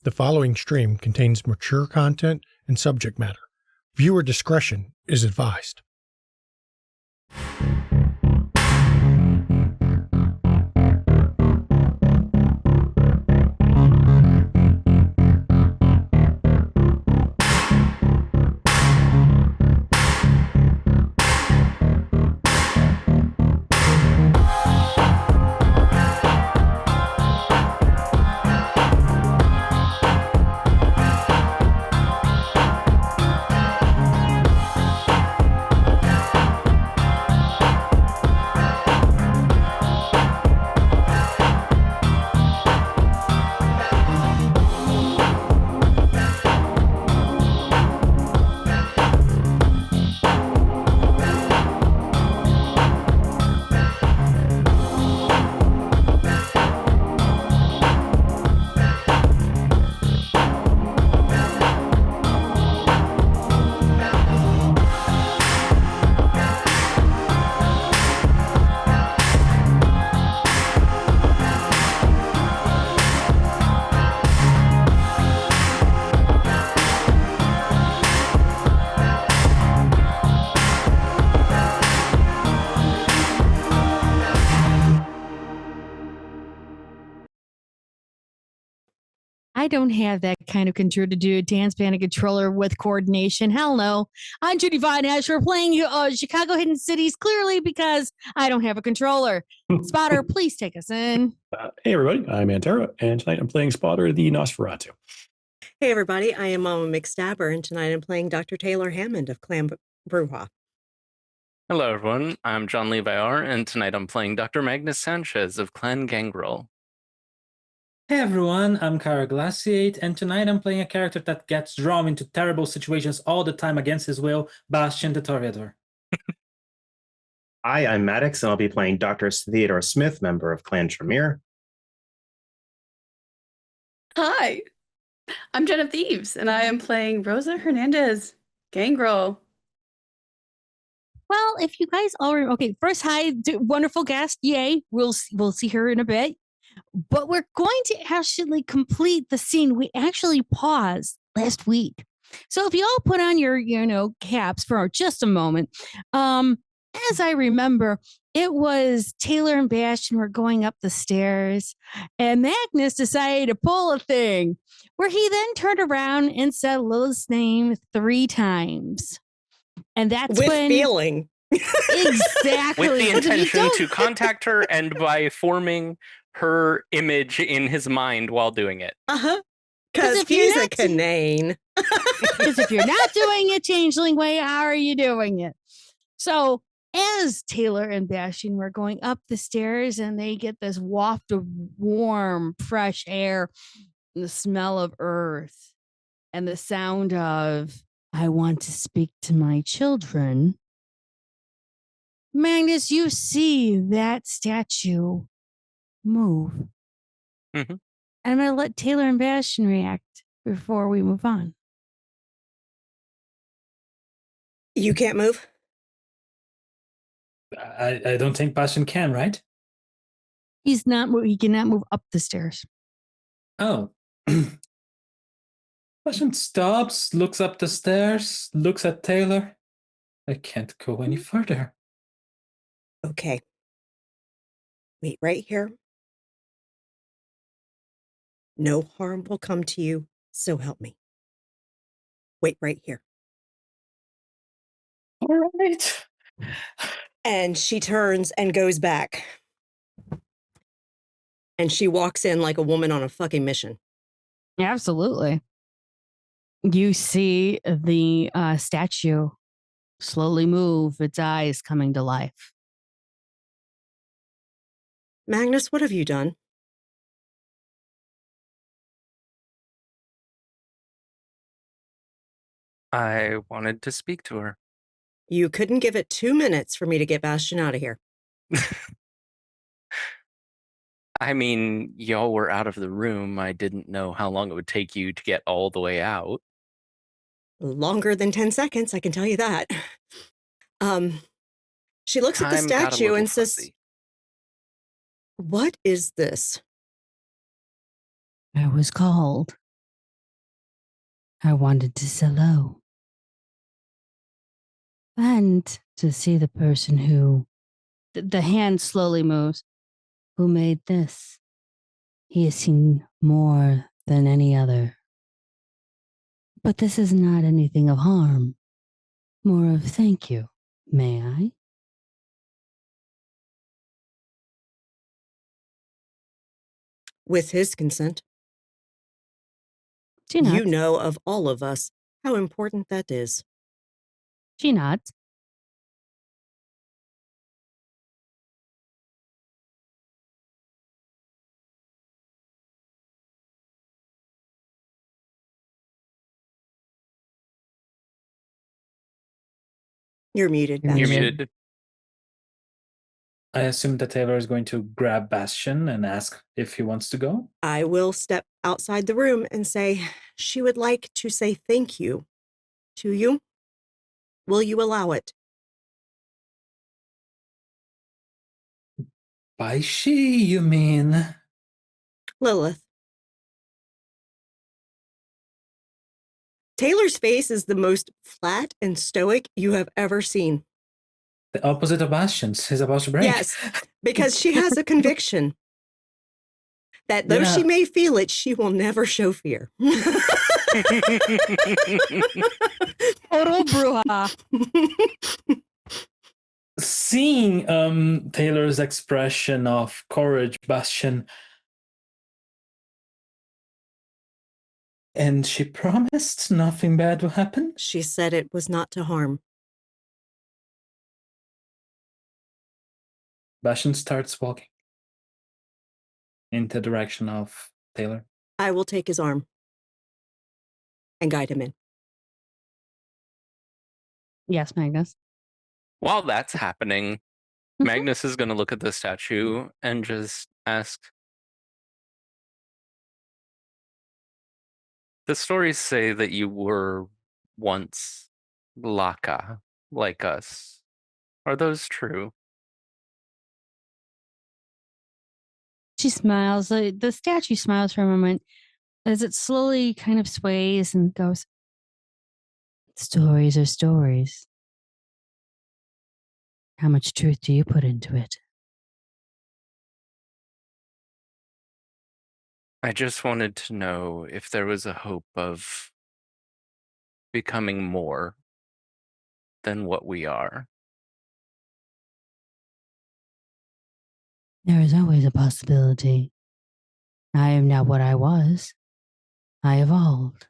The following stream contains mature content and subject matter. Viewer discretion is advised. I don't have that kind of control to do a dance band and controller with coordination. Hell no. I'm Judy Von Asher playing Chicago Hidden Cities clearly because I don't have a controller. Spotter, please take us in. Hey, everybody. I'm Antero, and tonight I'm playing Spotter the Nosferatu. Hey, everybody. I am Mama McStabber, and tonight I'm playing Dr. Taylor Hammond of Clan Bruja. Hello, everyone. I'm John Levi R., and tonight I'm playing Dr. Magnus Sanchez of Clan Gangrel. Hey everyone, I'm Cara Glaciate, and tonight I'm playing a character that gets drawn into terrible situations all the time against his will, Bastian the Toreador. Hi, I'm Maddox, and I'll be playing Dr. Theodore Smith, member of Clan Tremere. Hi, I'm Jenna Thieves, and I am playing Rosa Hernandez, Gangrel. Well, if you guys all okay, first, hi, wonderful guest, yay! We'll see her in a bit. But we're going to actually complete the scene. We actually paused last week. So if you all put on your, caps for just a moment, as I remember, it was Taylor and Bastian were going up the stairs, and Magnus decided to pull a thing where he then turned around and said Lilith's name 3 times. And that's with when... feeling. Exactly. With the intention to contact her and by forming her image in his mind while doing it. Uh-huh. Because he's a Canaan. Because if you're not doing it changeling way, how are you doing it? So as Taylor and Bastian were going up the stairs and they get this waft of warm, fresh air, and the smell of earth, and the sound of, I want to speak to my children. Magnus, you see that statue move. Mm-hmm. And I'm going to let Taylor and Bastian react before we move on. You can't move? I don't think Bastian can, right? He cannot move up the stairs. Oh. Bastian stops, looks up the stairs, looks at Taylor. I can't go any further. Okay. Wait right here. No harm will come to you, so help me. Wait right here. All right. And she turns and goes back. And she walks in like a woman on a fucking mission. Absolutely. You see the statue slowly move, its eyes coming to life. Magnus, what have you done? I wanted to speak to her. You couldn't give it 2 minutes for me to get Bastian out of here. I mean, y'all were out of the room. I didn't know how long it would take you to get all the way out. Longer than 10 seconds, I can tell you that. She looks at the statue and says, "What is this?" I was called I wanted to say hello. And to see the person who, the hand slowly moves, who made this. He has seen more than any other. But this is not anything of harm. More of thank you. May I? With his consent. She nods. You know of all of us how important that is. She nods. You're muted, You're You're Bastion. muted. I assume that Taylor is going to grab Bastion and ask if he wants to go. I will step outside the room and say, she would like to say thank you to you. Will you allow it? By she, you mean? Lilith. Taylor's face is the most flat and stoic you have ever seen. The opposite of Bastion's. He's about to break. Yes, because she has a conviction that though she Yeah. may feel it, she will never show fear. Total bruja. Seeing Taylor's expression of courage, Bastion, and she promised nothing bad will happen. She said it was not to harm. Bastion starts walking in the direction of Taylor. I will take his arm and guide him in. Yes, Magnus. While that's happening, Magnus is going to look at the statue and just ask, the stories say that you were once Laka, like us. Are those true? She smiles. The statue smiles for a moment as it slowly kind of sways and goes, stories are stories. How much truth do you put into it? I just wanted to know if there was a hope of becoming more than what we are. There is always a possibility. I am not what I was. I evolved.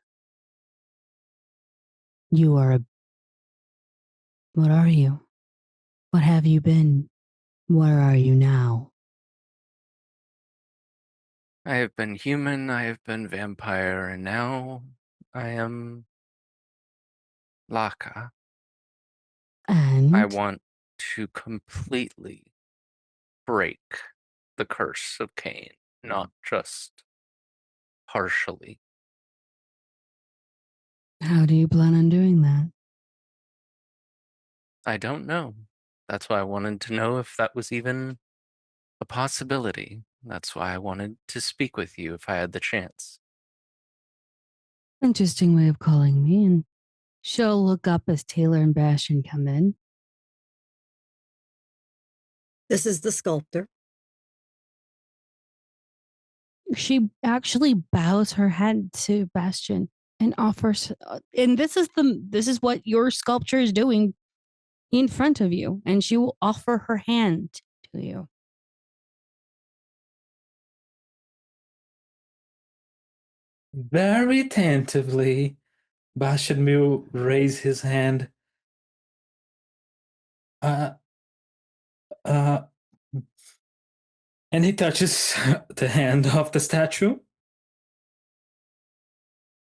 You are a... What are you? What have you been? Where are you now? I have been human, I have been vampire, and now I am Laka. And I want to completely break the curse of Cain, not just partially. how do you plan on doing that? I don't know. That's why I wanted to know if that was even a possibility. That's why I wanted to speak with you if I had the chance. Interesting way of calling me. And she'll look up as Taylor and Bastion come in. This is the sculptor. She actually bows her head to Bastion and offers, and this is what your sculpture is doing in front of you, and she will offer her hand to you. Very tentatively, Bastion will raise his hand. And he touches the hand of the statue.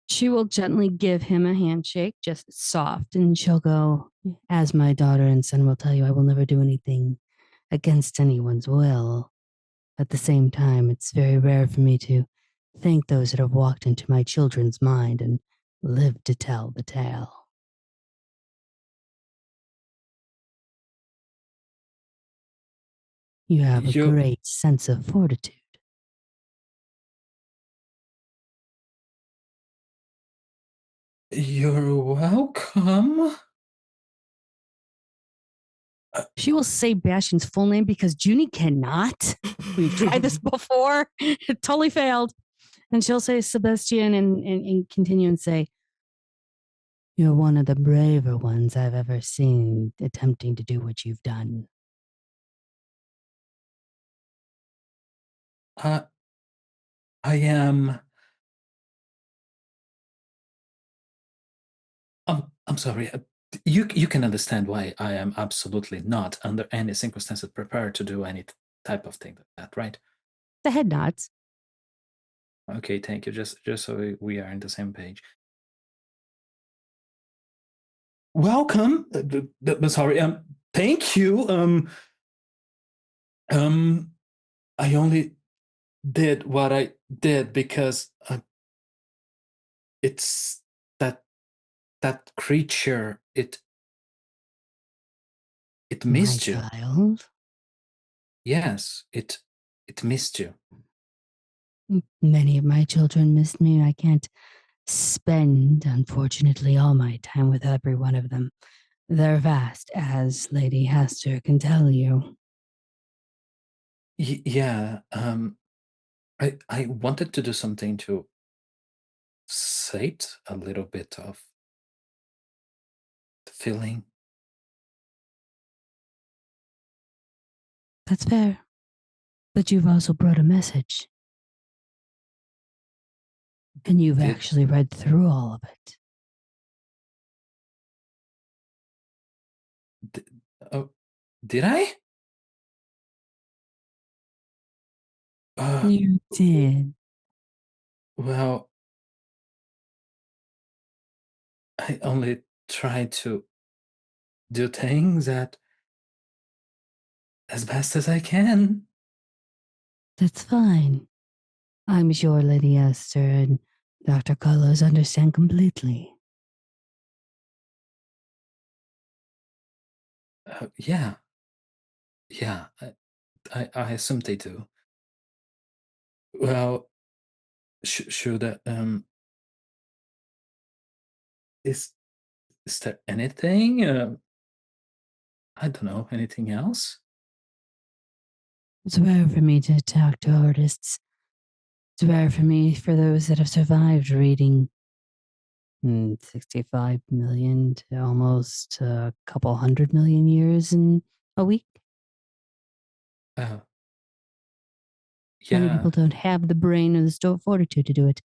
She will gently give him a handshake, just soft, and she'll go, as my daughter and son will tell you, I will never do anything against anyone's will. At the same time, it's very rare for me to thank those that have walked into my children's mind and lived to tell the tale. You have a great sense of fortitude. You're welcome. She will say Bastion's full name because Junie cannot. We've tried this before. It totally failed. And she'll say Sebastian and continue and say, "You're one of the braver ones I've ever seen attempting to do what you've done." I am. I'm sorry. You can understand why I am absolutely not under any circumstances prepared to do any type of thing like that, right? The head nods. Okay, thank you. Just so we are on the same page. Welcome. Sorry. Thank you. I only did what I did because it's that creature. It missed My you. child. Yes, it missed you. Many of my children missed me. I can't spend, unfortunately, all my time with every one of them. They're vast, as Lady Hester can tell you. Yeah. I wanted to do something to sate a little bit of the feeling. That's fair. But you've also brought a message. And you've Did- actually read through all of it. Did I? You did. Well, I only try to do things that as best as I can. That's fine. I'm sure Lady Esther and Dr. Carlos understand completely. Yeah. I assume they do. Well, should is there anything? I don't know, anything else? It's rare for me to talk to artists. It's rare for me for those that have survived reading 65 million to almost a couple 100 million years in a week. Many Yeah, people don't have the brain or the stoic fortitude to do it.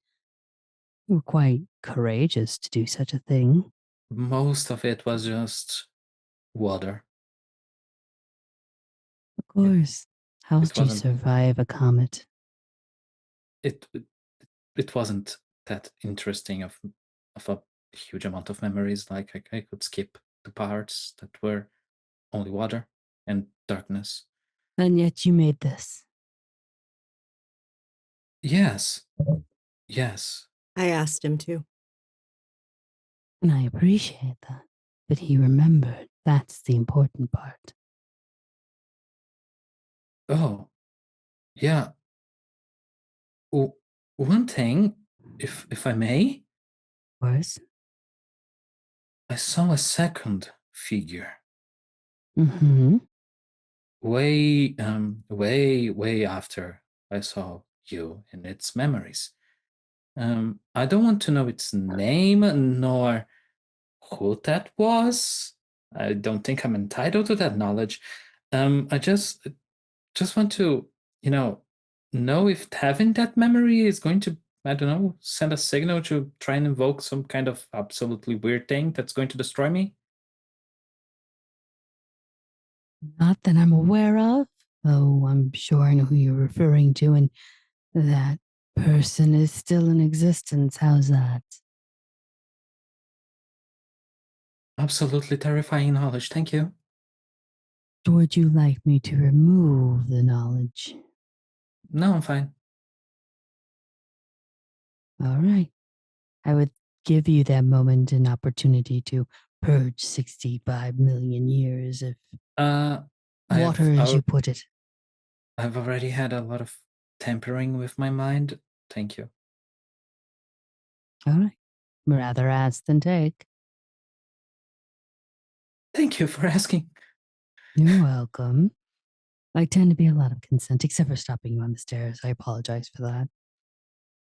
We're quite courageous to do such a thing. most of it was just water. Of course. How else do you wasn't- survive a comet? It wasn't that interesting of a huge amount of memories. Like I could skip the parts that were only water and darkness. And yet you made this. Yes. I asked him to. And I appreciate that. But he remembered. That's the important part. Oh, yeah. One thing, if I may, Of course. I saw a second figure Mm-hmm. way after I saw you in its memories. I don't want to know its name nor who that was. I don't think I'm entitled to that knowledge. I just want to, know if having that memory is going to, I don't know, send a signal to try and invoke some kind of absolutely weird thing that's going to destroy me. Not that I'm aware of, though I'm sure I know who you're referring to, and that person is still in existence. How's that? Absolutely terrifying knowledge. Thank you. Would you like me to remove the knowledge? No, I'm fine. All right. I would give you that moment an opportunity to purge 65 million years of water, as you put it. I've already had a lot of tampering with my mind. Thank you. All right. Rather ask than take. Thank you for asking. You're welcome. I tend to be a lot of consent, except for stopping you on the stairs. I apologize for that.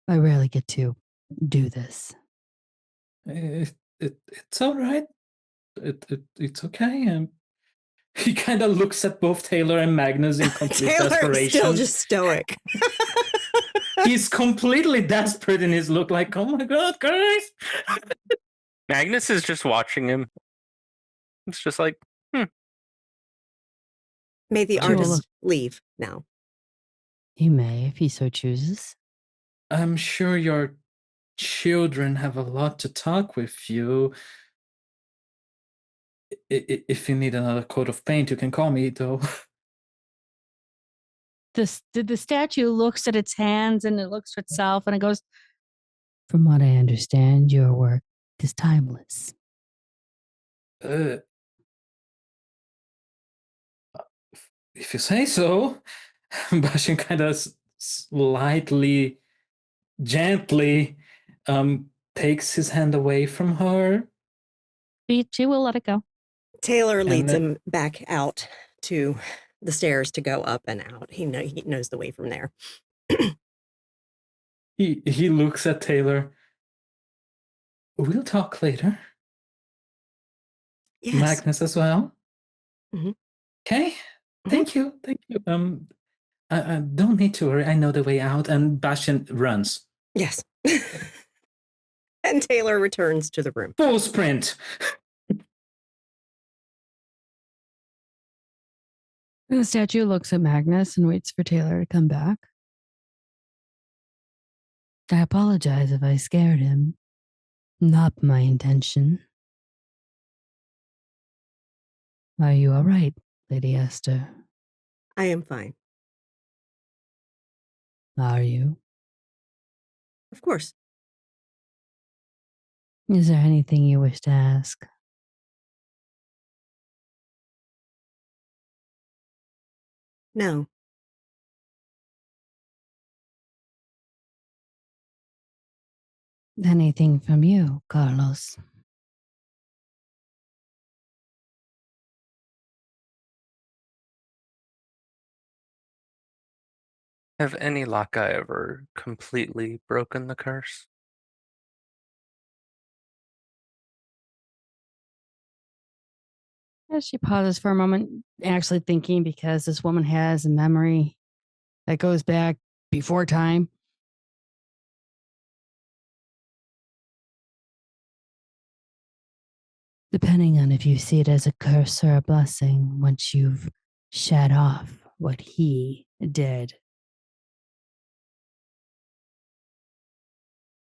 I rarely get to do this. It's all right. It's okay. He kind of looks at both Taylor and Magnus in complete Taylor is desperation. still just stoic. He's completely desperate in his look, like, oh my god, guys! Magnus is just watching him. It's just like, May the Sure, artist look. leave now. He may, if he so chooses. I'm sure your children have a lot to talk with you. If you need another coat of paint, you can call me, though. The statue looks at its hands and it looks at itself and it goes, from what I understand, your work is timeless. If you say so. Bashin kind of slightly, gently takes his hand away from her. She will let it go. Taylor leads then- him back out to the stairs to go up and out. He knows the way from there. He looks at Taylor. We'll talk later. Yes. Magnus as well. Mhm. Okay. Thank you. I don't need to worry. I know the way out. And Bashin runs. Yes. And Taylor returns to the room. Full sprint. The statue looks at Magnus and waits for Taylor to come back. I apologize if I scared him. Not my intention. Are you all right, Lady Esther? I am fine. Are you? Of course. Is there anything you wish to ask? No. Anything from you, Carlos? have any Lakai ever completely broken the curse? As she pauses for a moment, actually thinking, because this woman has a memory that goes back before time. Depending on if you see it as a curse or a blessing, once you've shed off what he did.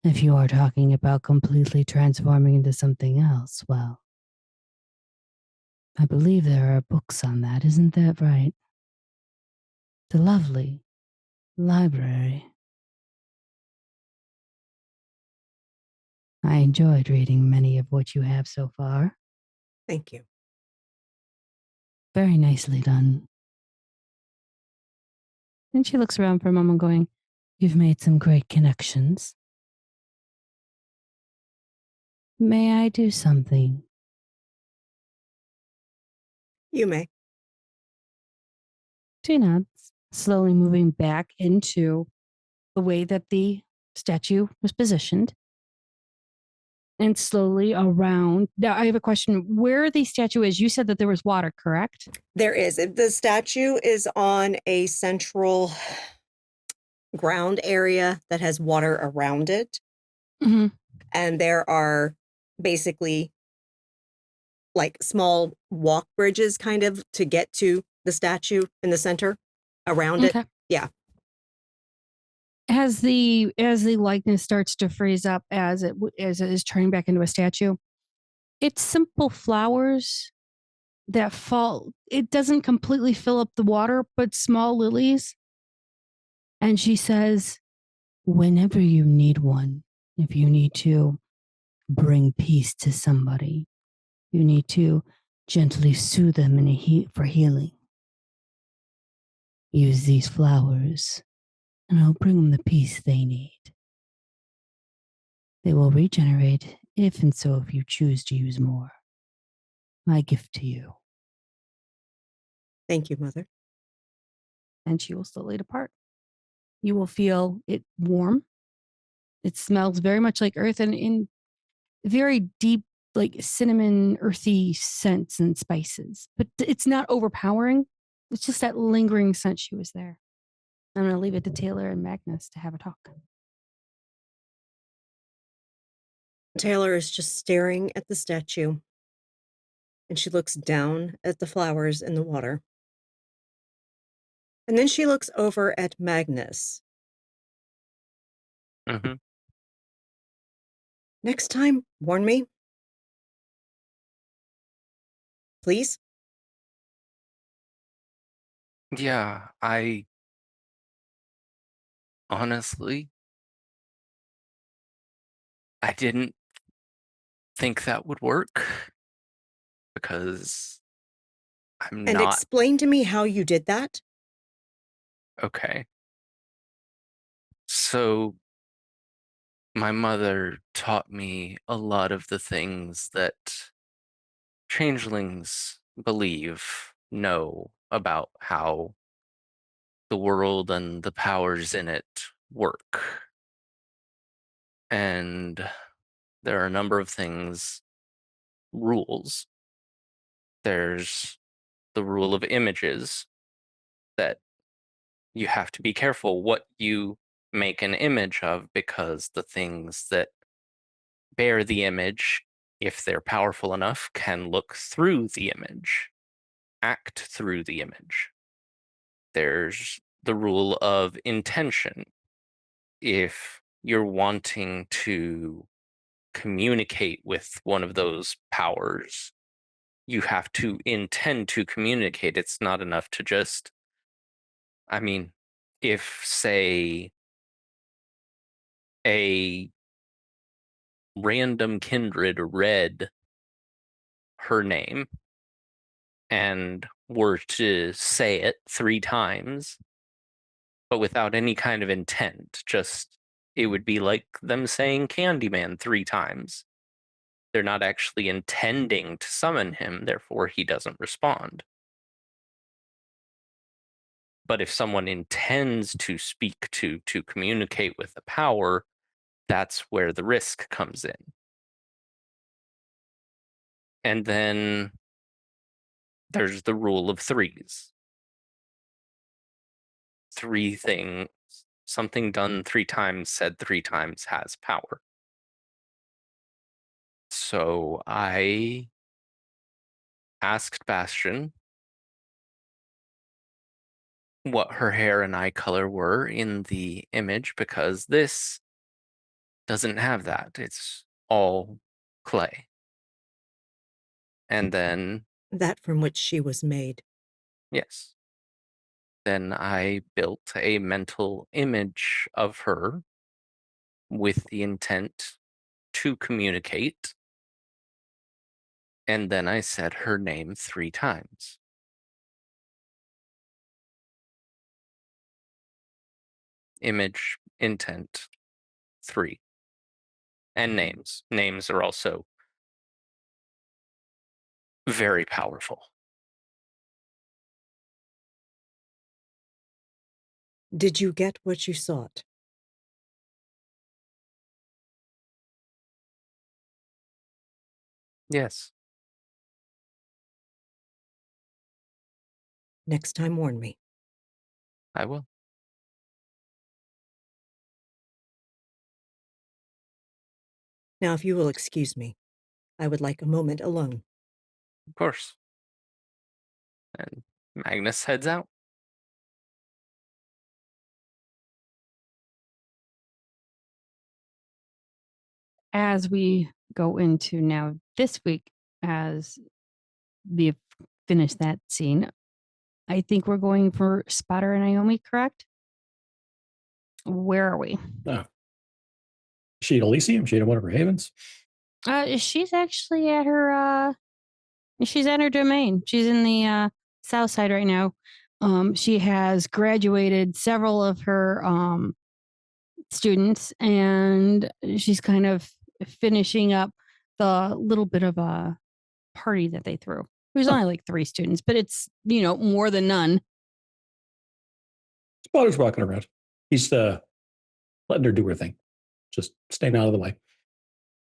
If you are talking about completely transforming into something else, well, I believe there are books on that, isn't that right? The lovely library. I enjoyed reading many of what you have so far. Thank you. Very nicely done. And she looks around for a moment going, you've made some great connections. May I do something? You may. She nods, slowly moving back into the way that the statue was positioned. And slowly around. Now, I have a question. Where the statue is, you said that there was water, correct? There is. The statue is on a central ground area that has water around it. Mm-hmm. And there are basically like small walk bridges kind of to get to the statue in the center around it. Yeah. As the likeness starts to freeze up, as it is turning back into a statue, it's simple flowers that fall. It doesn't completely fill up the water, but small lilies. And she says, whenever you need one, if you need to bring peace to somebody, you need to gently soothe them for healing. Use these flowers, and I'll bring them the peace they need. They will regenerate if and so if you choose to use more. My gift to you. Thank you, Mother. And she will slowly depart. You will feel it warm. It smells very much like earth and in very deep, like cinnamon, earthy scents and spices. But it's not overpowering. It's just that lingering scent she was there. I'm going to leave it to Taylor and Magnus to have a talk. Taylor is just staring at the statue, and she looks down at the flowers in the water. And then she looks over at Magnus. Hmm. Next time, warn me. Please? Yeah, I honestly, I didn't think that would work because I'm And not explain to me how you did that. okay. So, my mother taught me a lot of the things that changelings know about how the world and the powers in it work. And there are a number of things, rules. There's the rule of images, that you have to be careful what you make an image of, because the things that bear the image, if they're powerful enough, can look through the image, act through the image. There's the rule of intention. If you're wanting to communicate with one of those powers, you have to intend to communicate. It's not enough to just, I mean, if, say, a random kindred read her name and were to say it 3 times, but without any kind of intent, just it would be like them saying Candyman 3 times. They're not actually intending to summon him, therefore he doesn't respond. But if someone intends to speak to communicate with the power, that's where the risk comes in. And then there's the rule of threes. 3 things, something done 3 times, said 3 times, has power. So I asked Bastion what her hair and eye color were in the image, because this doesn't have that. It's all clay. And then, That from which she was made. yes, then I built a mental image of her with the intent to communicate. And then I said her name 3 times. Image, intent, 3. And names. Names are also very powerful. Did you get what you sought? Yes, Next time, warn me. I will. Now, if you will excuse me, I would like a moment alone. Of course. And Magnus heads out. As we go into now this week, as we've finished that scene, I think we're going for Spotter and Naomi, correct? Where are we? Is she at Elysium? She at one of her havens? She's actually at her domain. She's in the south side right now. She has graduated several of her students, and she's kind of finishing up the little bit of a party that they threw. There's only like 3 students, but it's, more than none. Spotter's walking around. He's letting her do her thing. Just staying out of the way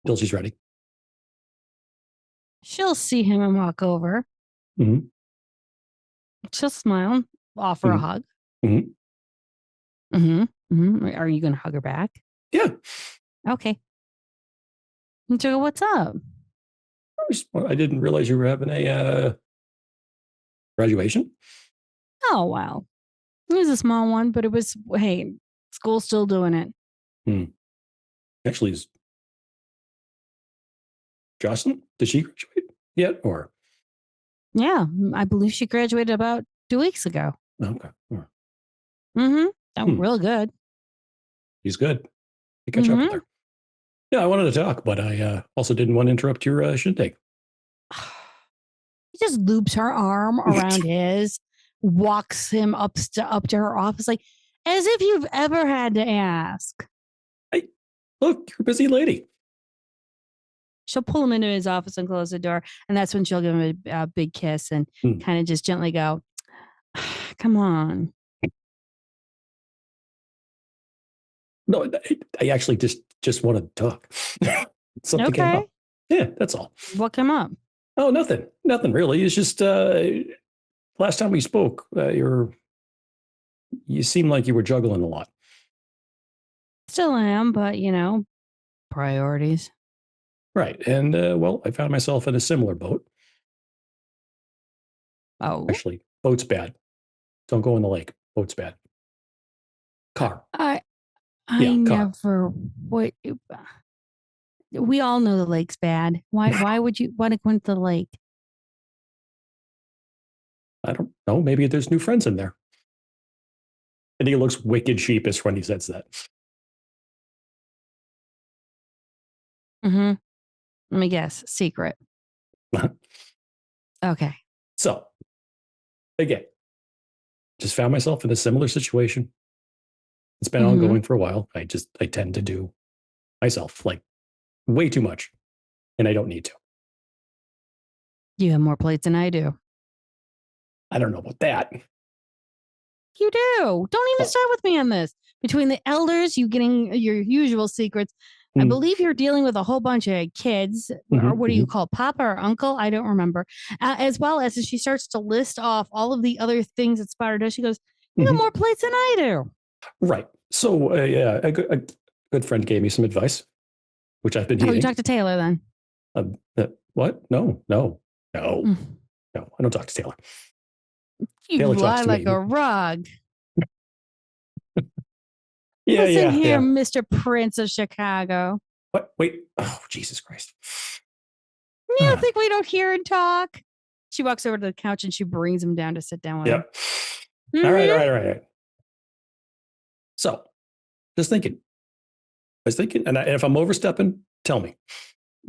till she's ready. She'll see him and walk over. Mm-hmm. She'll smile, offer a hug. Mm-hmm. Mm-hmm. Mm-hmm. Are you going to hug her back? Yeah. Okay. And she'll go, what's up? I didn't realize you were having a graduation. Oh, wow. It was a small one, but it was, hey, school's still doing it. Actually, is Jocelyn, did she graduate yet? Or Yeah, I believe she graduated about 2 weeks ago. okay. Mm-hmm. Oh, real good. He's good. You catch up with her. Yeah, I wanted to talk, but I also didn't want to interrupt your shindig. He just loops her arm around his, walks him up to her office, like as if you've ever had to ask. Hey, look, you're a busy lady. She'll pull him into his office and close the door, and that's when she'll give him a big kiss and kind of just gently go, "Come on." No, I actually just wanted to talk. Something came up. Yeah, that's all. What came up? Oh, nothing really. It's just last time we spoke, you seemed like you were juggling a lot. Still am, but priorities. Right, and well, I found myself in a similar boat. Oh, actually, boat's bad. Don't go in the lake. Boat's bad. Car. I Yeah, never. What? We all know the lake's bad. Why would you want to go into the lake? I don't know. Maybe there's new friends in there. And he looks wicked sheepish when he says that. Mm-hmm. Let me guess. Secret. Okay. So, again, just found myself in a similar situation. It's been ongoing for a while. I tend to do myself like way too much, and I don't need to. You have more plates than I do. I don't know about that. You do. Don't even start with me on this. Between the elders, you getting your usual secrets. I believe you're dealing with a whole bunch of kids, or what do you call Papa or Uncle? I don't remember. As well as she starts to list off all of the other things that Spotter does. She goes, "You got more plates than I do." Right. So, yeah, a good friend gave me some advice, which I've been heeding. Oh, you talked to Taylor then? What? No. I don't talk to Taylor. You Taylor lie talks to like me. a rug. Listen here, Mr. Prince of Chicago. What? Wait. Oh, Jesus Christ. You think we don't hear and talk? She walks over to the couch and she brings him down to sit down with him. All right. So, just thinking. I was thinking, and if I'm overstepping, tell me.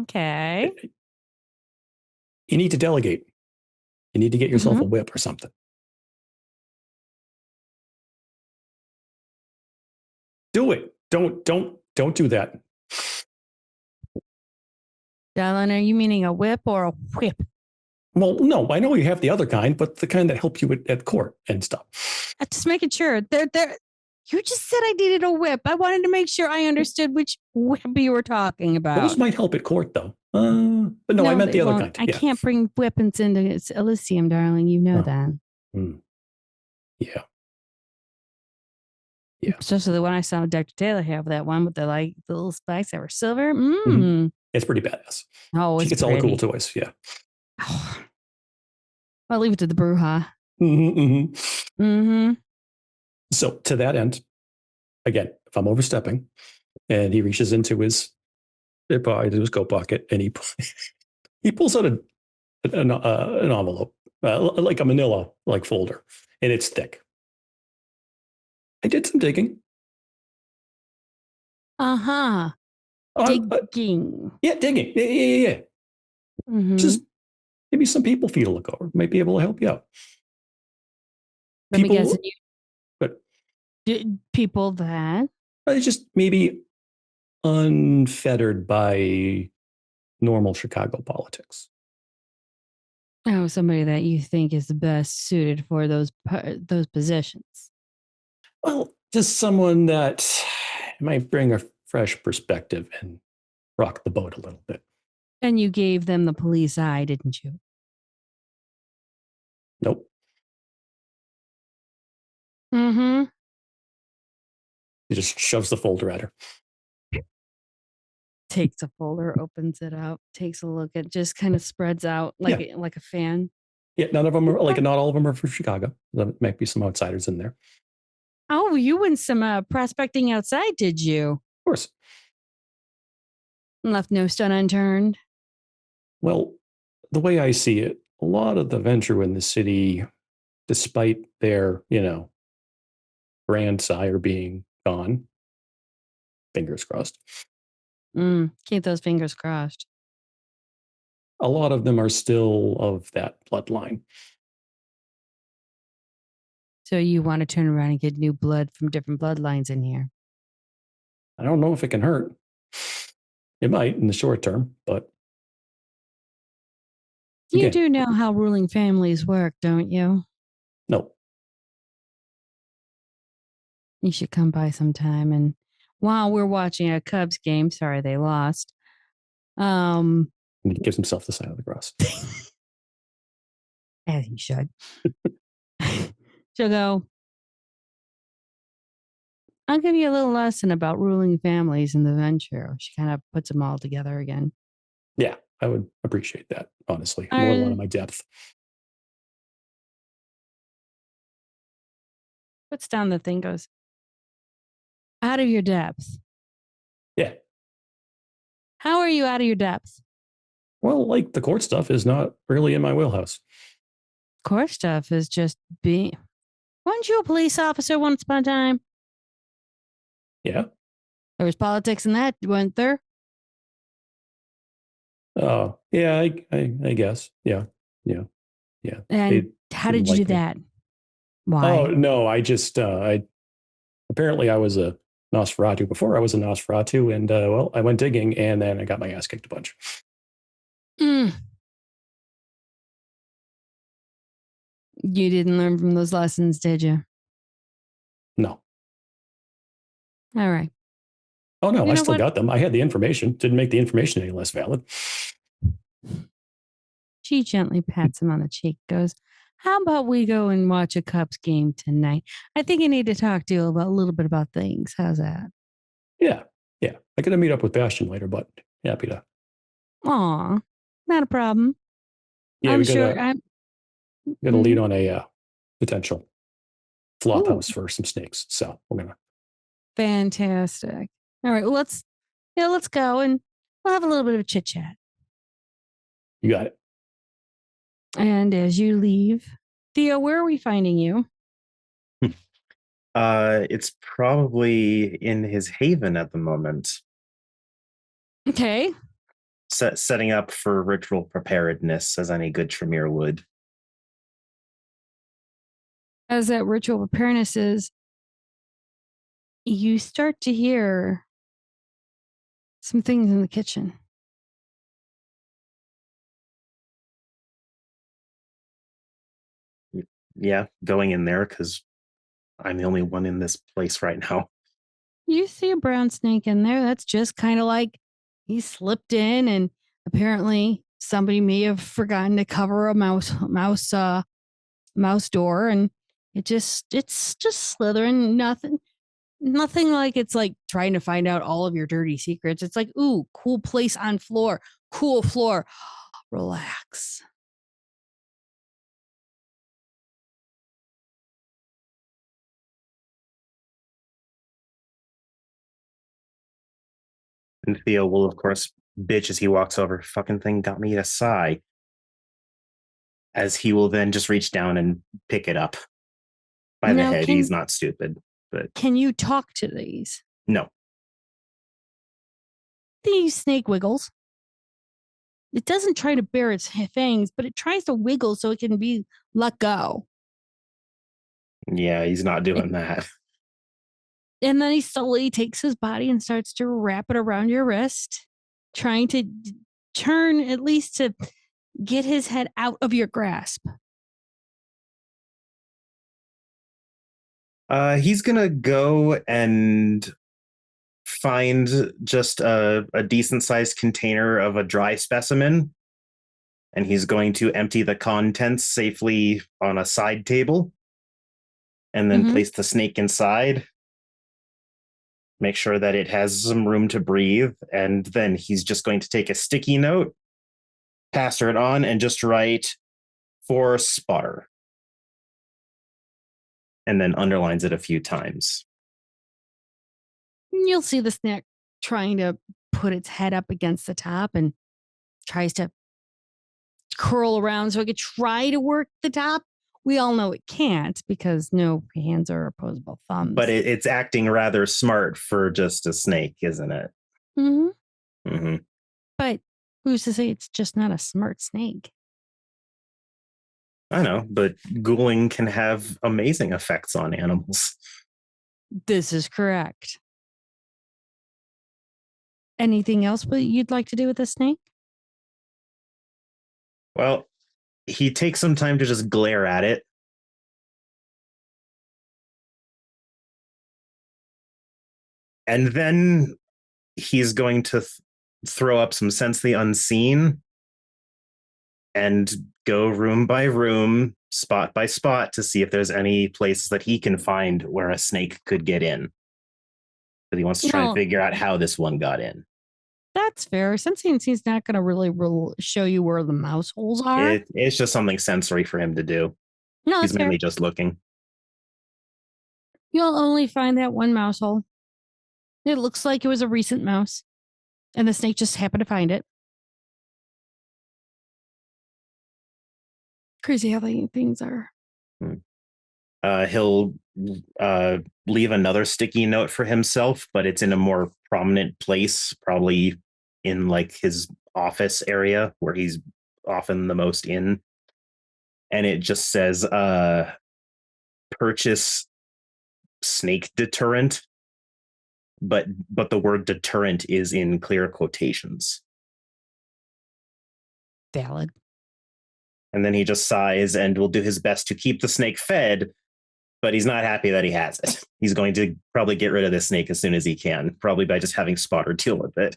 Okay. You need to delegate. You need to get yourself a whip or something. Do it. Don't do that. Darling, are you meaning a whip or a whip? Well, no, I know you have the other kind, but the kind that help you at court and stuff. Just making sure. You just said I needed a whip. I wanted to make sure I understood which whip you were talking about. Those might help at court, though. But no, I meant the other kind. I can't bring weapons into Elysium, darling. You know that. Yeah. Especially the one I saw Dr. Taylor have, that one with the little spikes that were silver. It's pretty badass. Oh, she gets all the cool toys. Yeah. I'll leave it to the Bruja. So to that end, again, if I'm overstepping, and he reaches into his coat pocket and he pulls out an envelope, like a manila folder, and it's thick. I did some digging. Digging. Yeah, digging. Yeah. Just maybe some people for you to look over. Might be able to help you out. Let me guess. People that just maybe unfettered by normal Chicago politics. Oh, somebody that you think is the best suited for those positions. Well, just someone that might bring a fresh perspective and rock the boat a little bit. And you gave them the police eye, didn't you? Nope. Mm-hmm. He just shoves the folder at her. Takes a folder, opens it up, takes a look. It just kind of spreads out like a fan. Yeah, none of them are not all of them are from Chicago. There might be some outsiders in there. Oh, you went some prospecting outside, did you? Of course. Left no stone unturned. Well, the way I see it, a lot of the venture in the city, despite their, grand sire being gone, fingers crossed, Keep those fingers crossed. a lot of them are still of that bloodline. So you want to turn around and get new blood from different bloodlines in here? I don't know if it can hurt. It might in the short term, but you do know how ruling families work, don't you? No. You should come by sometime. And while we're watching a Cubs game, sorry they lost. And he gives himself the sign of the cross. As he should. She'll go, I'll give you a little lesson about ruling families in the venture. She kind of puts them all together again. Yeah, I would appreciate that, honestly. I'm a little out of my depth. Puts down the thing, goes, out of your depth. Yeah. How are you out of your depth? Well, like the court stuff is not really in my wheelhouse. Court stuff is just being... Weren't you a police officer once upon a time? Yeah. There was politics in that, weren't there? Oh, yeah, I guess. Yeah. And how did you do that? Why? Oh, no, I just, apparently I was a Nosferatu before I was a Nosferatu, and, I went digging, and then I got my ass kicked a bunch. You didn't learn from those lessons, did you? No. All right. Oh, no, I still got them. I had the information. Didn't make the information any less valid. She gently pats him on the cheek, goes, how about we go and watch a Cubs game tonight? I think I need to talk to you about a little bit about things. How's that? Yeah. I got to meet up with Bastion later, but happy to. Aw, not a problem. Yeah, I'm we sure. got to lead on a potential flop house for some snakes. So we're gonna. Fantastic. All right, well, let's go and we'll have a little bit of a chit chat. You got it. And as you leave, Theo, where are we finding you? It's probably in his haven at the moment. Okay. Setting up for ritual preparedness, as any good Tremere would. As that ritual preparedness is, you start to hear some things in the kitchen. Yeah, going in there because I'm the only one in this place right now. You see a brown snake in there. That's just kind of like he slipped in, and apparently somebody may have forgotten to cover a mouse door, and it's just slithering. Nothing like it's like trying to find out all of your dirty secrets. It's like, ooh, cool place on floor, cool floor. Relax. And Theo will, of course, bitch as he walks over. Fucking thing got me to sigh. As he will then just reach down and pick it up by the head. He's not stupid. But can you talk to these? No. These snake wiggles. It doesn't try to bare its fangs, but it tries to wiggle so it can be let go. Yeah, he's not doing that. And then he slowly takes his body and starts to wrap it around your wrist, trying to turn at least to get his head out of your grasp. He's gonna go and find just a decent sized container of a dry specimen, and he's going to empty the contents safely on a side table, and then place the snake inside. Make sure that it has some room to breathe, and then he's just going to take a sticky note, pass it on, and just write for spotter. And then underlines it a few times. You'll see the snake trying to put its head up against the top and tries to curl around so it could try to work the top. We all know it can't because no hands are opposable thumbs. But it's acting rather smart for just a snake, isn't it? Mm-hmm. Mm-hmm. But who's to say it's just not a smart snake? I know, but ghouling can have amazing effects on animals. This is correct. Anything else you'd like to do with the snake? Well, he takes some time to just glare at it. And then he's going to throw up some Sense the Unseen and go room by room, spot by spot, to see if there's any places that he can find where a snake could get in. But he wants to try and figure out how this one got in. That's fair. Sensing he's not going to really show you where the mouse holes are. It's just something sensory for him to do. No, he's mainly fair. just looking. You'll only find that one mouse hole. It looks like it was a recent mouse, and the snake just happened to find it. Crazy how things are. He'll leave another sticky note for himself, but it's in a more prominent place, probably in like his office area where he's often the most in. And it just says, purchase snake deterrent. But the word deterrent is in clear quotations. Valid. And then he just sighs and will do his best to keep the snake fed, but he's not happy that he has it. He's going to probably get rid of this snake as soon as he can, probably by just having Spotter deal with it.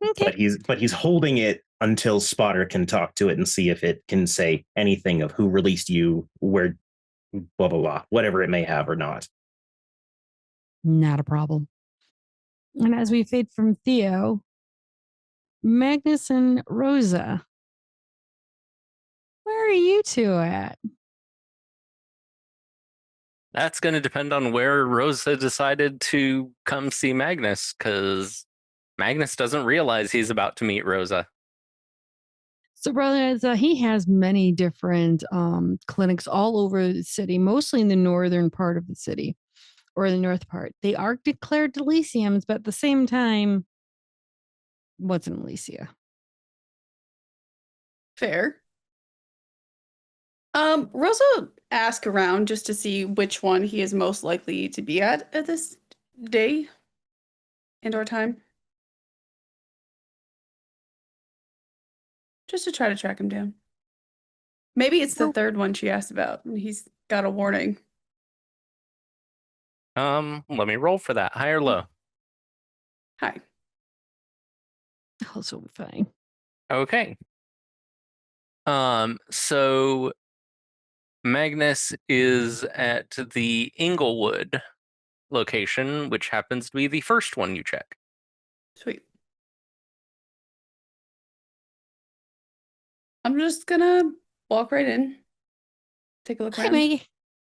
Okay. But he's holding it until Spotter can talk to it and see if it can say anything of who released you, where, blah, blah, blah, whatever it may have or not. Not a problem. And as we fade from Theo, Magnus and Rosa, where are you two at? That's going to depend on where Rosa decided to come see Magnus, because Magnus doesn't realize he's about to meet Rosa. So, Rosa, he has many different clinics all over the city, mostly in the northern part of the city. Or the north part. They are declared Elysiums, but at the same time, what's an Elysia? Fair. Rosa asked around just to see which one he is most likely to be at this day and or time. Just to try to track him down. Maybe it's the third one she asked about, and he's got a warning. Let me roll for that. High or low? Hi. Also fine. Okay. So Magnus is at the Inglewood location, which happens to be the first one you check. Sweet. I'm just gonna walk right in. Take a look Hi, around. Maggie.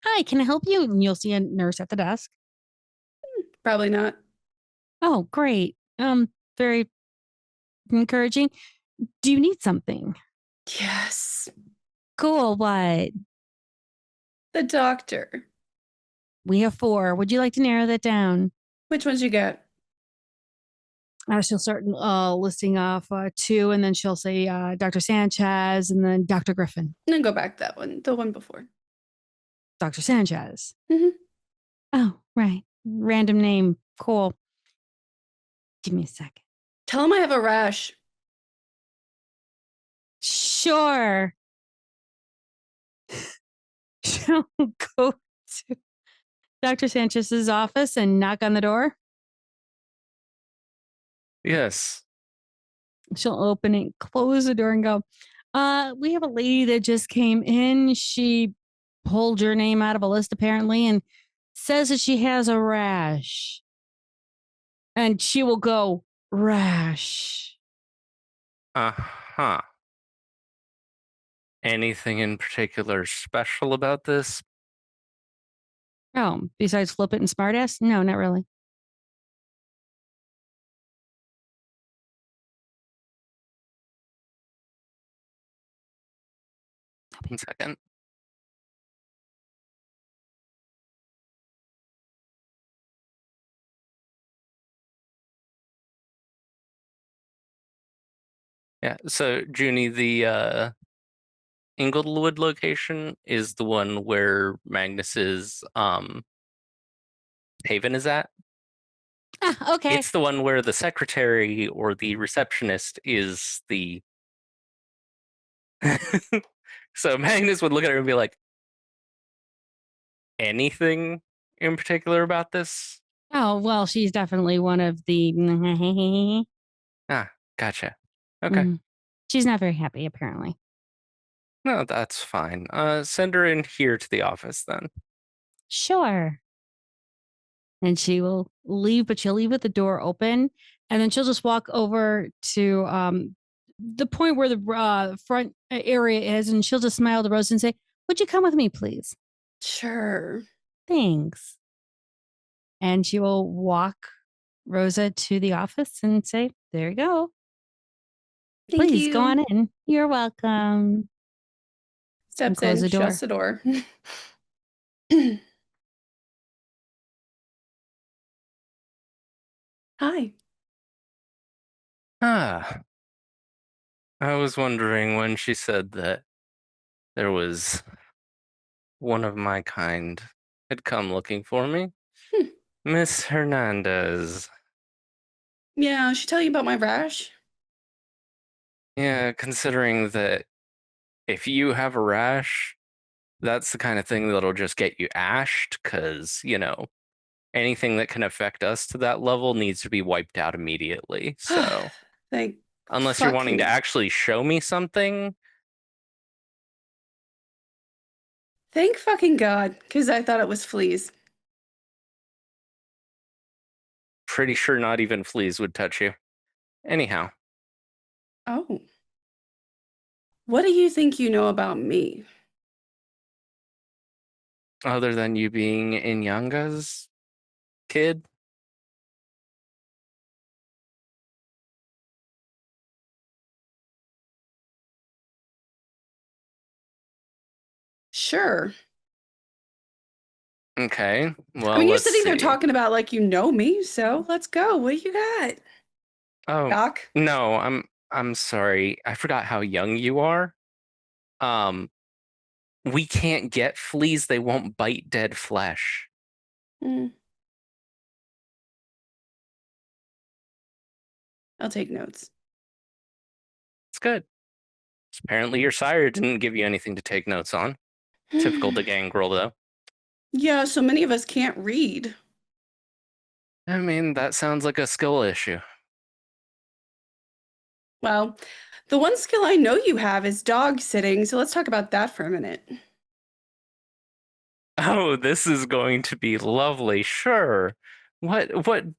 Hi, can I help you? And you'll see a nurse at the desk. Probably not. Oh, great. Very encouraging. Do you need something? Yes. Cool. What? The doctor. We have 4. Would you like to narrow that down? Which ones you got? She'll start listing off 2, and then she'll say Dr. Sanchez, and then Dr. Griffin. And then go back that one, the one before. Dr. Sanchez. Mm-hmm. Oh, right. Random name. Cool. Give me a second. Tell him I have a rash. Sure. She'll go to Dr. Sanchez's office and knock on the door. Yes. She'll open it, close the door, and go, we have a lady that just came in. She pulled your name out of a list, apparently, and says that she has a rash. And she will go, rash. Uh-huh. Anything in particular special about this? Oh, besides flip it and smartass? No, not really. 1 second. Yeah, so Junie, the Inglewood location is the one where Magnus's haven is at. Ah, okay. It's the one where the secretary or the receptionist is the. So Magnus would look at her and be like, anything in particular about this? Oh, well, she's definitely one of the. Ah, gotcha. Okay. She's not very happy, apparently. No, that's fine. Send her in here to the office then. Sure. And she will leave, but she'll leave with the door open. And then she'll just walk over to the point where the front area is. And she'll just smile to Rose and say, would you come with me, please? Sure. Thanks. And she will walk Rosa to the office and say, there you go. Thank Please you. go on in. You're welcome. Steps close in, the door. shuts the door. Hi. Ah. I was wondering when she said that there was one of my kind had come looking for me. Miss Hernandez. Yeah, she tell you about my rash? Yeah, considering that if you have a rash, that's the kind of thing that'll just get you ashed, because, anything that can affect us to that level needs to be wiped out immediately. So, Thank unless you're wanting to fucking- actually show me something, Thank fucking God, because I thought it was fleas. pretty sure not even fleas would touch you. Anyhow, Oh. What do you think you know about me? other than you being Inyanga's kid, Sure. okay. Well, I mean, you're let's sitting there see. talking about like you know me, so let's go. What do you got? Oh, Doc? no, I'm sorry. I forgot how young you are. We can't get fleas. They won't bite dead flesh. Mm. I'll take notes. It's good. Apparently your sire didn't give you anything to take notes on. Typical the gangrel, though. Yeah, so many of us can't read. I mean, that sounds like a skill issue. Well, the one skill I know you have is dog sitting, so let's talk about that for a minute. Oh, this is going to be lovely. Sure. What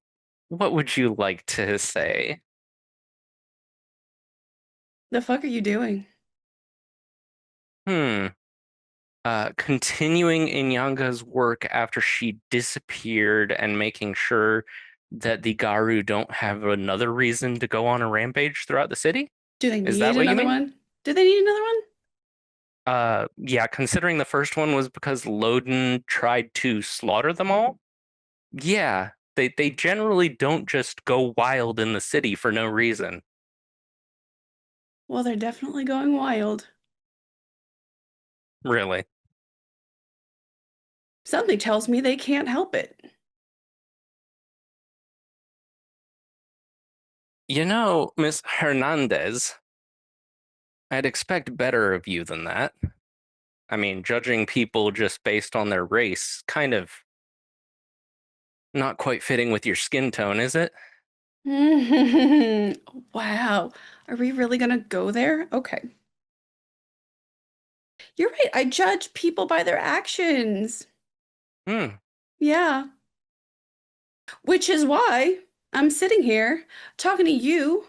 would you like to say? The fuck are you doing? Continuing Inyanga's work after she disappeared and making sure that the Garu don't have another reason to go on a rampage throughout the city? Do they Is need that what you another mean? one? Do they need another one? Yeah, considering the first one was because Loden tried to slaughter them all. Yeah, they generally don't just go wild in the city for no reason. Well, they're definitely going wild. Really. Something tells me they can't help it. You know, Miss Hernandez, I'd expect better of you than that. I mean, judging people just based on their race, kind of not quite fitting with your skin tone, is it? Wow. Are we really going to go there? Okay. You're right. I judge people by their actions. Yeah. Which is why I'm sitting here talking to you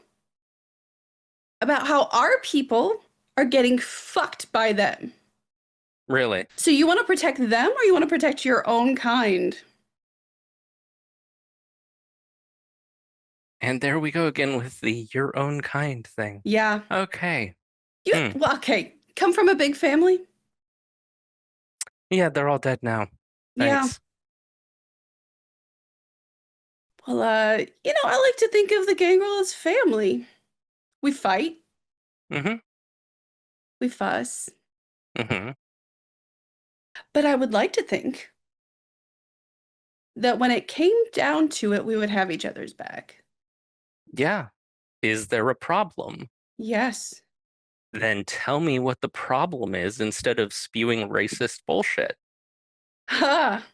about how our people are getting fucked by them. Really? So you want to protect them or you want to protect your own kind? And there we go again with the your own kind thing. Yeah. Okay. Well, okay. Come from a big family? Yeah, they're all dead now. Thanks. Yeah. Well, I like to think of the gangrel as family. We fight. Mm-hmm. We fuss. Mm-hmm. But I would like to think that when it came down to it, we would have each other's back. Yeah. Is there a problem? Yes. Then tell me what the problem is instead of spewing racist bullshit. Ha!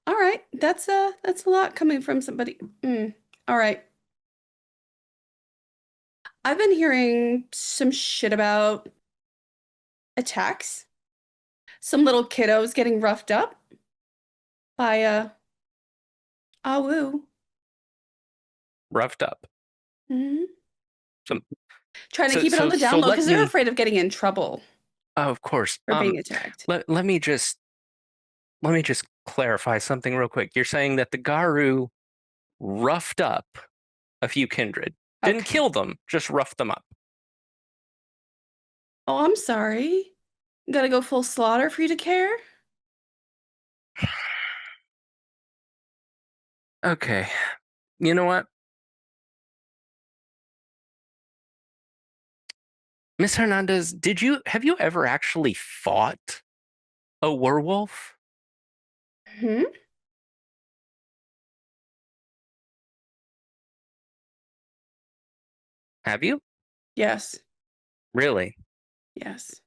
All right. That's a lot coming from somebody. All right. I've been hearing some shit about attacks. Some little kiddos getting roughed up by Awu. Roughed up. Mm-hmm. Some, Trying to keep it on the down low because they're me, afraid of getting in trouble. Oh, of course. Or being attacked. Let me just clarify something real quick. You're saying that the Garu roughed up a few kindred. Didn't kill them, just roughed them up. Oh, I'm sorry. Gotta go full slaughter for you to care? Okay. You know what? Miss Hernandez, have you ever actually fought a werewolf? Hmm? Have you? Yes. Really? Yes.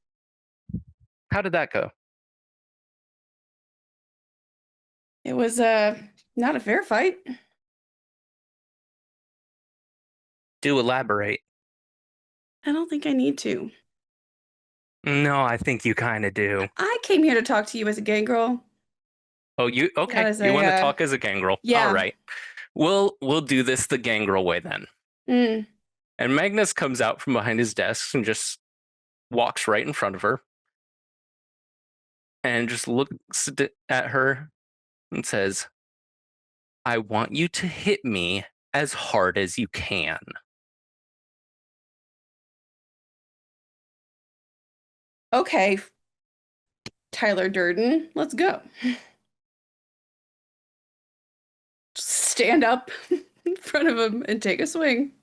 How did that go? It was not a fair fight. Do elaborate. I don't think I need to. No, I think you kind of do. I came here to talk to you as a gangrel. Oh, you okay? You want to talk as a gangrel? Yeah. All right. We'll do this the gangrel way then. And Magnus comes out from behind his desk and just walks right in front of her and just looks at her and says, I want you to hit me as hard as you can. Okay, Tyler Durden, let's go. Just stand up in front of him and take a swing.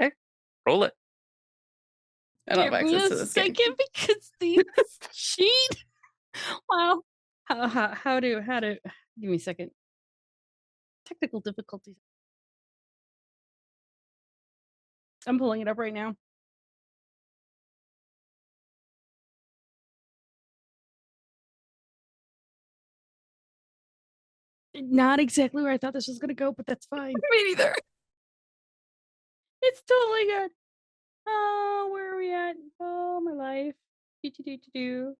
Okay, roll it. I don't have access to this game. Second, because the sheet. Wow. How to give me a second. Technical difficulties. I'm pulling it up right now. Not exactly where I thought this was going to go, but that's fine. Me neither. It's totally good. Oh, where are we at? Oh, my life. Your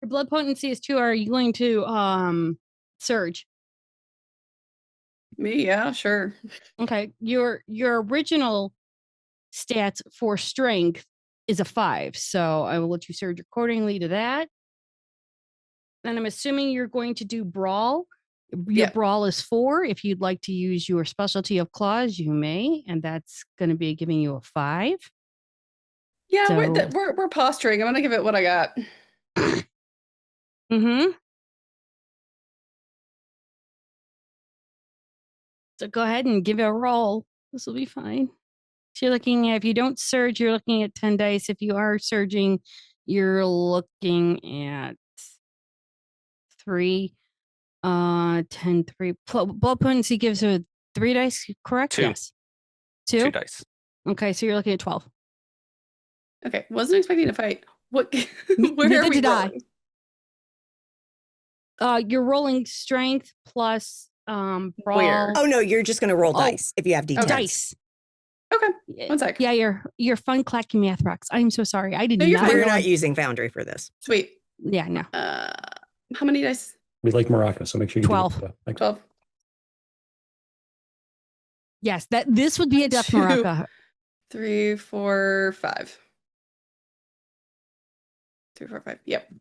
blood potency is 2. Are you going to surge? Me, yeah, sure. Okay. Your original stats for strength is a 5, so I will let you surge accordingly to that. And I'm assuming you're going to do brawl. Your brawl is 4. If you'd like to use your specialty of claws, you may, and that's going to be giving you a 5. Yeah, so, we're posturing. I'm going to give it what I got. So go ahead and give it a roll. This will be fine. So you're looking at, if you don't surge, you're looking at 10 dice. If you are surging, you're looking at 3. 10, 3. Blood potency gives her 3 dice, correct? 2. Yes. 2? 2 dice. Okay, so you're looking at 12. Okay, wasn't expecting to fight. What? Where Neither are we did I. rolling? You're rolling strength plus brawl. Where? Oh no, you're just going to roll dice if you have D10s. Dice. Okay, one sec. Yeah, you're fun clacking math rocks. I'm so sorry. I did No, you're not. fine. We're know not using Foundry for this. Sweet. Yeah, no. How many dice? We like Morocco, so make sure you 12. do it. Thanks. 12. Yes, this would be a death 2, maraca. 3, 4, 5. 3, 4, 5. Yep.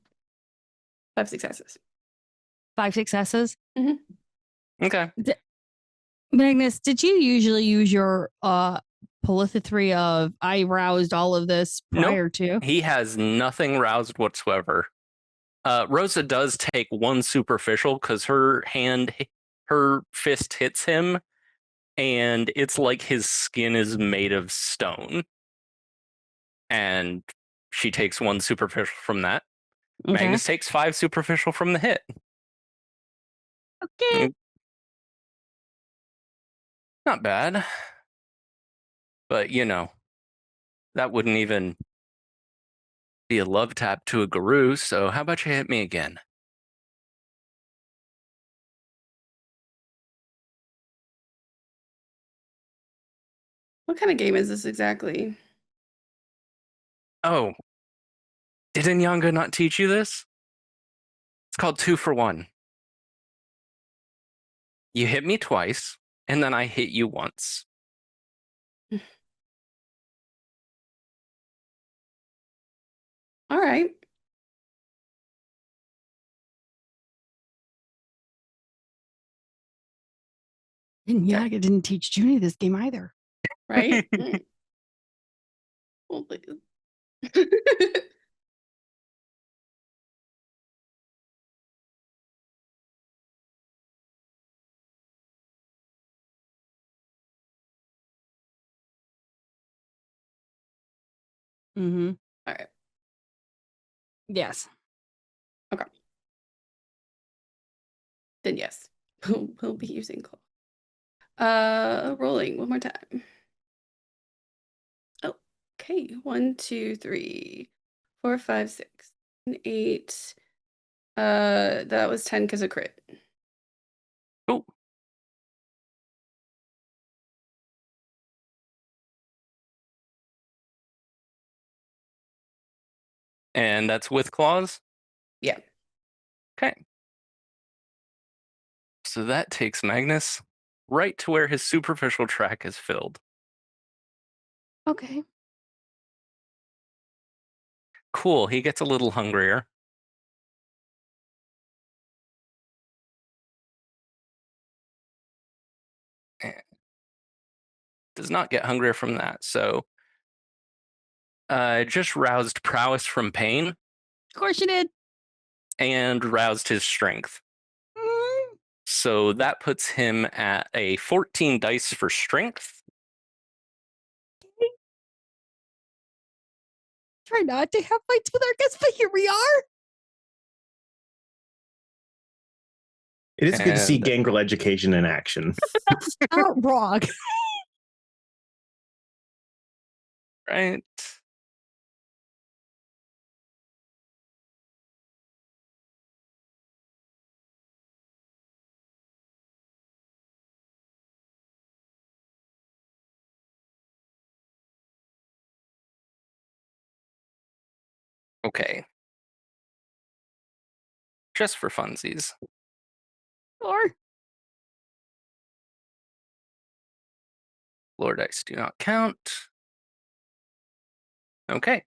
5 successes. 5 successes. Okay. Magnus, did you usually use your polythry of I roused all of this prior to? He has nothing roused whatsoever. Rosa does take one superficial because her fist hits him, and it's like his skin is made of stone. And she takes one superficial from that. Okay. Magnus takes 5 superficial from the hit. Okay. Not bad. But, that wouldn't even be a love tap to a guru, so how about you hit me again? What kind of game is this exactly? Oh, did Nyanga not teach you this? It's called 2 for 1. You hit me twice, and then I hit you once. All right. And Yaga didn't teach Junie this game either. Right? Well, please. Mm-hmm. All right. Yes. Okay. Then yes, we'll be using claw. Rolling one more time. Oh, okay. 1, 2, 3, 4, 5, 6, 8. That was 10 because of crit. Oh. And that's with claws? Yeah. Okay. So that takes Magnus right to where his superficial track is filled. Okay. Cool. He gets a little hungrier. Does not get hungrier from that. So just roused prowess from pain. Of course you did. And roused his strength. Mm-hmm. So that puts him at a 14 dice for strength. Try not to have fights with our guests, but here we are. It is good to see Gangrel education in action. Not wrong. Right. Okay. Just for funsies. Or Lord dice do not count. Okay.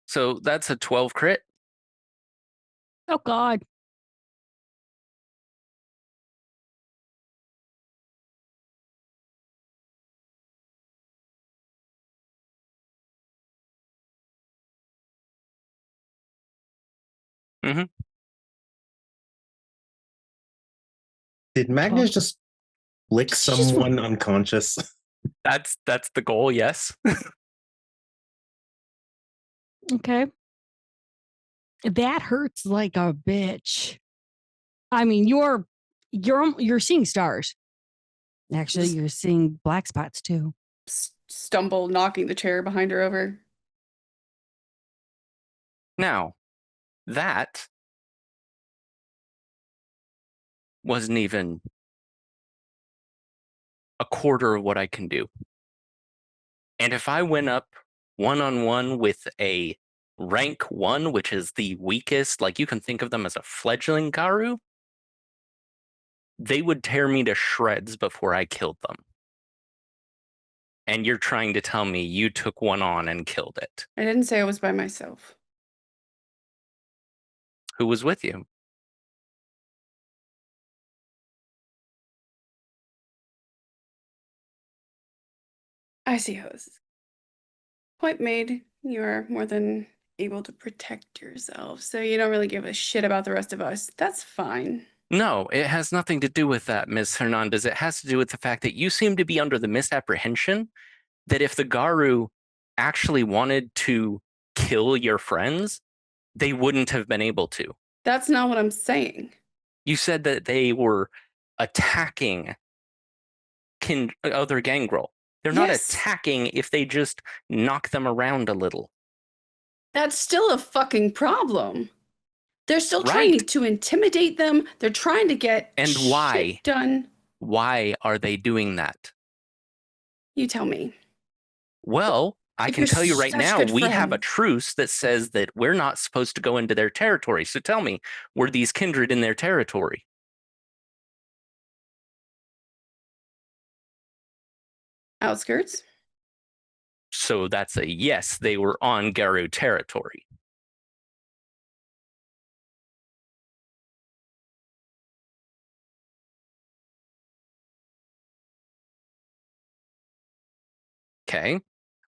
So that's a 12 crit. oh god. Mm-hmm. Did Magnus just lick someone unconscious? That's the goal, yes. Okay. That hurts like a bitch. I mean, you're seeing stars. Actually, you're seeing black spots too. Stumble, knocking the chair behind her over. Now, that wasn't even a quarter of what I can do. And if I went up one-on-one with a rank 1, which is the weakest, like you can think of them as a fledgling Garu, they would tear me to shreds before I killed them. And you're trying to tell me you took one on and killed it. I didn't say I was by myself. Who was with you? I see how this is. Point made. You are more than able to protect yourself, so you don't really give a shit about the rest of us. That's fine. No, it has nothing to do with that, Ms. Hernandez. It has to do with the fact that you seem to be under the misapprehension that if the Garu actually wanted to kill your friends, they wouldn't have been able to. That's not what I'm saying. You said that they were attacking other gangrel. They're not attacking if they just knock them around a little. That's still a fucking problem. They're still Right. trying to intimidate them. They're trying to get why shit done. Why are they doing that? You tell me. Well, I If can you're tell you right such now, good we have a friends. truce that says that we're not supposed to go into their territory. So tell me, were these kindred in their territory? Outskirts? So that's a yes, they were on Garu territory. Okay.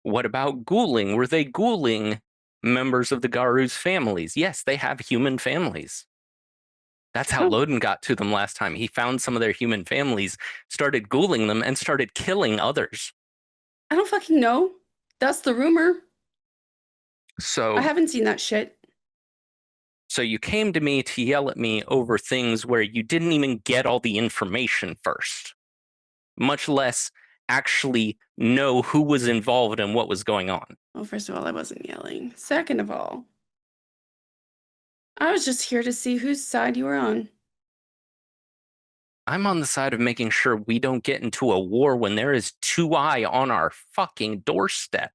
What about ghouling? Were they ghouling members of the Garu's families? Yes, they have human families. That's how Loden got to them last time. He found some of their human families, started ghouling them, and started killing others. I don't fucking know. That's the rumor. So I haven't seen that shit. So you came to me to yell at me over things where you didn't even get all the information first, much less actually know who was involved and what was going on. Well, first of all, I wasn't yelling. Second of all, I was just here to see whose side you were on. I'm on the side of making sure we don't get into a war when there is 2i on our fucking doorstep.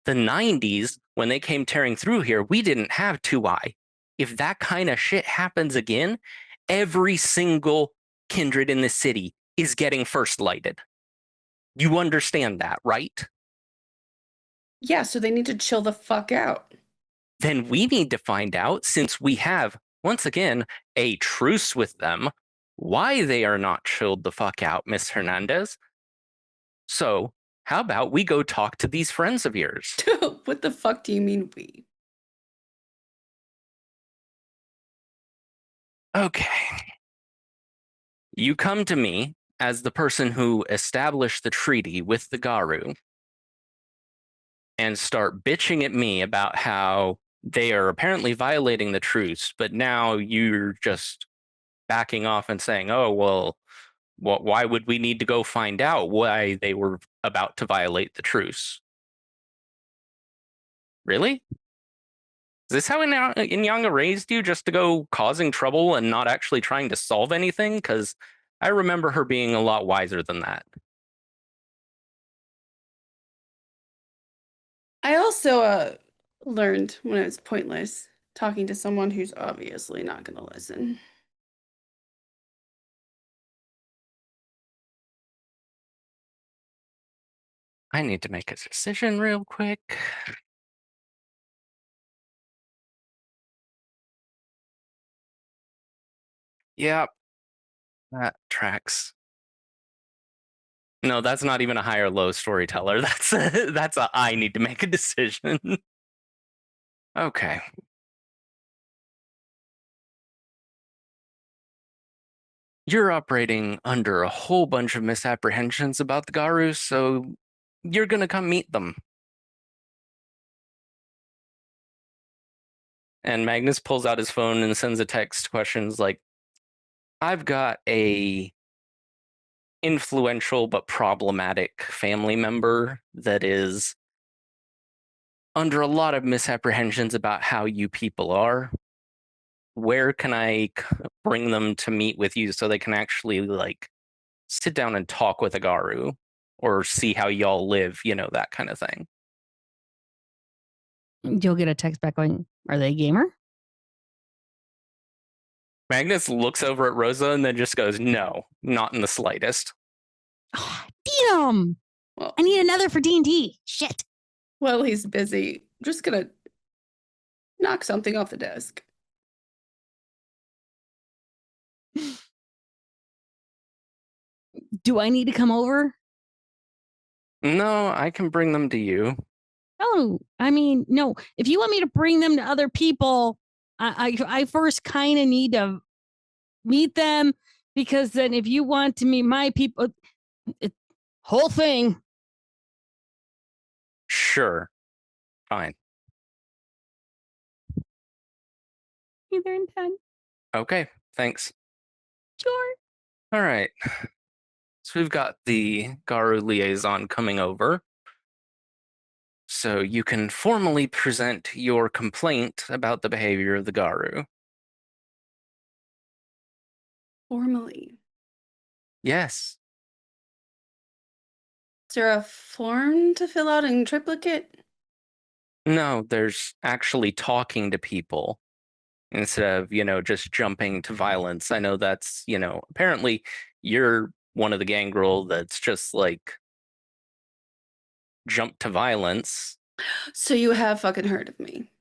The 90s, when they came tearing through here, we didn't have 2i. If that kind of shit happens again, every single kindred in the city is getting first lighted. You understand that, right? Yeah, so they need to chill the fuck out. Then we need to find out, since we have, once again, a truce with them, why they are not chilled the fuck out, Miss Hernandez. So, how about we go talk to these friends of yours? What the fuck do you mean we? Okay. You come to me as the person who established the treaty with the Garu and start bitching at me about how they are apparently violating the truce, but now you're just backing off and saying, oh, well, why would we need to go find out why they were about to violate the truce? Really? Is this how Inyanga raised you, just to go causing trouble and not actually trying to solve anything? Because I remember her being a lot wiser than that. I also learned when it's pointless talking to someone who's obviously not going to listen. I need to make a decision real quick. Yep, that tracks. No, that's not even a high or low storyteller. That's a I need to make a decision. Okay. You're operating under a whole bunch of misapprehensions about the Garu, so you're gonna come meet them. And Magnus pulls out his phone and sends a text questions like, I've got a influential but problematic family member that is under a lot of misapprehensions about how you people are. Where can I bring them to meet with you so they can actually like sit down and talk with a Garu or see how y'all live, that kind of thing? You'll get a text back going, are they a gamer? Magnus looks over at Rosa and then just goes, no, not in the slightest. Oh, damn! Well, I need another for D&D. Shit. Well, he's busy. I'm just gonna knock something off the desk. Do I need to come over? No, I can bring them to you. Oh, I mean, no. If you want me to bring them to other people, I first kind of need to meet them, because then if you want to meet my people, whole thing. Sure. Fine. Either in 10. Okay, thanks. Sure. All right. So we've got the Garu liaison coming over. So you can formally present your complaint about the behavior of the Garu. Formally. Yes. Is there a form to fill out in triplicate? No, there's actually talking to people instead of, just jumping to violence. I know that's, apparently you're one of the gangrel that's just like jumped to violence. So you have fucking heard of me.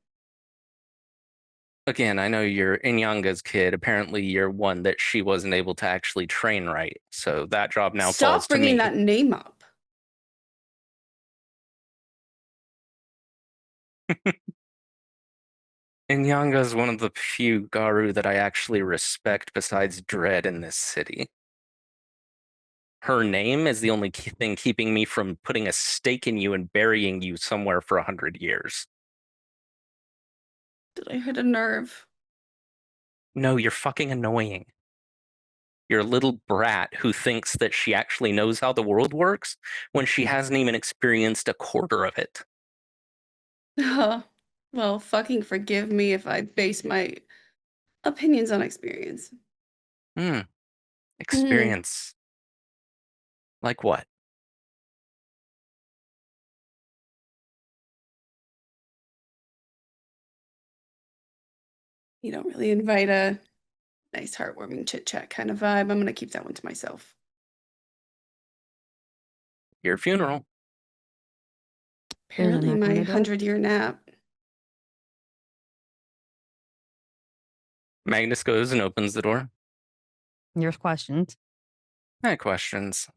Again, I know you're Inyanga's kid. Apparently you're one that she wasn't able to actually train right. So that job now falls to me. Stop bringing that name up. Inyanga's one of the few Garu that I actually respect besides Dread in this city. Her name is the only thing keeping me from putting a stake in you and burying you somewhere for 100 years. Did I hit a nerve? No, you're fucking annoying. You're a little brat who thinks that she actually knows how the world works when she hasn't even experienced a quarter of it. Well, fucking forgive me if I base my opinions on experience. Experience. Like what? You don't really invite a nice, heartwarming chit-chat kind of vibe. I'm going to keep that one to myself. Your funeral. Apparently my 100-year nap. Magnus goes and opens the door. There's questions. I have questions.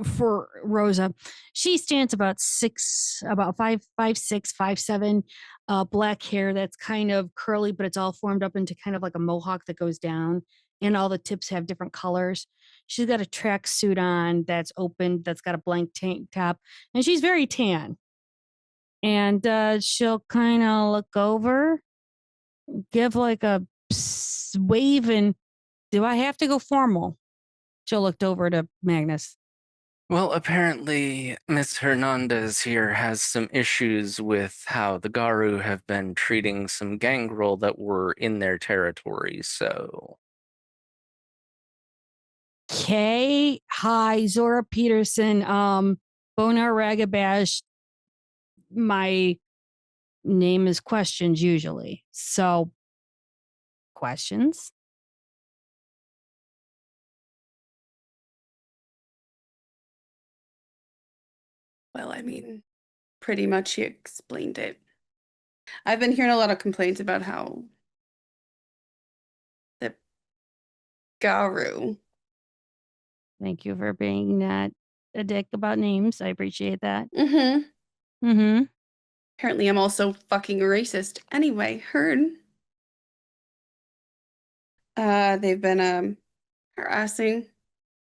For Rosa, she stands about 5'6", 5'7", black hair that's kind of curly, but it's all formed up into kind of like a mohawk that goes down, and all the tips have different colors. She's got a tracksuit on that's open, that's got a blank tank top, and she's very tan. And she'll kind of look over, give like a wave, and do I have to go formal? She'll look over to Magnus. Well, apparently, Miss Hernandez here has some issues with how the Garu have been treating some gangrel that were in their territory, so... Okay. Hi, Zora Peterson. Bonar Ragabash. My name is Questions usually. So, questions? Well, I mean, pretty much she explained it. I've been hearing a lot of complaints about how the Garu. Thank you for being not a dick about names. I appreciate that. Mm-hmm. Mm-hmm. Apparently I'm also fucking racist. Anyway, heard. They've been harassing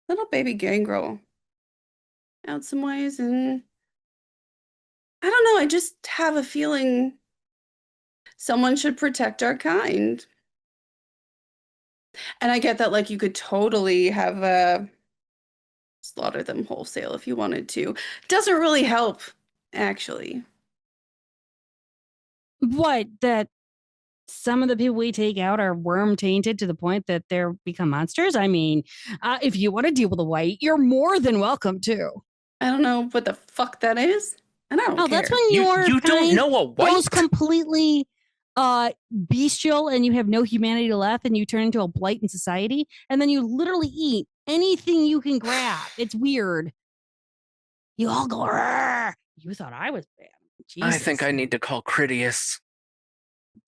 little baby gangrel out some ways, and I don't know, I just have a feeling someone should protect our kind. And I get that, like, you could totally have slaughter them wholesale if you wanted to. Doesn't really help, actually. What, that some of the people we take out are worm tainted to the point that they're become monsters? I mean, if you want to deal with a white, you're more than welcome to. I don't know what the fuck that is, and I don't care. That's when you don't know a white goes completely bestial and you have no humanity left and you turn into a blight in society and then you literally eat anything you can grab. It's weird. You all go, "Rrr." You thought I was bad. Jesus. I think I need to call Critias.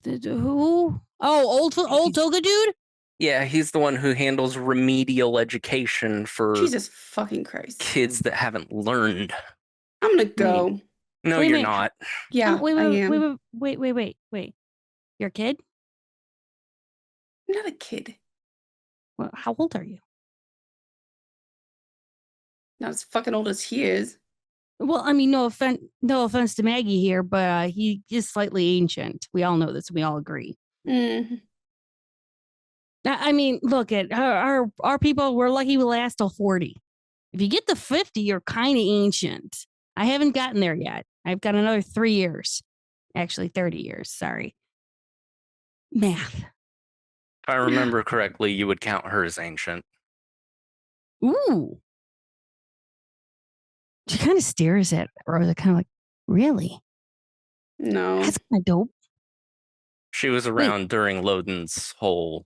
Who? Oh, old toga dude? Yeah, he's the one who handles remedial education for Jesus fucking Christ. kids that haven't learned. I'm gonna go. No, you're not. Yeah, I am. Wait. You're a kid? I'm not a kid. Well, how old are you? Not as fucking old as he is. Well, I mean, no offense to Maggie here, but he is slightly ancient. We all know this. We all agree. Mm. I mean, look at our people. We're lucky we last till 40. If you get to 50, you're kind of ancient. I haven't gotten there yet. I've got another 3 years. Actually, 30 years. Sorry. Math. If I remember correctly, you would count her as ancient. Ooh. She kind of stares at Rosa, kind of like, really? No. That's kind of dope. She was around during Loden's whole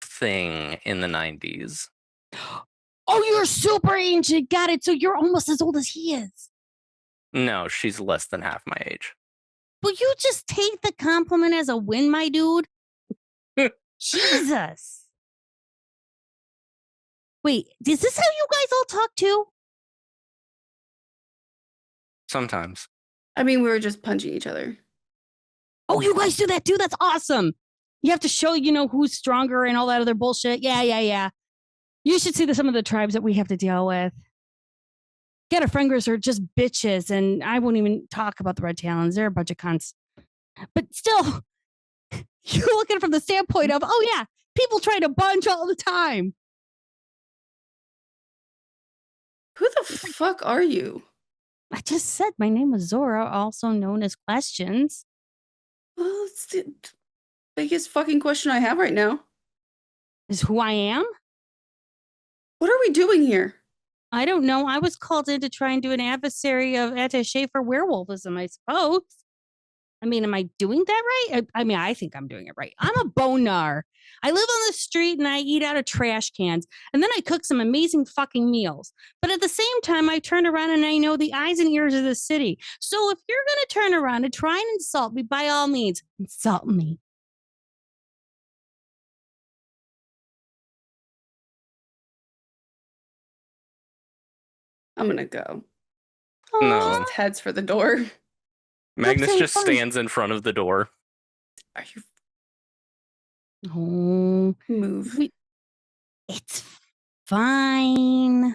thing in the 90s. Oh, you're super ancient. Got it. So you're almost as old as he is. No, she's less than half my age. Will you just take the compliment as a win, my dude? Jesus. Wait, is this how you guys all talk too? Sometimes. I mean, we were just punching each other. Oh, you guys do that too? That's awesome. You have to show, who's stronger and all that other bullshit. Yeah. You should see some of the tribes that we have to deal with. Getafrengers are just bitches, and I won't even talk about the Red Talons. They're a bunch of cunts. But still, you're looking from the standpoint of, oh yeah, people try to bunch all the time. Who the fuck are you? I just said my name was Zora, also known as Questions. Well, it's the biggest fucking question I have right now. Is who I am? What are we doing here? I don't know. I was called in to try and do an adversary of attaché for werewolfism, I suppose. I mean, am I doing that right? I think I'm doing it right. I'm a bonar. I live on the street and I eat out of trash cans. And then I cook some amazing fucking meals. But at the same time, I turn around and I know the eyes and ears of the city. So if you're going to turn around and try and insult me, by all means, insult me. I'm going to go. No. Just heads for the door. Magnus just stands in front of the door. Are you? Oh, move. It's fine.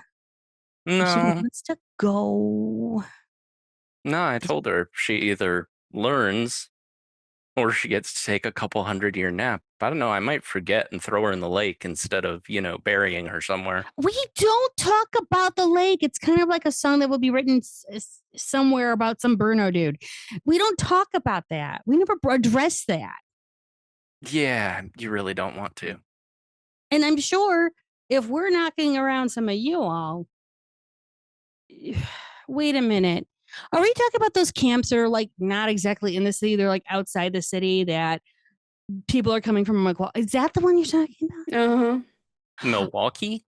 No. She wants to go. No, I told her she either learns or she gets to take a couple 100-year nap. I don't know. I might forget and throw her in the lake instead of, burying her somewhere. We don't talk about the lake. It's kind of like a song that will be written somewhere about some Bruno dude. We don't talk about that. We never address that. Yeah, you really don't want to. And I'm sure if we're knocking around some of you all, wait a minute. Are we talking about those camps that are like not exactly in the city? They're like outside the city that people are coming from. Is that the one you're talking about? Uh-huh. Milwaukee?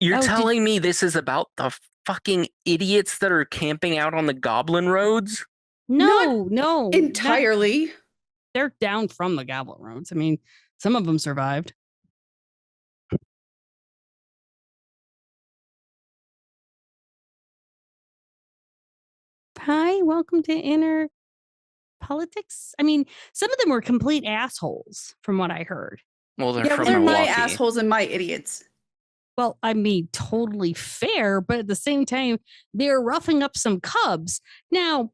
You're telling me this is about the fucking idiots that are camping out on the Goblin roads? No. Entirely. They're down from the Goblin roads. I mean, some of them survived. Hi, welcome to Inner Politics. I mean, some of them were complete assholes from what I heard. Well, they're from they're Milwaukee. My assholes and my idiots. Well, I mean, totally fair, but at the same time, they're roughing up some cubs. Now,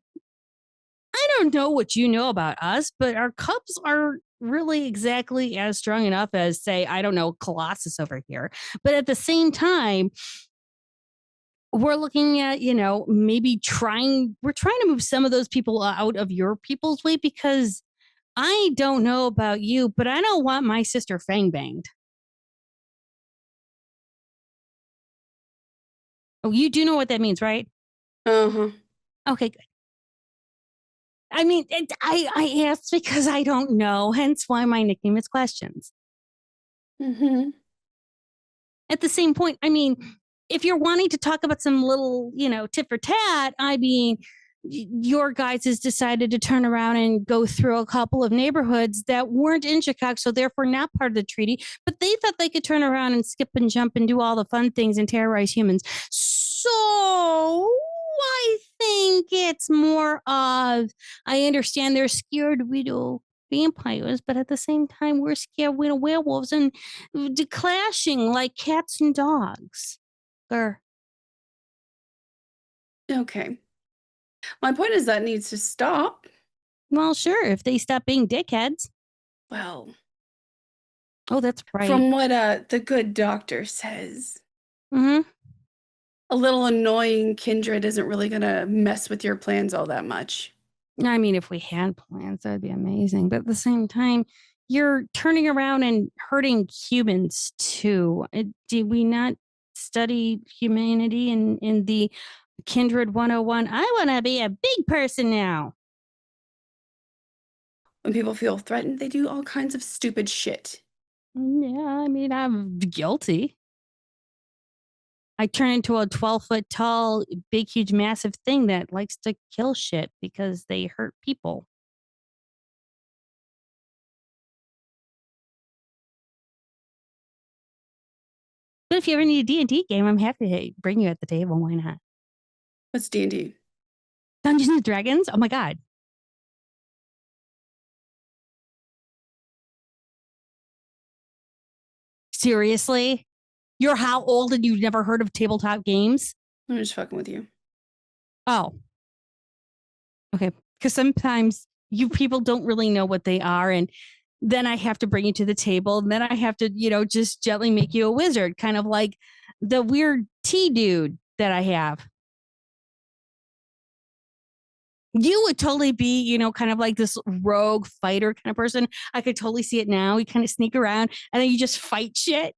I don't know what you know about us, but our cups are really exactly as strong enough as, say, I don't know, Colossus over here. But at the same time, we're looking at, maybe we're trying to move some of those people out of your people's way, because I don't know about you, but I don't want my sister fang banged. Oh, you do know what that means, right? Uh-huh. Okay, good. I mean, I asked because I don't know, hence why my nickname is Questions. Mm-hmm. At the same point, I mean, if you're wanting to talk about some little, tit for tat, I mean, your guys has decided to turn around and go through a couple of neighborhoods that weren't in Chicago, so therefore not part of the treaty, but they thought they could turn around and skip and jump and do all the fun things and terrorize humans. So I think it's more of, I understand they're scared widow vampires, but at the same time, we're scared widow werewolves and clashing like cats and dogs. Okay. My point is that needs to stop. Well, sure, if they stop being dickheads. Well. Oh, that's right. From what the good doctor says. Mm-hmm. A little annoying kindred isn't really going to mess with your plans all that much. I mean, if we had plans, that'd be amazing. But at the same time, you're turning around and hurting humans too. Do we not study humanity in the Kindred 101? I want to be a big person now. When people feel threatened, they do all kinds of stupid shit. Yeah, I mean, I'm guilty. I turn into a 12-foot tall, big, huge, massive thing that likes to kill shit because they hurt people. But if you ever need a D&D game, I'm happy to bring you at the table. Why not? What's D&D? Dungeons and Dragons? Oh my God. Seriously? You're how old and you've never heard of tabletop games? I'm just fucking with you. Oh. Okay. Because sometimes you people don't really know what they are. And then I have to bring you to the table. And then I have to, just gently make you a wizard. Kind of like the weird tea dude that I have. You would totally be, kind of like this rogue fighter kind of person. I could totally see it now. You kind of sneak around and then you just fight shit.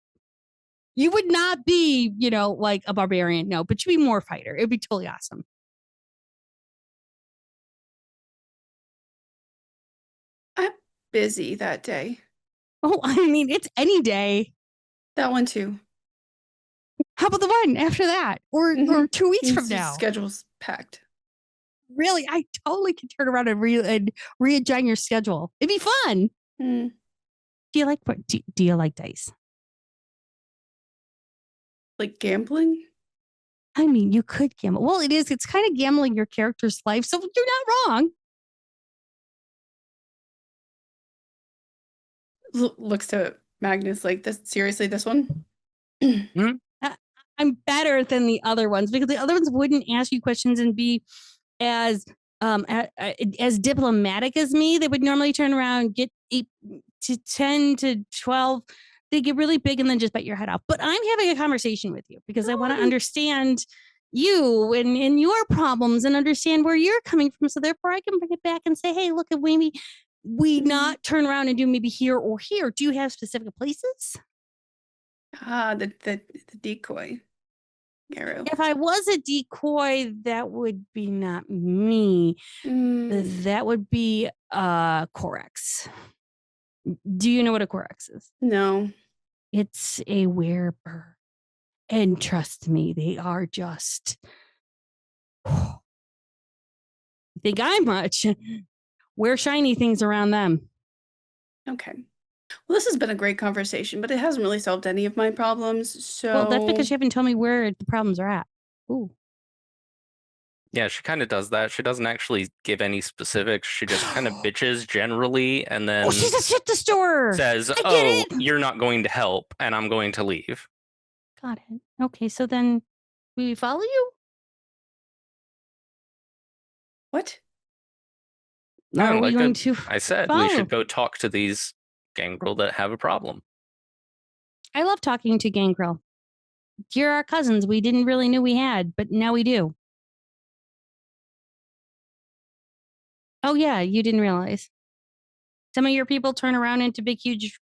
You would not be, like a barbarian. No, but you'd be more fighter. It'd be totally awesome. I'm busy that day. Oh, I mean, it's any day. That one too. How about the one after that? Or 2 weeks from now? Schedule's packed. Really? I totally can turn around and readjust your schedule. It'd be fun. Mm. Do you like dice? Like gambling? I mean, you could gamble. Well, it is. It's kind of gambling your character's life, so you're not wrong. Looks to Magnus like this. Seriously, this one? I'm better than the other ones because the other ones wouldn't ask you questions and be as diplomatic as me. They would normally turn around, get 8 to 10 to 12. They get really big and then just bite your head off. But I'm having a conversation with you because I want to understand you and your problems and understand where you're coming from. So therefore I can bring it back and say, hey, look, maybe we not turn around and do maybe here or here. Do you have specific places? The decoy. Arrow. If I was a decoy, that would be not me. That would be Corax. Do you know what a Corax is? No. It's a werebird. And trust me, they are just... think I'm much. Wear shiny things around them. Okay. Well, this has been a great conversation, but it hasn't really solved any of my problems. So, well, that's because you haven't told me where the problems are at. Ooh. Yeah, she kind of does that. She doesn't actually give any specifics. She just kind of bitches generally, and then she's a shit distorter. Says, "Oh, you're not going to help, and I'm going to leave." Got it. Okay, so then we follow you. What? Are we like going to I said, follow? we should go talk to these gangrel that have a problem. I love talking to gangrel. You're our cousins. We didn't really know we had, but now we do. Oh, yeah, you didn't realize. Some of your people turn around into big, huge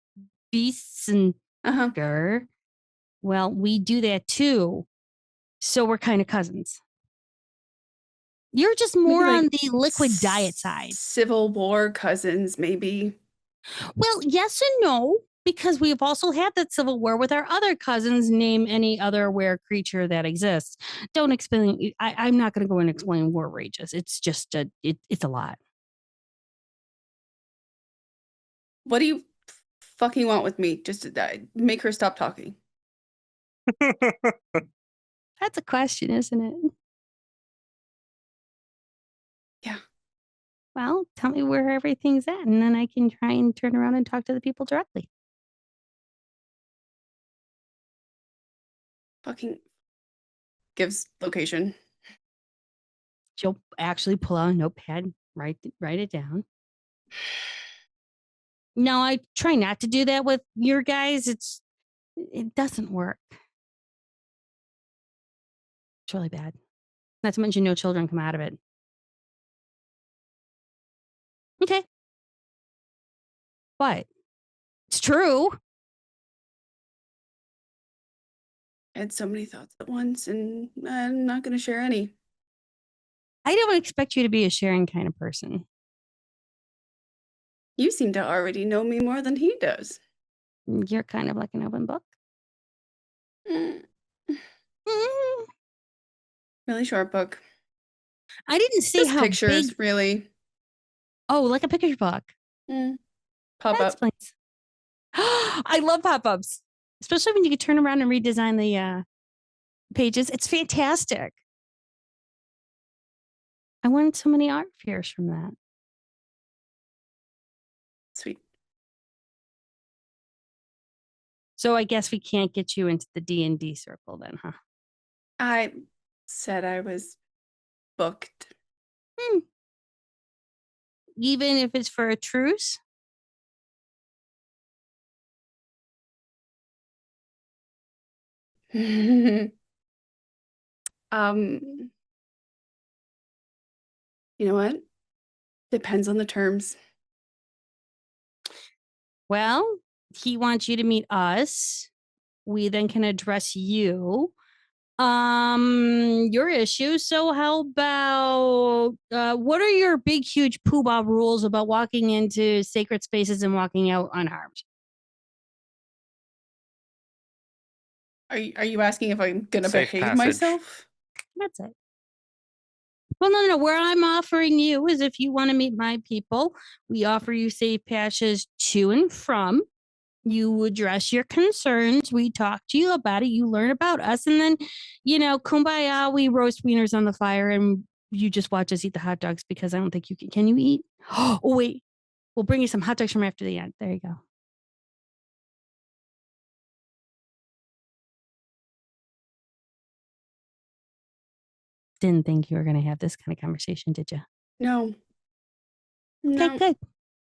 beasts and grr. Well, we do that too. So we're kind of cousins. You're just more on the liquid diet side. Civil War cousins, maybe. Well, yes and no, because we've also had that civil war with our other cousins. Name any other were creature that exists. Don't explain. I'm not going to go and explain war rages. It's just it's a lot. What do you fucking want with me? Just to make her stop talking. That's a question, isn't it? Yeah. Well, tell me where everything's at, and then I can try and turn around and talk to the people directly. Fucking gives location. She'll actually pull out a notepad, write it down. No, I try not to do that with your guys. It doesn't work. It's really bad. Not to mention no children come out of it. Okay. What? It's true. I had so many thoughts at once, and I'm not going to share any. I don't expect you to be a sharing kind of person. You seem to already know me more than he does. You're kind of like an open book. Really short book. I didn't say just how pictures, big. Really. Oh, like a picture book. Pop up. I love pop-ups, especially when you can turn around and redesign the pages. It's fantastic. I wanted so many art fairs from that. Sweet. So I guess we can't get you into the D&D circle then, huh? I said I was booked. Even if it's for a truce? You know what? Depends on the terms. Well, he wants you to meet us. We then can address you. Your issue. So how about what are your big, huge poobah rules about walking into sacred spaces and walking out unharmed? Are you asking if I'm gonna Safe behave passage. myself? That's it. Well, no. Where I'm offering you is if you want to meet my people, we offer you safe passage to and from. You address your concerns. We talk to you about it. You learn about us. And then, kumbaya, we roast wieners on the fire and you just watch us eat the hot dogs because I don't think you can. Can you eat? Oh, wait. We'll bring you some hot dogs from after the end. There you go. Didn't think you were going to have this kind of conversation, did you? No. Okay, good.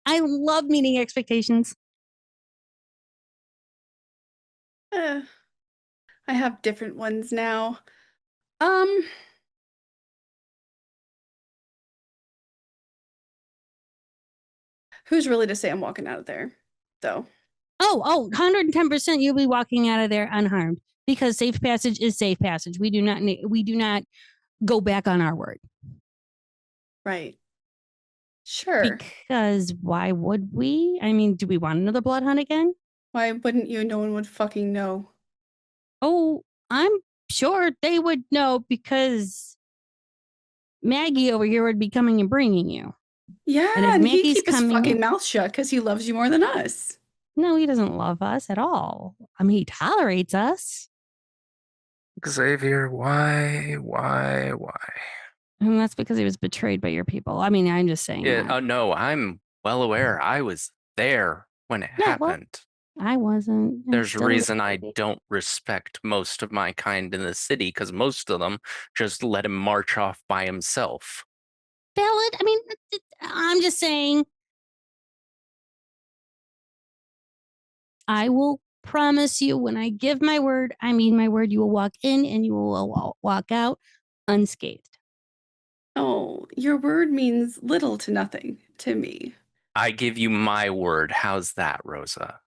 I love meeting expectations. I have different ones now. Who's really to say I'm walking out of there, though? Oh, 110% you'll be walking out of there unharmed because safe passage is safe passage. We do not go back on our word. Right. Sure. Because why would we? I mean, do we want another blood hunt again? Why wouldn't you? No one would fucking know. Oh, I'm sure they would know because Maggie over here would be coming and bringing you. Yeah, and he keeps his fucking mouth shut because he loves you more than us. No, he doesn't love us at all. I mean, he tolerates us. Xavier, why? And that's because he was betrayed by your people. I mean, I'm just saying. Yeah, no, I'm well aware. I was there when it happened. Well, I wasn't. There's a reason I don't respect most of my kind in the city because most of them just let him march off by himself. Valid. I mean, I'm just saying, I will promise you when I give my word, I mean my word, you will walk in and you will walk out unscathed. Oh, your word means little to nothing to me. I give you my word. How's that, Rosa?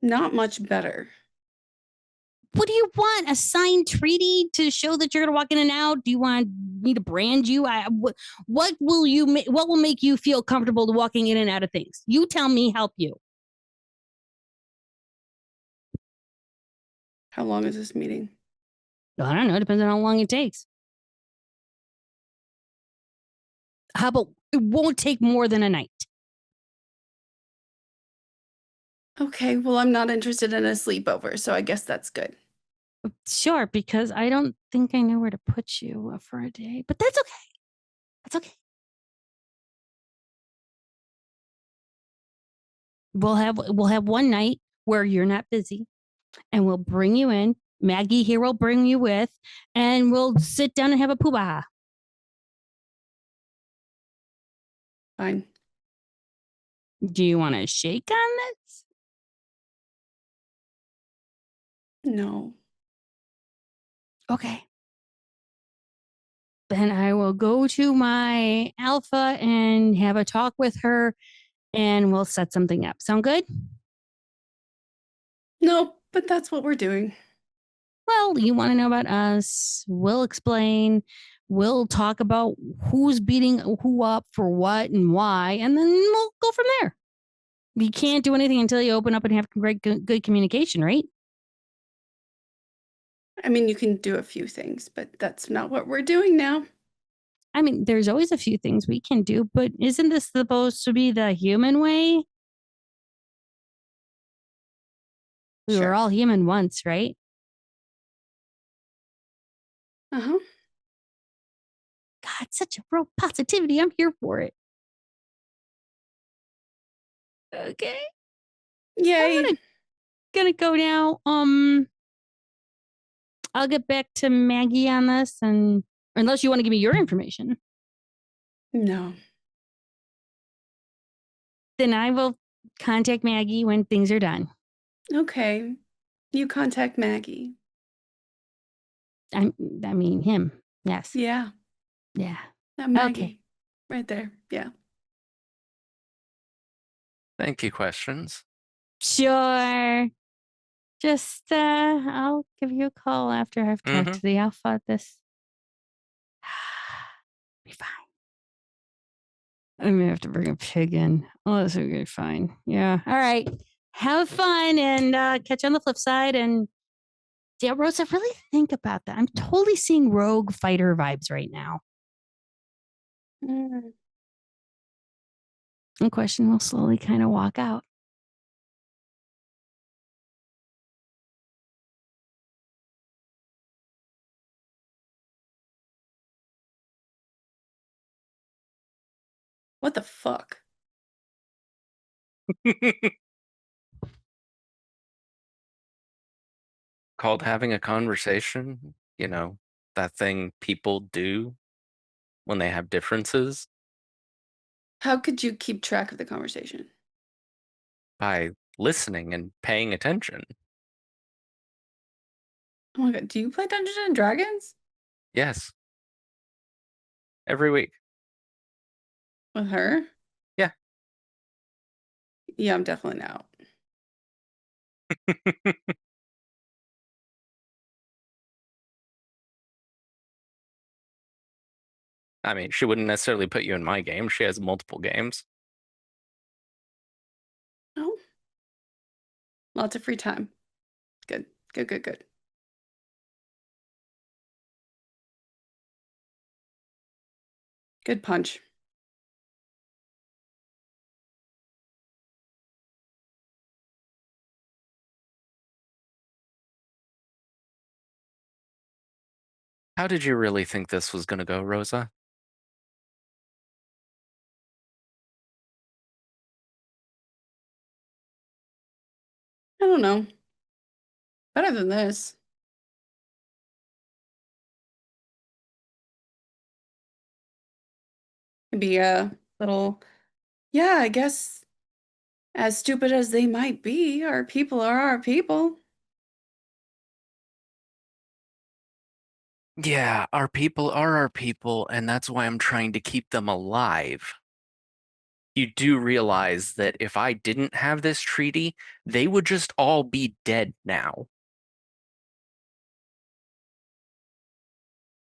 Not much better. What do you want? A signed treaty to show that you're going to walk in and out? Do you want me to brand you? What will make you feel comfortable to walking in and out of things? You tell me, help you. How long is this meeting? I don't know. It depends on how long it takes. How about it won't take more than a night? Okay, well, I'm not interested in a sleepover, so I guess that's good. Sure, because I don't think I know where to put you for a day, but that's okay. That's okay. We'll have one night where you're not busy, and we'll bring you in. Maggie here will bring you with, and we'll sit down and have a poobah. Fine. Do you want to shake on this? No. Okay. Then I will go to my alpha and have a talk with her, and we'll set something up. Sound good? No, but that's what we're doing. Well, you want to know about us. We'll explain. We'll talk about who's beating who up for what and why, and then we'll go from there. You can't do anything until you open up and have great, good communication, right? I mean, you can do a few things, but that's not what we're doing now. I mean, there's always a few things we can do, but isn't this supposed to be the human way? We were all human once, right? Uh-huh. God, such a real positivity. I'm here for it. Okay. Yay. I'm gonna go now. I'll get back to Maggie on this, and unless you want to give me your information. No. Then I will contact Maggie when things are done. Okay. You contact Maggie. I mean him. Yes. Yeah. Yeah. Maggie. Okay. Right there. Yeah. Thank you. Questions? Sure. Just I'll give you a call after I've talked to the alpha at this. Be fine. I may have to bring a pig in. Oh, this will be fine. Yeah. All right. Have fun and catch you on the flip side. And yeah, Rosa, really think about that. I'm totally seeing rogue fighter vibes right now. Mm. And question will slowly kind of walk out. What the fuck? Called having a conversation, you know, that thing people do when they have differences. How could you keep track of the conversation? By listening and paying attention. Oh my god, do you play Dungeons and Dragons? Yes. Every week. With her? Yeah. Yeah, I'm definitely out. I mean, she wouldn't necessarily put you in my game. She has multiple games. Oh. Lots of free time. Good. Good, good, good. Good punch. How did you really think this was going to go, Rosa? I don't know. Better than this. Maybe little, yeah, I guess as stupid as they might be, our people are our people. Yeah, our people are our people, and that's why I'm trying to keep them alive. You do realize that if I didn't have this treaty, they would just all be dead now.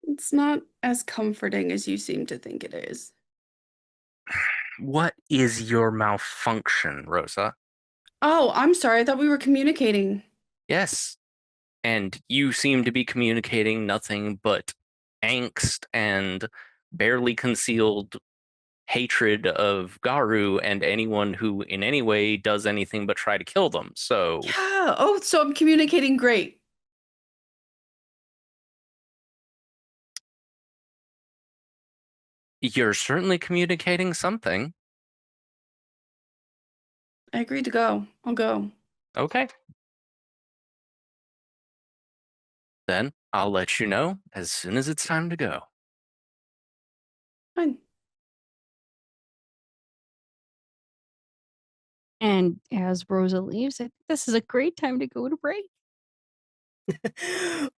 It's not as comforting as you seem to think it is. What is your malfunction, Rosa? Oh, I'm sorry. I thought we were communicating. Yes. And you seem to be communicating nothing but angst and barely concealed hatred of Garu and anyone who in any way does anything but try to kill them. So Yeah. Oh, so I'm communicating great. you're certainly communicating something. I agreed to go. I'll go. Okay. Then I'll let you know as soon as it's time to go. Fine. And as Rosa leaves, I think this is a great time to go to break.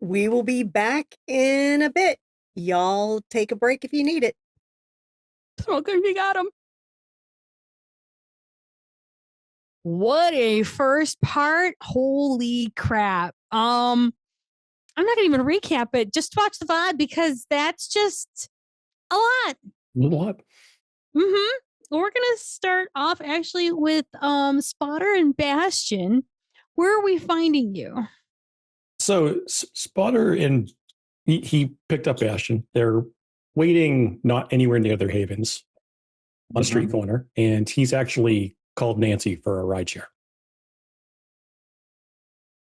We will be back in a bit. Y'all take a break if you need it. Okay, we got him. What a first part. Holy crap. I'm not gonna even recap it. Just watch the VOD because that's just a lot. What? Mm-hmm. We're gonna start off actually with Spotter and Bastion. Where are we finding you? So Spotter and he picked up Bastion. They're waiting not anywhere near their havens on a street corner, and he's actually called Nancy for a rideshare.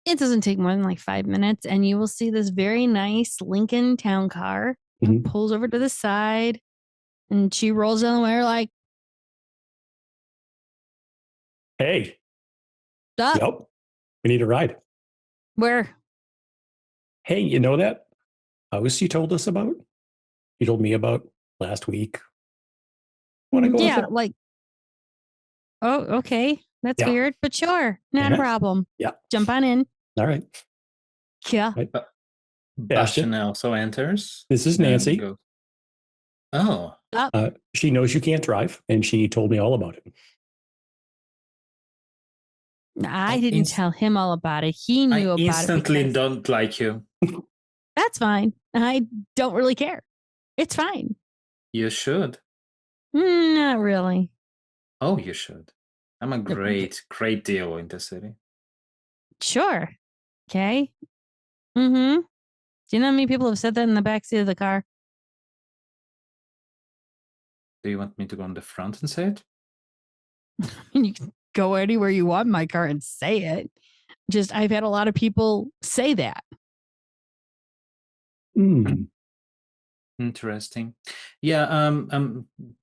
It doesn't take more than like 5 minutes, and you will see this very nice Lincoln town car pulls over to the side, and she rolls down the window like, "Hey, stop. Yep, we need a ride." Where? Hey, you know that house you told us about? You told me about last week. Want to go? Yeah, like, oh, okay. That's weird, but sure. Not a problem. Yeah. Jump on in. All right. Yeah. Right. Bastion also enters. This is Nancy. Oh. She knows you can't drive, and she told me all about it. I didn't tell him all about it. He knew about it. I instantly don't like you. That's fine. I don't really care. It's fine. You should. Not really. Oh, you should. I'm a great deal in the city. Sure. Okay. Mm-hmm. Do you know how many people have said that in the backseat of the car? Do you want me to go on the front and say it? You can go anywhere you want in my car and say it. Just, I've had a lot of people say that. Interesting. Yeah.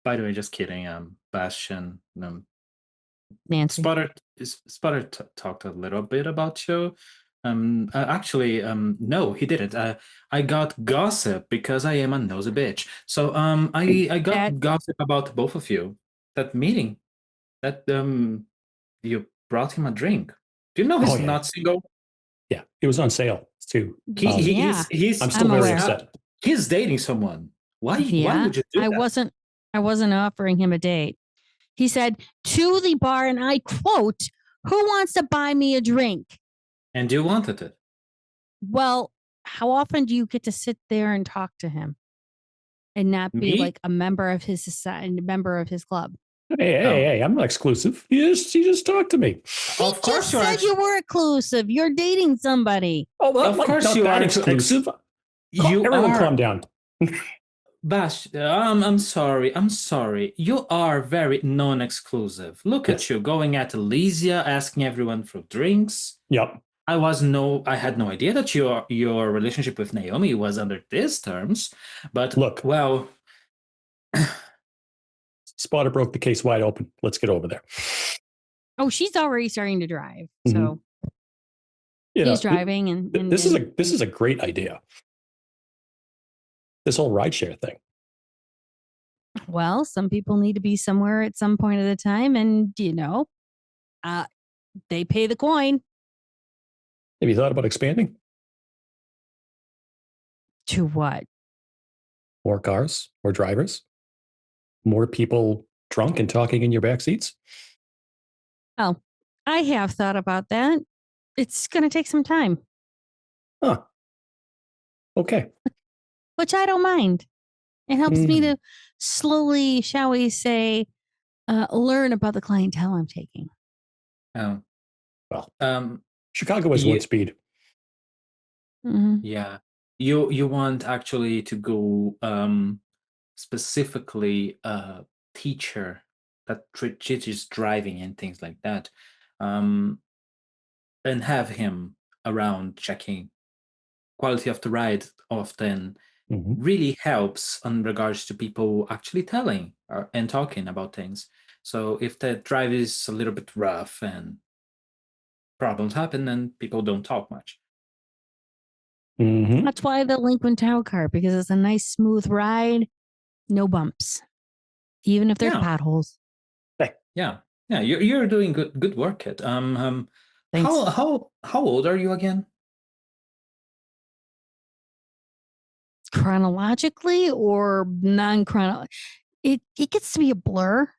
By the way, just kidding. Bastion. Nancy. Spotter talked a little bit about you. Actually, no, he didn't. I got gossip because I am a nosy bitch. So, I got gossip about both of you. That meeting, that you brought him a drink. Do you know he's not single? Yeah, it was on sale too. He's I'm still very upset. He's dating someone. Why would you do that? I wasn't offering him a date. He said to the bar, and I quote, "Who wants to buy me a drink?" And you wanted it. Well, how often do you get to sit there and talk to him and not be like a member of his society, a member of his club? Hey, I'm not exclusive. You just talked to me. Of course you said you were exclusive. You're dating somebody. Oh, well, of course you are exclusive. Everyone calm down. Bash, I'm sorry. You are very non-exclusive. Look at you going at Elysia, asking everyone for drinks. Yep. I had no idea that your relationship with Naomi was under these terms. But look, well, Spotter broke the case wide open. Let's get over there. Oh, she's already starting to drive. So he's driving, and this is a great idea. This whole rideshare thing. Well, some people need to be somewhere at some point at a time, and they pay the coin. Have you thought about expanding? To what? More cars, more drivers, more people drunk and talking in your back seats? Oh, I have thought about that. It's going to take some time. Huh. Okay. Which I don't mind. It helps me to slowly, shall we say, learn about the clientele I'm taking. Oh. Well, Chicago is one speed. Mm-hmm. Yeah. You want actually to go specifically a teacher that teaches driving and things like that. And have him around checking quality of the ride often really helps in regards to people actually telling and talking about things. So if the drive is a little bit rough and problems happen, then people don't talk much. That's why the Lincoln Town Car, because it's a nice smooth ride, no bumps, even if there's potholes. Yeah, you're doing good work, kid. Thanks. How old are you again? Chronologically or non-chronologically, it gets to be a blur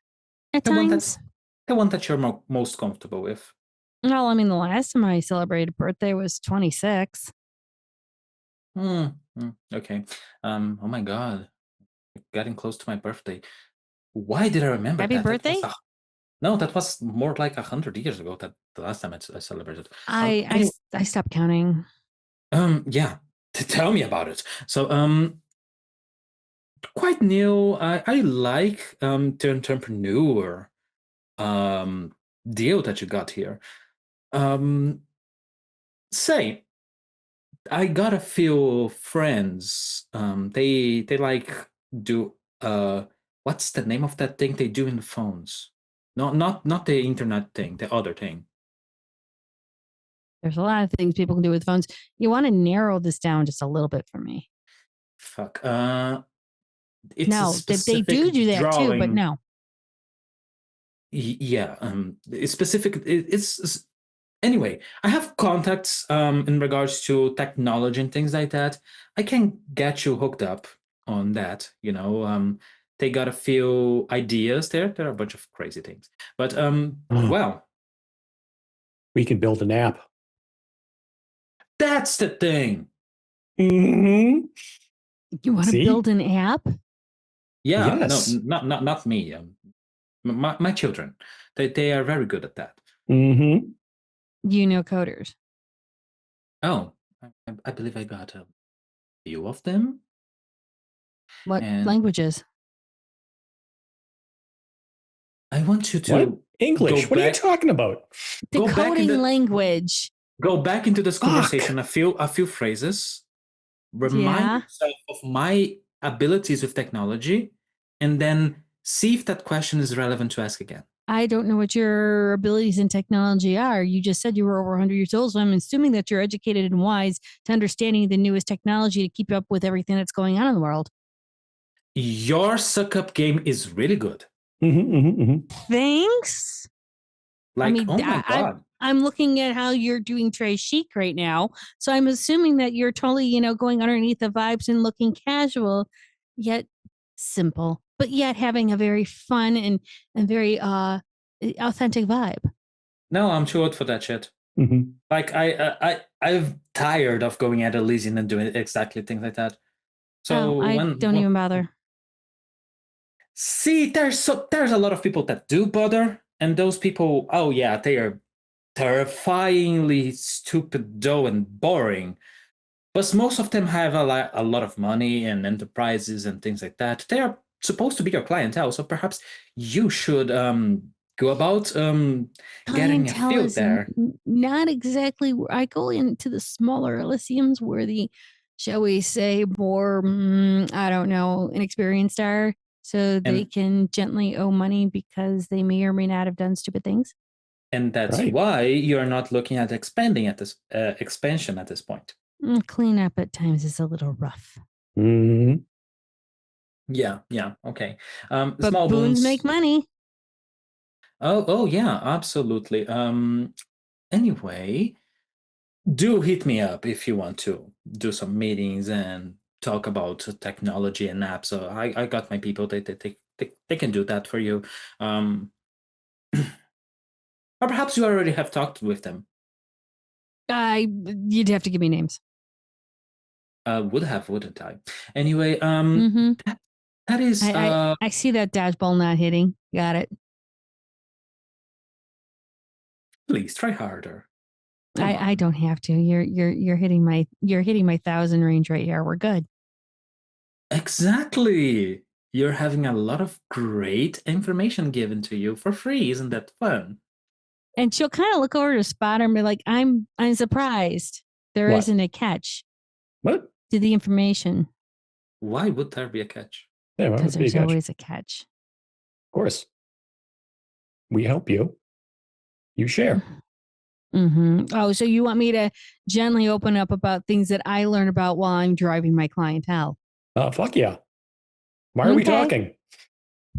at times. The one that you're most comfortable with. Well, I mean, the last time I celebrated birthday was 26. Okay. Oh my God, getting close to my birthday. Why did I remember Happy that? birthday? No, that was more like 100 years ago. That the last time I celebrated. I stopped counting. Yeah. Tell me about it. So, quite new. I like the entrepreneur deal that you got here. Say, I got a few friends. They like do what's the name of that thing they do in the phones? Not the internet thing, the other thing. There's a lot of things people can do with phones. You want to narrow this down just a little bit for me. Fuck. It's no, they do that drawing. too, but no. Yeah. It's specific. It's anyway. I have contacts in regards to technology and things like that. I can get you hooked up on that. They got a few ideas there. There are a bunch of crazy things, but well, we can build an app. That's the thing. You want to build an app? Yeah. Yes. No, not me. My children. They are very good at that. You know coders. Oh, I believe I got a few of them. What languages? I want you to what? English. What are you talking about? The coding language. Go back into this conversation. A few phrases. Remind yourself of my abilities with technology, and then see if that question is relevant to ask again. I don't know what your abilities in technology are. You just said you were over 100 years old, so I'm assuming that you're educated and wise to understanding the newest technology to keep up with everything that's going on in the world. Your suck-up game is really good. Thanks. Like, oh my God. I'm looking at how you're doing Trey Chic right now. So I'm assuming that you're totally, going underneath the vibes and looking casual, yet simple, but yet having a very fun and very authentic vibe. No, I'm too old for that shit. Like I'm tired of going at Elysian and doing exactly things like that. So I don't even bother. See, there's a lot of people that do bother, and those people, oh yeah, they are terrifyingly stupid, dull, and boring. But most of them have a lot of money and enterprises and things like that. They are supposed to be your clientele, so perhaps you should go about getting a feel there. Not exactly. I go into the smaller Elysiums where the, shall we say, more I don't know, inexperienced are. So they can gently owe money because they may or may not have done stupid things. And that's why you're not looking at expanding at this expansion at this point. Cleanup at times is a little rough. Yeah, okay. But Small boons make money. Oh yeah, absolutely. Anyway, do hit me up if you want to do some meetings and talk about technology and apps. So I got my people. They can do that for you. Or perhaps you already have talked with them. You'd have to give me names. Would have, wouldn't I? Anyway, that is. I see that dodgeball not hitting. Got it. Please try harder. I don't have to. You're hitting my 1,000 range right here. We're good. Exactly. You're having a lot of great information given to you for free. Isn't that fun? And she'll kind of look over to Spotter and be like, I'm surprised there What? not a catch What? to the information. Why would there be a catch? Yeah, Because there's always a catch. Of course. We help you. You share. Mm-hmm. Oh, so you want me to gently open up about things that I learn about while I'm driving my clientele? Fuck yeah. Why are we talking?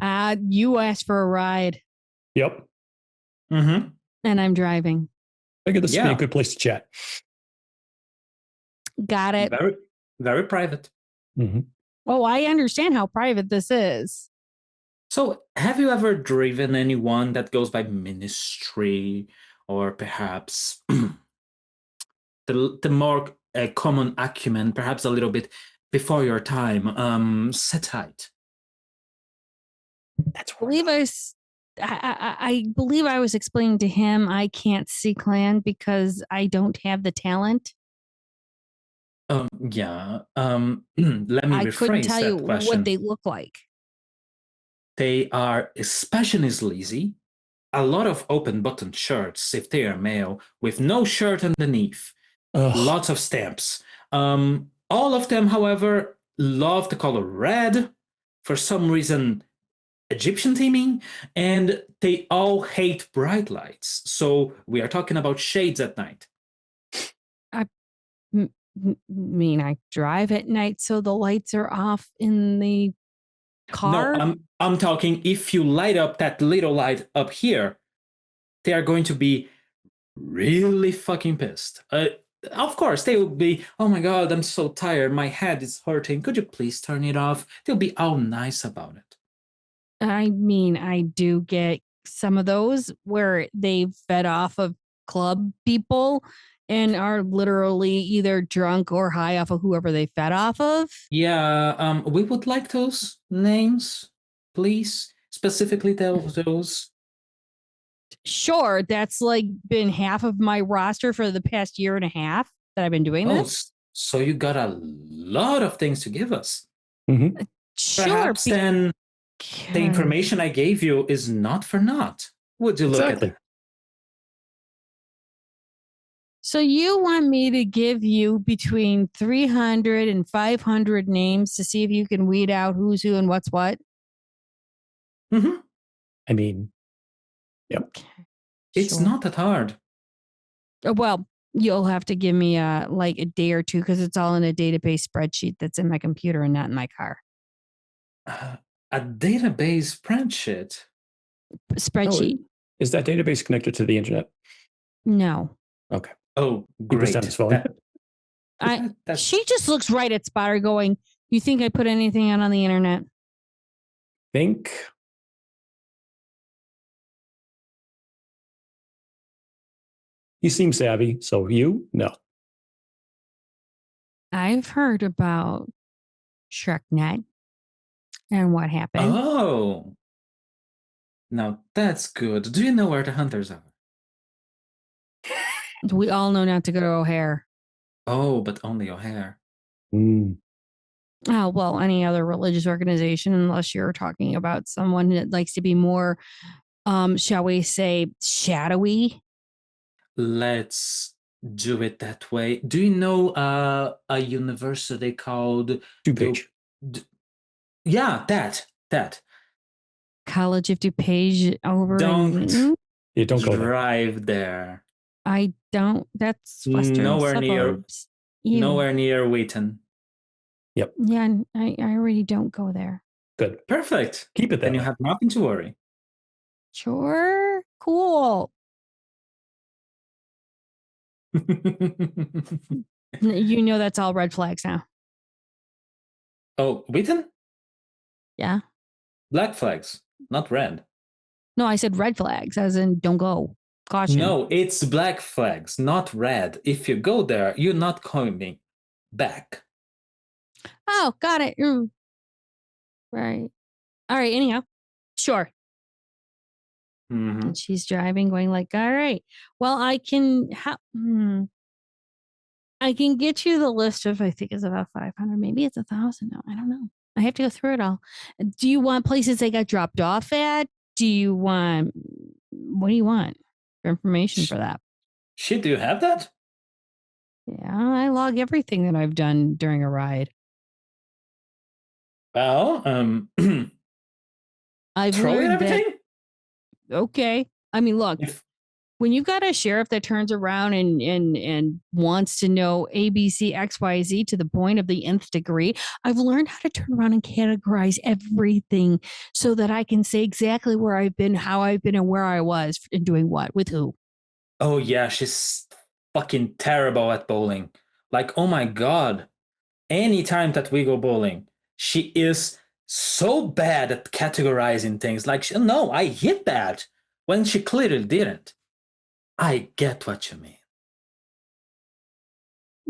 You asked for a ride. Yep. Mm-hmm. And I'm driving. Figured this would be a good place to chat. Got it. Very, very private. Mm-hmm. Oh, I understand how private this is. So, have you ever driven anyone that goes by ministry, or perhaps the more common acumen, perhaps a little bit before your time, Setite? That's I believe I was explaining to him I can't see clan because I don't have the talent. Yeah. Let me I couldn't rephrase tell that you question. what they look like. They are especially sleazy. A lot of open button shirts if they are male, with no shirt underneath. Ugh. Lots of stamps. All of them, however, love the color red. For some reason, Egyptian theming, and they all hate bright lights. So we are talking about shades at night. I mean, I drive at night, so the lights are off in the car. No, I'm talking if you light up that little light up here, they are going to be really fucking pissed. Of course, they will be, oh my god, I'm so tired, my head is hurting. Could you please turn it off? They'll be all nice about it. I mean, I do get some of those where they've fed off of club people and are literally either drunk or high off of whoever they fed off of. Yeah, we would like those names, please. Specifically those. Sure, that's like been half of my roster for the past year and a half that I've been doing this. So you got a lot of things to give us. Mm-hmm. Sure. Perhaps then the information I gave you is not for naught. Would you look at that? So you want me to give you between 300 and 500 names to see if you can weed out who's who and what's what? Mm-hmm. I mean, yep. Okay. It's not that hard. Well, you'll have to give me like a day or two because it's all in a database spreadsheet that's in my computer and not in my car. A database spreadsheet? Spreadsheet. Oh, is that database connected to the internet? No. Okay. Oh, great. He was on his phone. She just looks right at Spotter going, you think I put anything out on the internet? Think. You seem savvy, so you? No. I've heard about SharkNet and what happened. Oh. Now that's good. Do you know where the hunters are? We all know not to go to O'Hare. Oh, but only O'Hare. Mm. Oh, well, any other religious organization, unless you're talking about someone that likes to be more, shall we say, shadowy. Let's do it that way. Do you know a university called DuPage? Yeah, that. College of DuPage over don't go drive there. I don't. That's western nowhere suburbs. Nowhere near Wheaton. Yep. Yeah, I already don't go there. Good. Perfect. Keep it that Then you way. have nothing to worry. Sure. Cool. You know that's all red flags now. Oh, Wheaton? Yeah. Black flags, not red. No, I said red flags, as in don't go. Caution. No, it's black flags, not red. If you go there, you're not coming back. Oh, got it. Right. All right. Anyhow, sure. Mm-hmm. And she's driving, going like, all right, well, I can I can get you the list of, I think it's about 500. Maybe it's 1,000 now. I don't know. I have to go through it all. Do you want places they got dropped off at? What do you want for information for that? Shit, do you have that? Yeah, I log everything that I've done during a ride. Well, I've throw in learned everything? that. Okay. I mean, look, when you've got a sheriff that turns around and wants to know ABC, XYZ to the point of the nth degree, I've learned how to turn around and categorize everything so that I can say exactly where I've been, how I've been, and where I was and doing what with who. Oh, yeah, she's fucking terrible at bowling. Like, oh my God. Anytime that we go bowling, she is so bad at categorizing things. Like, no, I hit that when she clearly didn't. I get what you mean.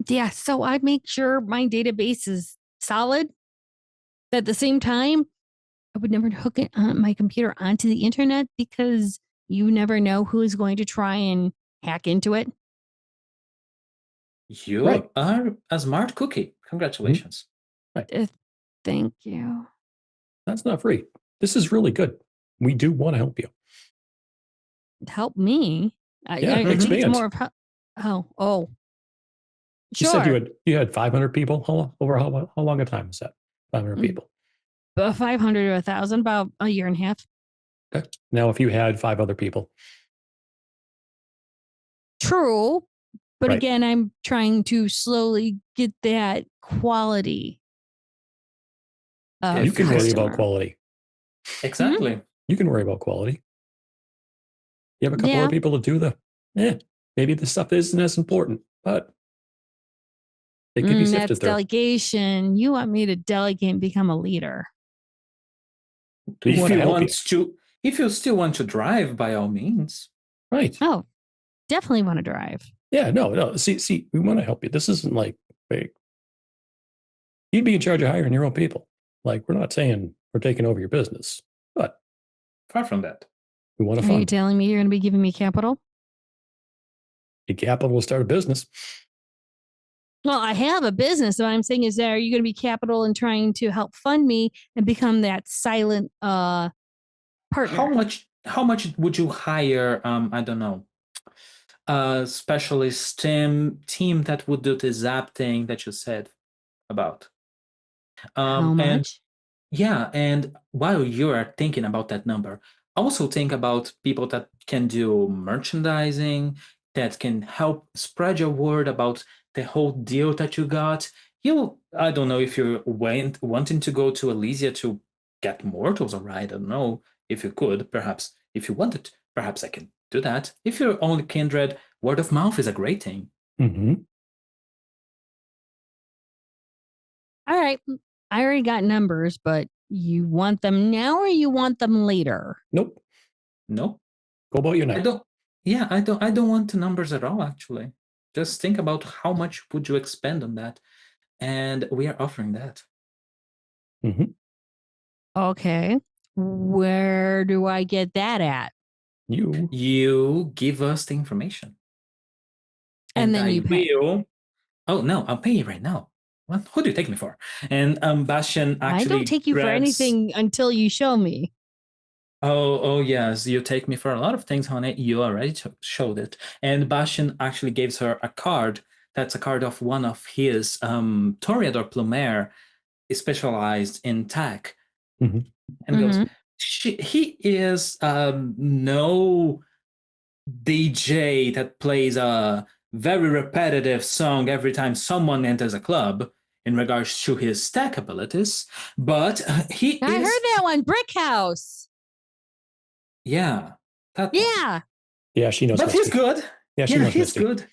Yeah, so I make sure my database is solid. At the same time, I would never hook it on my computer onto the internet because you never know who is going to try and hack into it. You are a smart cookie. Congratulations. Right. Thank you. That's not free. This is really good. We do want to help you. Help me. Yeah, I think it's expand. more of oh. You Sure. said you had 500 people. How long a time was that? 500 people. 500 or 1,000, about a year and a half. Okay. Now, if you had 5 other people. True. But Right. again, I'm trying to slowly get that quality. You can worry customer. about quality. Exactly. You can worry about quality. You have a couple of people to do maybe the stuff isn't as important, but it can be sifted that's through. delegation. You want me to delegate and become a leader. If you still want to drive, by all means. Right. Oh, definitely want to drive. Yeah, no. See, we want to help you. This isn't like big. You'd be in charge of hiring your own people. Like, we're not saying we're taking over your business, but far from that. We want to Are fund. you telling me you're going to be giving me capital? The capital will start a business. Well, I have a business. What I'm saying is that are you going to be capital and trying to help fund me and become that silent partner? How much would you hire, I don't know, a specialist team that would do the zap thing that you said about? How much? And while you are thinking about that number, also think about people that can do merchandising, that can help spread your word about the whole deal that you got. I don't know if you're wanting to go to Elysia to get mortals, or I don't know if you could. Perhaps if you wanted, perhaps I can do that. If you're only kindred, word of mouth is a great thing. Mm-hmm. All right. I already got numbers, but you want them now or you want them later? Nope. No. Go about your night. I don't want the numbers at all, actually. Just think about how much would you expend on that. And we are offering that. Mm-hmm. Okay. Where do I get that at? You give us the information. And then you pay. Oh, no, I'll pay you right now. What? Who do you take me for? And Bastian actually I don't take you for anything until you show me. Oh, yes. You take me for a lot of things, honey. You already showed it. And Bastian actually gives her a card. That's a card of one of his Toreador Plumer, specialized in tech. Mm-hmm. And goes, he is no DJ that plays a very repetitive song every time someone enters a club. in regards to his stack abilities, but I heard that one, Brick House. Yeah. Yeah. Yeah, she knows. But Misty. he's good. Yeah, she knows he's Misty. good.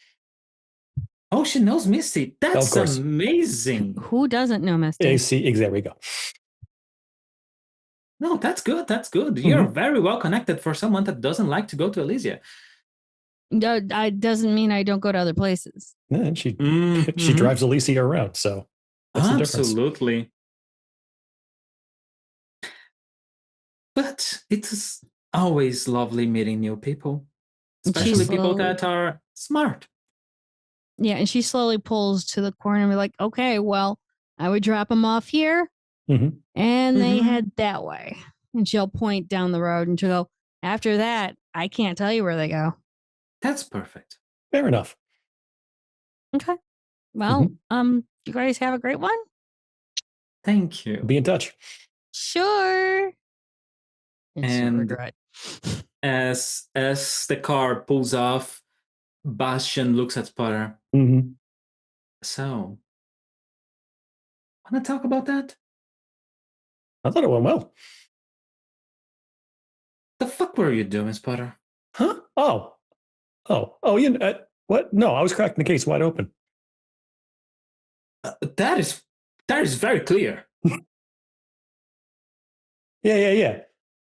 Oh, she knows Misty. That's Of course. amazing. Who doesn't know Misty? See, there we go. No, that's good. That's good. You're very well connected for someone that doesn't like to go to Elysia. Doesn't mean I don't go to other places. Yeah, she drives Elysia around, so that's the difference. Absolutely. But it's always lovely meeting new people, especially people that are smart. Yeah, and she slowly pulls to the corner and be like, okay, well, I would drop them off here. And they head that way. And she'll point down the road and she'll go, after that, I can't tell you where they go. That's perfect. Fair enough. Okay. Well, you guys have a great one. Thank you. Be in touch. Sure. And as the car pulls off, Bastian looks at Sputter. So, want to talk about that? I thought it went well. The fuck were you doing, Sputter? Huh? Oh, you know, what? No, I was cracking the case wide open. That is very clear. Yeah.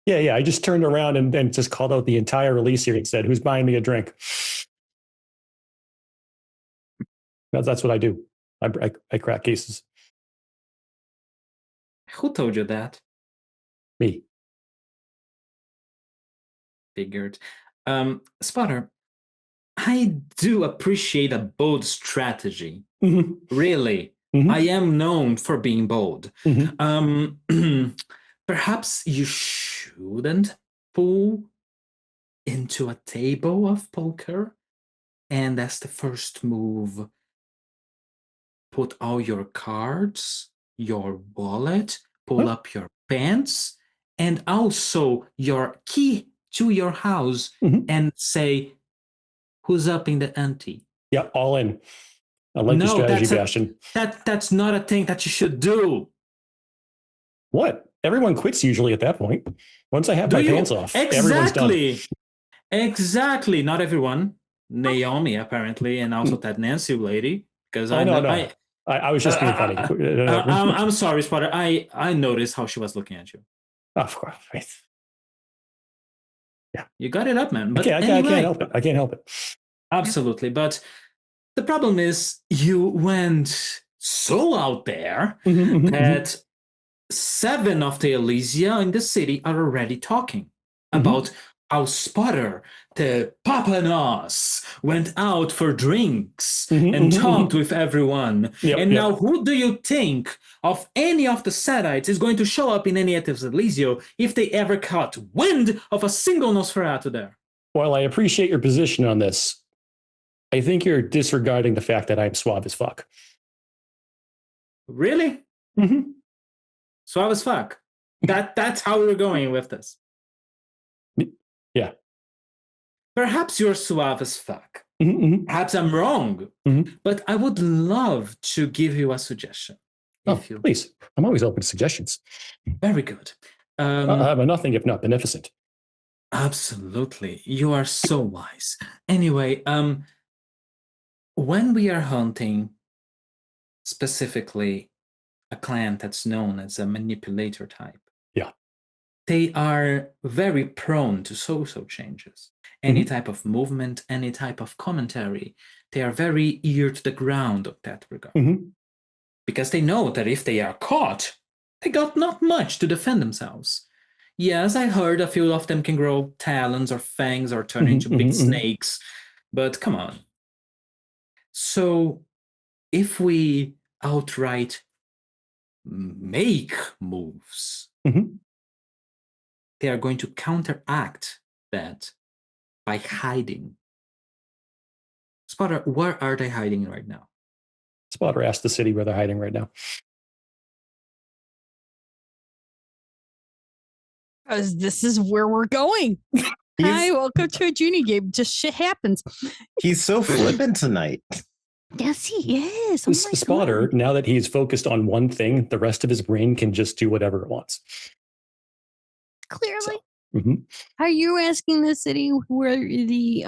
I just turned around and just called out the entire release here and said, "Who's buying me a drink?" That's what I do. I crack cases. Who told you that? Me. Figured. Spotter, I do appreciate a bold strategy. Really. I am known for being bold. Perhaps you shouldn't pull into a table of poker and as the first move, put all your cards, your wallet, pull up your pants, and also your key to your house and say, who's up in the ante? Yeah, all in. I like the strategy, Bastion. That's not a thing that you should do. What? Everyone quits usually at that point. Once I have my pants off, everyone's done. Exactly. Not everyone. Naomi, apparently, and also that Nancy lady. Because I was just being funny. I'm sorry, Spotter. I noticed how she was looking at you. Of course. Yeah. You got it up, man. But I can't help it. I can't help it. Absolutely. But the problem is you went so out there that 7 of the Elysia in the city are already talking about how Spotter, the Papa Nos, went out for drinks and talked with everyone. Now who do you think of any of the Sadites is going to show up in any of Elysia if they ever caught wind of a single Nosferatu there? While I appreciate your position on this, I think you're disregarding the fact that I'm suave as fuck. Really? Suave as fuck. That's how we're going with this. Yeah. Perhaps you're suave as fuck. Perhaps I'm wrong. But I would love to give you a suggestion. Please. I'm always open to suggestions. Very good. I'm nothing if not beneficent. Absolutely. You are so wise. Anyway, when we are hunting specifically a clan that's known as a manipulator type, they are very prone to social changes. Any type of movement, any type of commentary, they are very ear to the ground of that regard. Because they know that if they are caught, they got not much to defend themselves. Yes, I heard a few of them can grow talons or fangs or turn into big snakes, but come on. So if we outright make moves, they are going to counteract that by hiding. Spotter, where are they hiding right now? Spotter asked the city where they're hiding right now. Because this is where we're going. Hi, welcome to a Junie game. Just shit happens. He's so flippant tonight. Yes, he is. Oh my Spotter, God. now that he's focused on one thing, the rest of his brain can just do whatever it wants. Clearly. So, Are you asking the city where the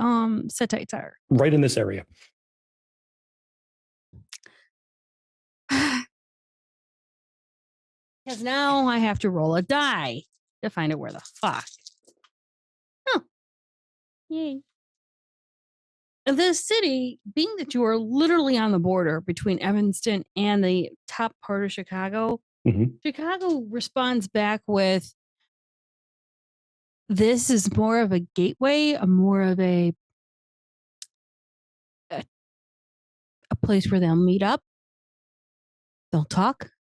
Setites are? Right in this area. Because now I have to roll a die to find out where the fuck. Oh. Yay. The city, being that you are literally on the border between Evanston and the top part of Chicago, Chicago responds back with, this is more of a gateway, more of a place where they'll meet up. They'll talk.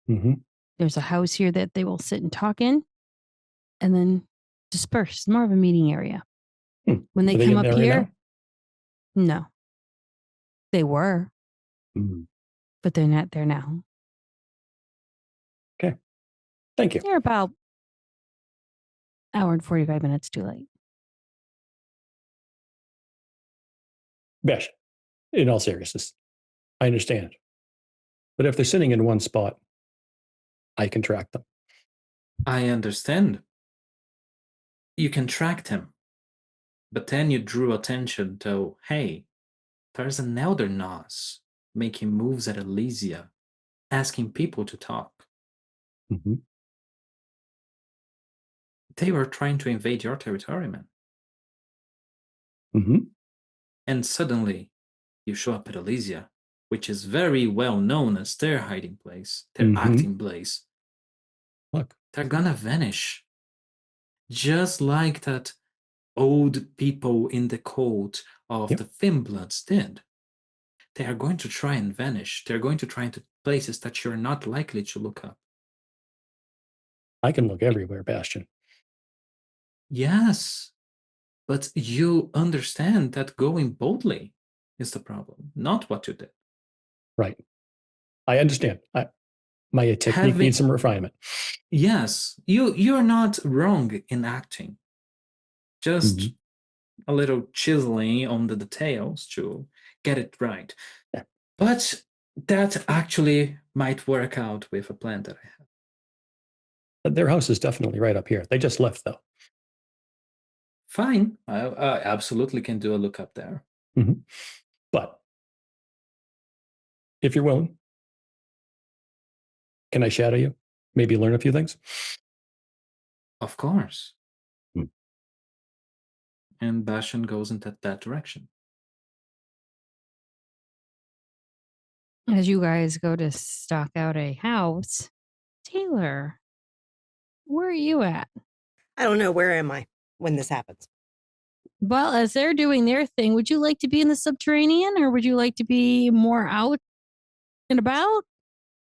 There's a house here that they will sit and talk in and then disperse. It's more of a meeting area. When they come up here, no. They were, but they're not there now. Okay. Thank you. They're about an hour and 45 minutes too late. Besh, in all seriousness, I understand. But if they're sitting in one spot, I can track them. I understand. You can track them. But then you drew attention to, hey, there's an elder Nos making moves at Elysia, asking people to talk. They were trying to invade your territory, man. And suddenly, you show up at Elysia, which is very well known as their hiding place, their acting place. Look. They're gonna vanish. Just like that old people in the cult of the Finnbloods did. They are going to try and vanish. They're going to try into places that you're not likely to look up. I can look everywhere, Bastion. Yes, but you understand that going boldly is the problem, not what you did. Right. I understand. My technique needs some refinement. Yes, you're not wrong in acting. Just a little chiseling on the details to get it right. Yeah. But that actually might work out with a plan that I have. Their house is definitely right up here. They just left, though. Fine. I absolutely can do a look up there. But if you're willing, can I shadow you? Maybe learn a few things? Of course. And Bastion goes into that direction. As you guys go to stock out a house, Taylor, where are you at? I don't know. Where am I when this happens? Well, as they're doing their thing, would you like to be in the subterranean or would you like to be more out and about?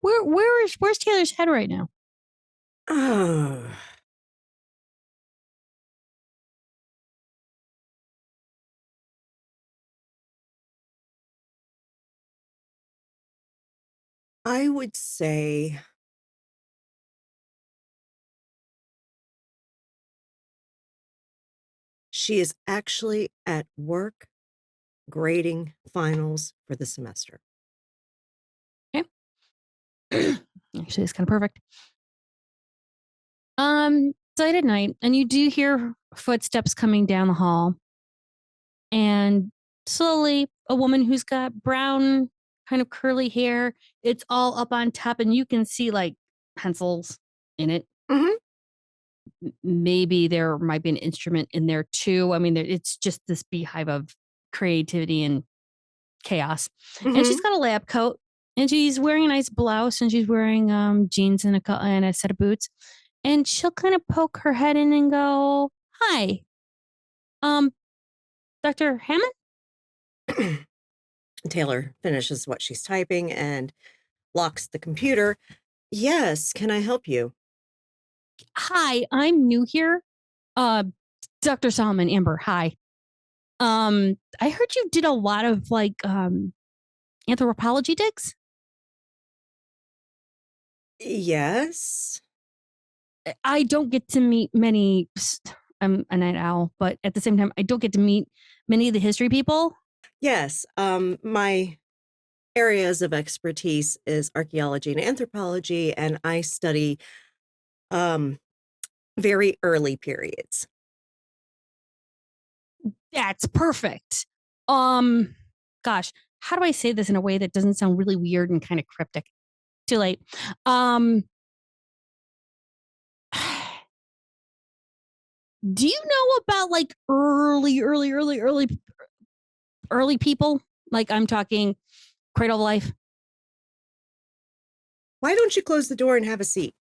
Where's Taylor's head right now? I would say she is actually at work grading finals for the semester. Okay. Actually, it's kind of perfect. It's late at night, and you do hear footsteps coming down the hall. And slowly, a woman who's got brown, kind of curly hair, it's all up on top, and you can see like pencils in it. Maybe there might be an instrument in there too. I mean, it's just this beehive of creativity and chaos. And she's got a lab coat, and she's wearing a nice blouse, and she's wearing jeans and a set of boots. And she'll kind of poke her head in and go, "Hi, Dr. Hammond?" Taylor finishes what she's typing and locks the computer. Yes, can I help you? Hi, I'm new here. Dr. Solomon, Amber, hi. I heard you did a lot of like anthropology digs. Yes. I don't get to meet many. I'm a night owl, but at the same time, I don't get to meet many of the history people. Yes. My areas of expertise is archaeology and anthropology, and I study very early periods. That's perfect. Gosh, how do I say this in a way that doesn't sound really weird and kind of cryptic? Too late. Do you know about like early people? Like I'm talking cradle of life. Why don't you close the door and have a seat?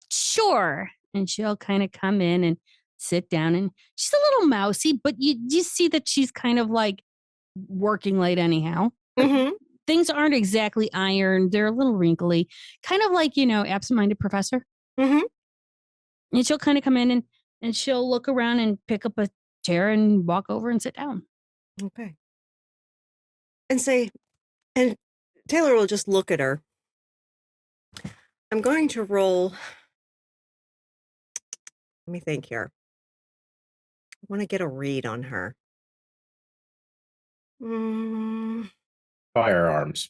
Sure. And she'll kind of come in and sit down, and she's a little mousy, but you see that she's kind of like working late anyhow. Mm-hmm. Things aren't exactly ironed. They're a little wrinkly, kind of like, absent-minded professor. Mm-hmm. And she'll kind of come in and she'll look around and pick up a chair and walk over and sit down. Okay. And Taylor will just look at her. I'm going to roll. Let me think here. I want to get a read on her. Firearms.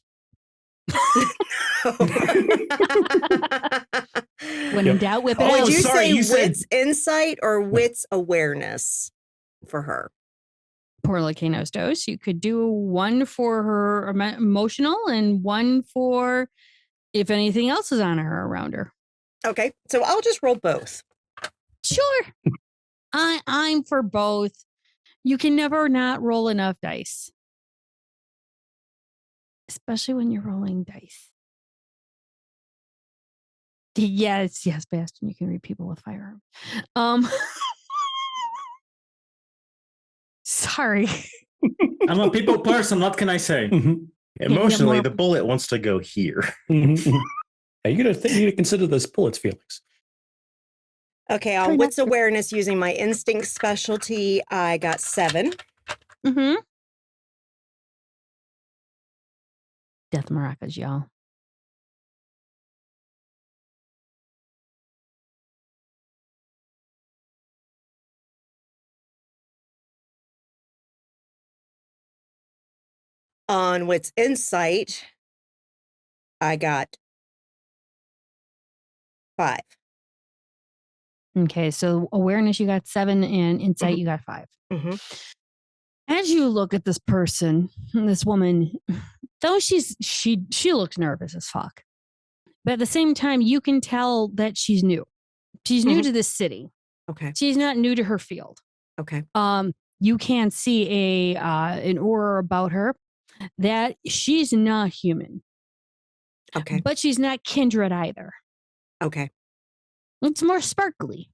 When in doubt, whip it out. Would you sorry, say you said- wits insight or wits awareness for her? Poor Lacano's dose. You could do one for her emotional and one for if anything else is on her around her. Okay, so I'll just roll both. Sure. I'm for both. You can never not roll enough dice. Especially when you're rolling dice. Yes, Bastion. You can read people with firearms. Sorry. I'm a people person. What can I say? Emotionally, the bullet wants to go here. Yeah, you need to consider those bullets' feelings. Okay, on wits awareness using my instinct specialty, I got 7. Mm-hmm. Death maracas, y'all. On wits insight, I got 5. Okay, so awareness you got 7 and insight you got 5. Mm-hmm. As you look at this person, this woman, though she looks nervous as fuck, but at the same time you can tell that she's new. She's new to this city. Okay. She's not new to her field. Okay. You can see an aura about her that she's not human. Okay. But she's not kindred either. Okay. It's more sparkly.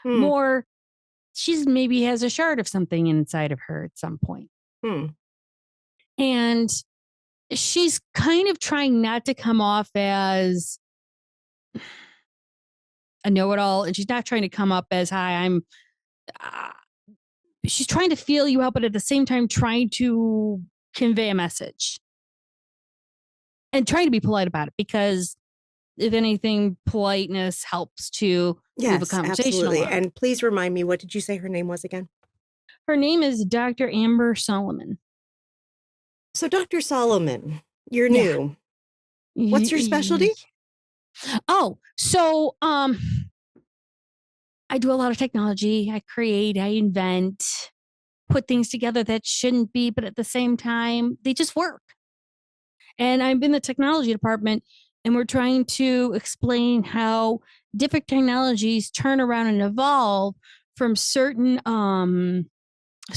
Hmm. More, she's maybe has a shard of something inside of her at some point. And she's kind of trying not to come off as a know-it-all, and she's not trying to come up as, hi, I'm... she's trying to feel you out, but at the same time trying to convey a message. And trying to be polite about it, because if anything, politeness helps to move a conversation absolutely. along. And please remind me, what did you say her name was again? Her name is Dr. Amber Solomon. So Dr. Solomon, you're new. What's your specialty? Oh, so I do a lot of technology. I create, I invent, put things together that shouldn't be, but at the same time, they just work. And I'm in the technology department, and we're trying to explain how different technologies turn around and evolve from certain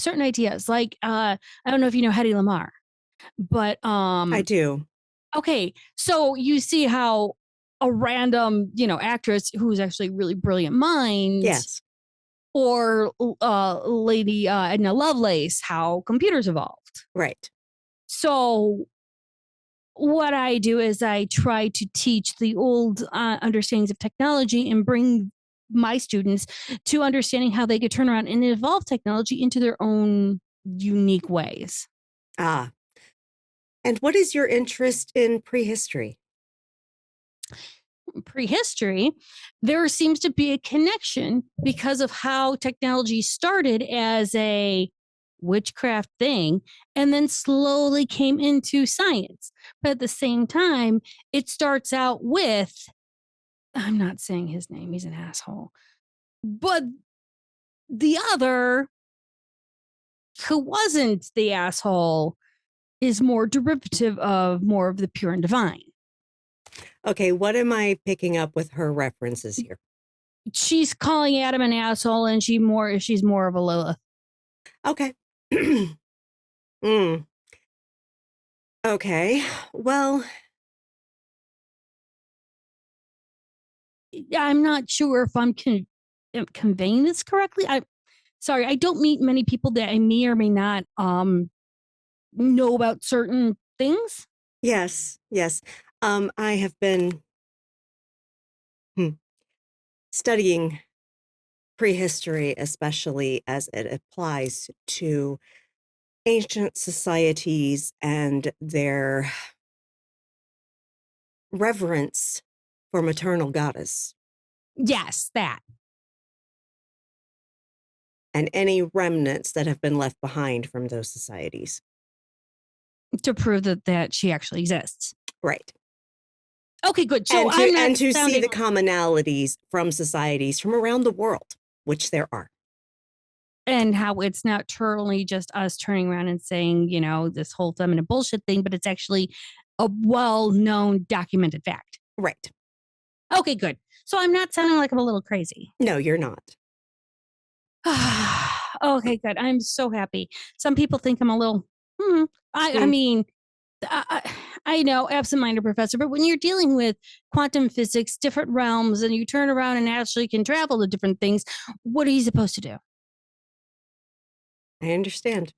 ideas. Like I don't know if you know Hedy Lamarr, but I do. Okay, so you see how a random, actress who's actually a really brilliant mind, yes, or Lady Edna Lovelace, how computers evolved. Right. So what I do is I try to teach the old understandings of technology and bring my students to understanding how they could turn around and evolve technology into their own unique ways. Ah. And what is your interest in prehistory? Prehistory, there seems to be a connection because of how technology started as a witchcraft thing and then slowly came into science. But at the same time, it starts out with, I'm not saying his name, he's an asshole, but the other, who wasn't the asshole, is more derivative of more of the pure and divine. Okay, what am I picking up with her references here? She's calling Adam an asshole, and she's more of a Lilith. Okay. Okay. Well, I'm not sure if I'm conveying this correctly. Sorry, I don't meet many people that I may or may not know about certain things. yes. I have been studying prehistory, especially as it applies to ancient societies and their reverence for maternal goddess. Yes, that. And any remnants that have been left behind from those societies. To prove that she actually exists. Right. Okay, good. So and to see the commonalities from societies from around the world, which there are. And how it's not totally just us turning around and saying, this whole feminine bullshit thing, but it's actually a well-known documented fact. Right. Okay, good. So I'm not sounding like I'm a little crazy. No, you're not. Okay, good. I'm so happy. Some people think I'm a little, I mean, I know, absent-minded professor, but when you're dealing with quantum physics, different realms, and you turn around and actually can travel to different things, what are you supposed to do? I understand.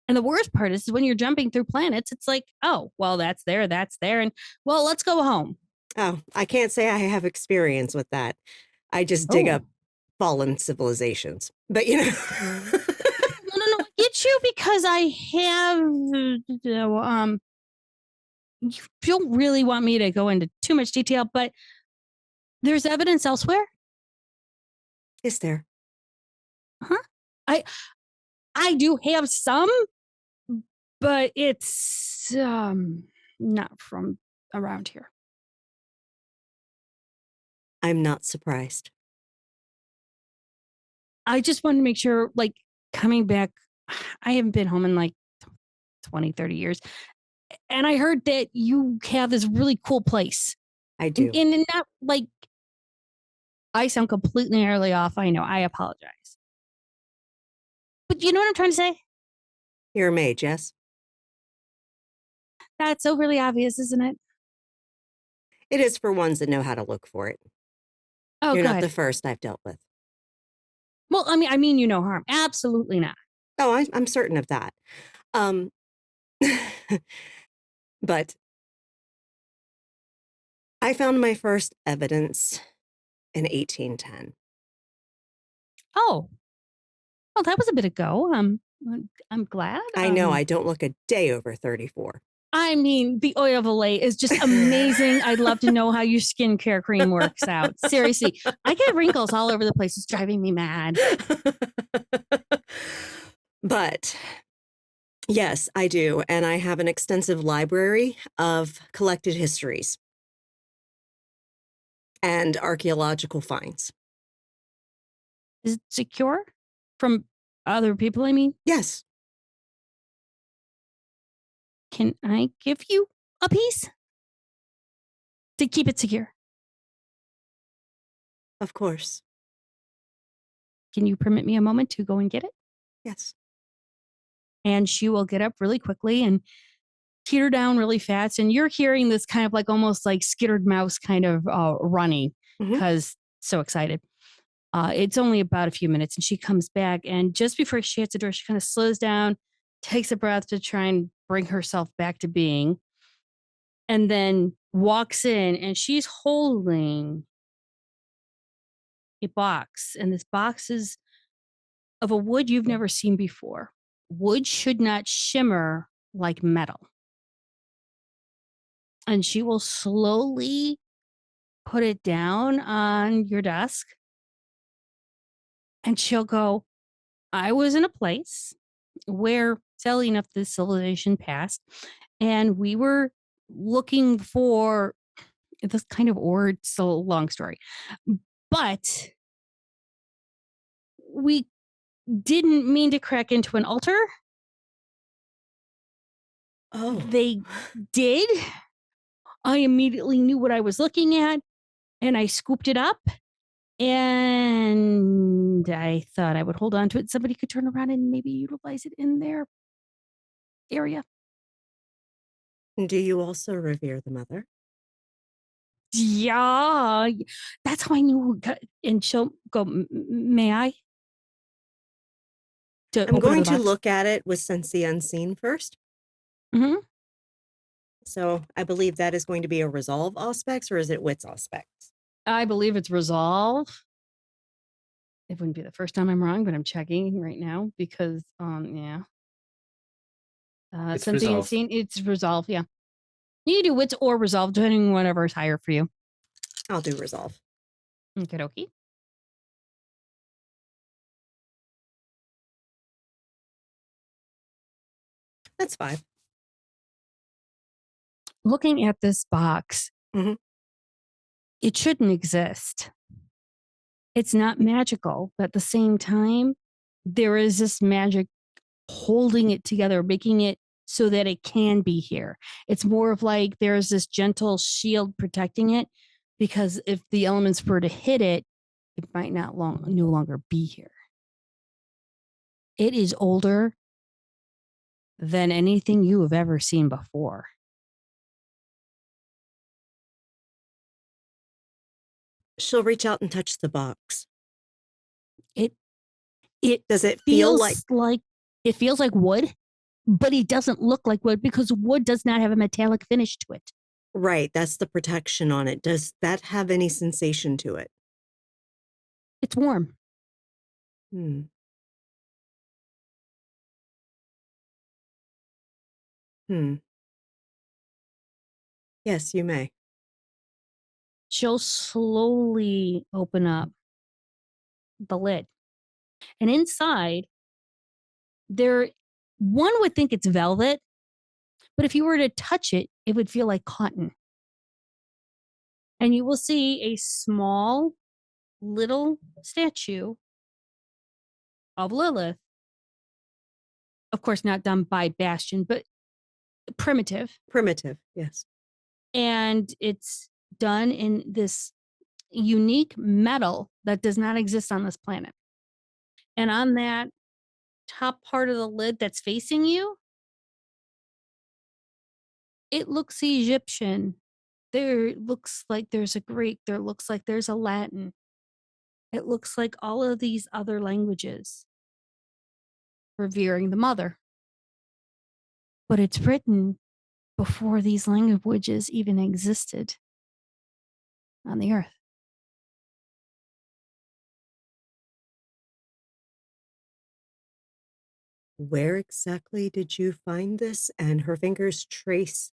And the worst part is when you're jumping through planets, it's like, oh, well, that's there. And well, let's go home. Oh, I can't say I have experience with that. I just dig up fallen civilizations. But, No, I get you because I have, you don't really want me to go into too much detail, but there's evidence elsewhere. Is there? I do have some, but it's not from around here. I'm not surprised. I just wanted to make sure, like, coming back, I haven't been home in like 20, 30 years. And I heard that you have this really cool place. I do. And not like, I sound completely and utterly off. I know. I apologize. But you know what I'm trying to say? You're a mage, yes? That's overly obvious, isn't it? It is for ones that know how to look for it. Oh, You're good. not the first I've dealt with. Well, I mean, you no harm. Absolutely not. Oh, I'm certain of that. But I found my first evidence in 1810. Oh, well, that was a bit ago. I'm glad. I know. I don't look a day over 34. I mean, the oil of Olay is just amazing. I'd love to know how your skincare cream works out. Seriously, I get wrinkles all over the place. It's driving me mad. But yes, I do. And I have an extensive library of collected histories and archaeological finds. Is it secure from other people? I mean, yes. Can I give you a piece to keep it secure? Of course. Can you permit me a moment to go and get it? Yes. And she will get up really quickly and teeter down really fast. And you're hearing this kind of like almost like skittered mouse kind of running because so excited. It's only about a few minutes and she comes back. And just before she hits the door, she kind of slows down, takes a breath to try and bring herself back to being, and then walks in and she's holding a box. And this box is of a wood you've never seen before. Wood should not shimmer like metal. And she will slowly put it down on your desk. And she'll go, I was in a place where, sadly enough, this civilization passed, and we were looking for this kind of ore. It's a long story, but we didn't mean to crack into an altar. Oh, They did. I immediately knew what I was looking at, and I scooped it up, and I thought I would hold on to it. Somebody could turn around and maybe utilize it in their area. do you also revere the mother? Yeah, that's how I knew. And she'll go, may I? I'm going to look at it with Sense the Unseen first. Mm-hmm. So I believe that is going to be a resolve aspect, or is it wits aspect? I believe it's resolve. It wouldn't be the first time I'm wrong, but I'm checking right now because, yeah. It's Sense the resolve. Unseen, it's resolve, yeah. You can do wits or resolve, depending on whatever is higher for you. I'll do resolve. Okay, dokie. That's 5. Looking at this box, Mhm. it shouldn't exist. It's not magical, but at the same time, there is this magic holding it together, making it so that it can be here. It's more of like there's this gentle shield protecting it, because if the elements were to hit it, it might no longer be here. It is older than anything you have ever seen before. She'll reach out and touch the box. It Does it feel feels like it feels like wood, but it doesn't look like wood because wood does not have a metallic finish to it. right? That's the protection on it. Does that have any sensation to it? It's warm. Hmm. Yes, you may. She'll slowly open up the lid. And inside, one would think it's velvet, but if you were to touch it, it would feel like cotton. And you will see a small little statue of Lilith. Of course, not done by Bastion, but primitive. Primitive, yes. And it's done in this unique metal that does not exist on this planet. And on that top part of the lid that's facing you, it looks Egyptian. There looks like there's a Greek. There looks like there's a Latin. It looks like all of these other languages revering the mother. But it's written before these languages even existed on the earth. Where exactly did you find this? And her fingers trace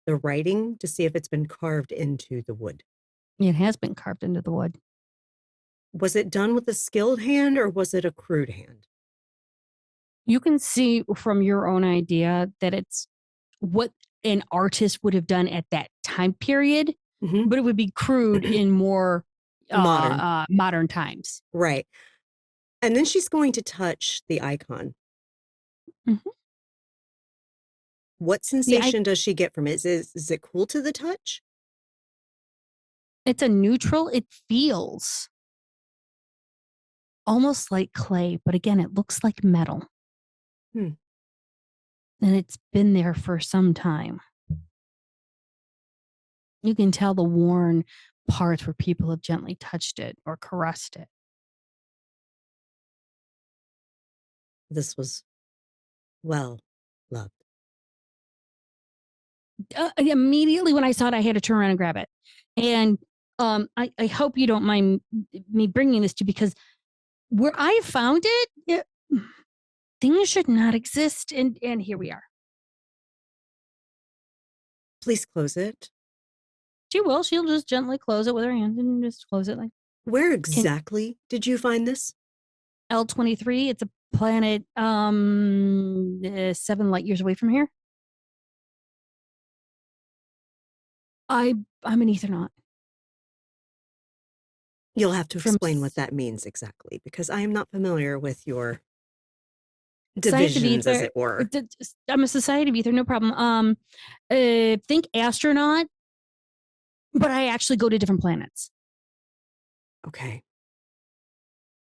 the writing to see if it's been carved into the wood. It has been carved into the wood. Was it done with a skilled hand or was it a crude hand? You can see from your own idea that it's what an artist would have done at that time period, but it would be crude in more modern times. Right. And then she's going to touch the icon. Mm-hmm. What sensation does she get from it? Is it cool to the touch? It's a neutral. It feels almost like clay, but again, it looks like metal. And it's been there for some time. You can tell the worn parts where people have gently touched it or caressed it. This was well loved. Immediately when I saw it, I had to turn around and grab it. And I hope you don't mind me bringing this to you, because where I found it, things should not exist. And here we are. Please close it. She will. She'll just gently close it with her hand and just close it. Like, where exactly did you find this? L23. It's planet 7 light years away from here. I'm an Ethernaut. You'll have to explain what that means exactly, because I am not familiar with your divisions, as it were. I'm a Society of Ether, no problem. Think astronaut, but I actually go to different planets. Okay.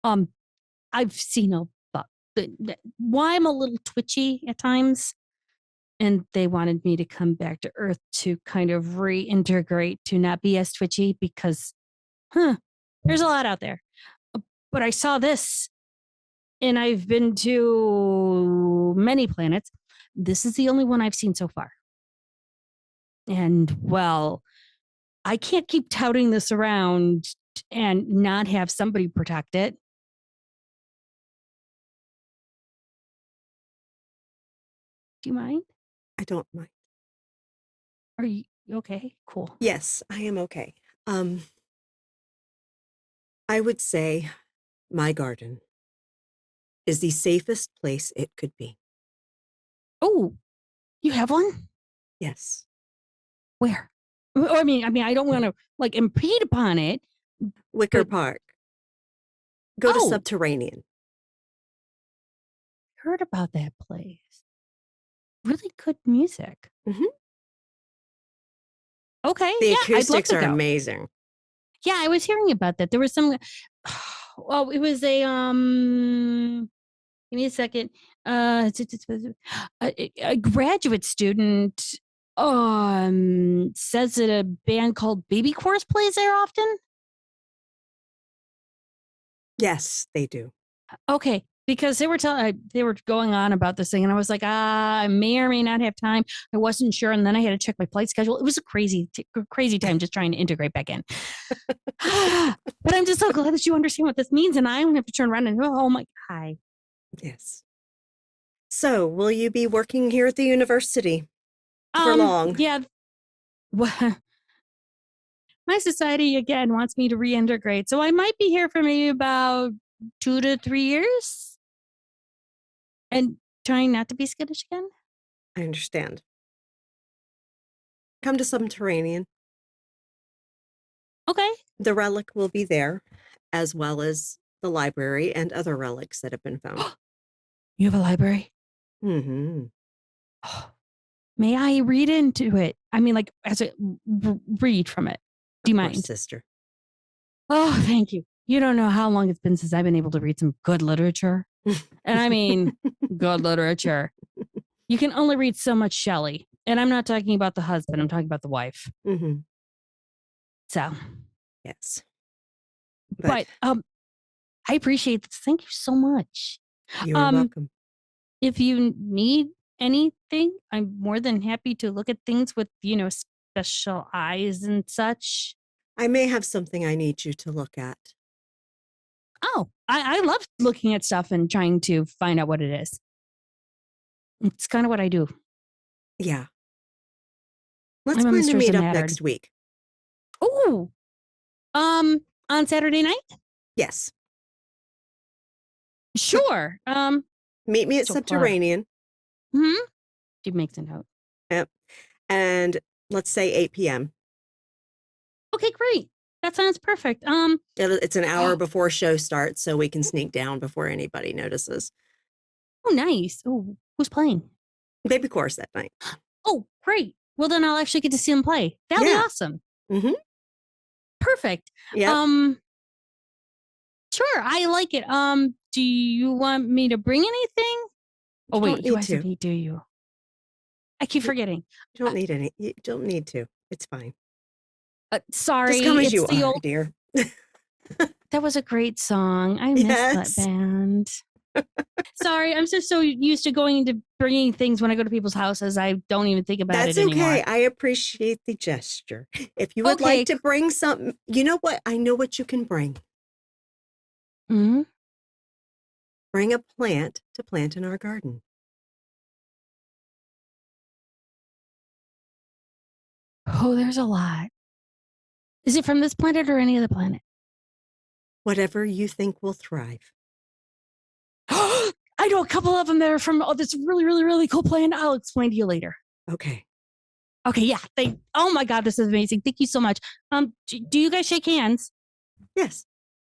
I've seen why I'm a little twitchy at times, and they wanted me to come back to Earth to kind of reintegrate to not be as twitchy because, there's a lot out there. But I saw this, and I've been to many planets. This is the only one I've seen so far. And, well, I can't keep touting this around and not have somebody protect it. Do you mind? I don't mind. Are you okay? Cool. Yes, I am okay. I would say my garden is the safest place it could be. Oh, you have one? Yes. Where? I mean, I don't want to impede upon it. Wicker Park. Go to Subterranean. Heard about that place. Really good music. Mm-hmm. Okay. The acoustics I'd love to go. Amazing. Yeah, I was hearing about that. There was some. Oh, it was a Give me a second. A graduate student says that a band called Baby Chorus plays there often. Yes, they do. Okay, because they were going on about this thing, and I was like, I may or may not have time. I wasn't sure, and then I had to check my flight schedule. It was a crazy time just trying to integrate back in. But I'm just so glad that you understand what this means, and I don't have to turn around and oh my hi. Yes. So, will you be working here at the university for long? Yeah. Well, my society again wants me to reintegrate, so I might be here for maybe about 2 to 3 years, and trying not to be skittish again. I understand. Come to Subterranean. Okay. The relic will be there, as well as the library and other relics that have been found. You have a library? Mm-hmm. Oh, may I read into it? I mean, as a read from it. Do you mind, sister? Oh, thank you. You don't know how long it's been since I've been able to read some good literature. And I mean, good literature. You can only read so much Shelley. And I'm not talking about the husband. I'm talking about the wife. Mm-hmm. So. Yes. But I appreciate this. Thank you so much. You're welcome. If you need anything, I'm more than happy to look at things with, special eyes and such. I may have something I need you to look at. Oh, I love looking at stuff and trying to find out what it is. It's kind of what I do. Yeah. Let's plan to meet up next week. Oh, on Saturday night? Yes. Sure. Meet me at Subterranean. She makes a note. Yep. And let's say 8 p.m. Okay, great. That sounds perfect. It's an hour before show starts, so we can sneak down before anybody notices. Oh, nice. Oh, who's playing? Baby Chorus that night. Oh, great. Well, then I'll actually get to see them play. That'll be awesome. Mm-hmm. Perfect. Yeah. Sure, I like it. Do you want me to bring anything? Oh wait, do you? I keep forgetting. You don't need any. You don't need to. It's fine. Sorry. Just come as you are, dear. That was a great song. I miss that band. Sorry, I'm just so used to going into bringing things when I go to people's houses. I don't even think about it anymore. That's okay. I appreciate the gesture. If you would like to bring something, you know what? I know what you can bring. Mm-hmm. Bring a plant to plant in our garden. Oh, there's a lot. Is it from this planet or any other planet? Whatever you think will thrive. I know a couple of them that are from this really, really, really cool plan. I'll explain to you later. Okay. Okay, yeah. Oh my God, this is amazing. Thank you so much. Do you guys shake hands? Yes.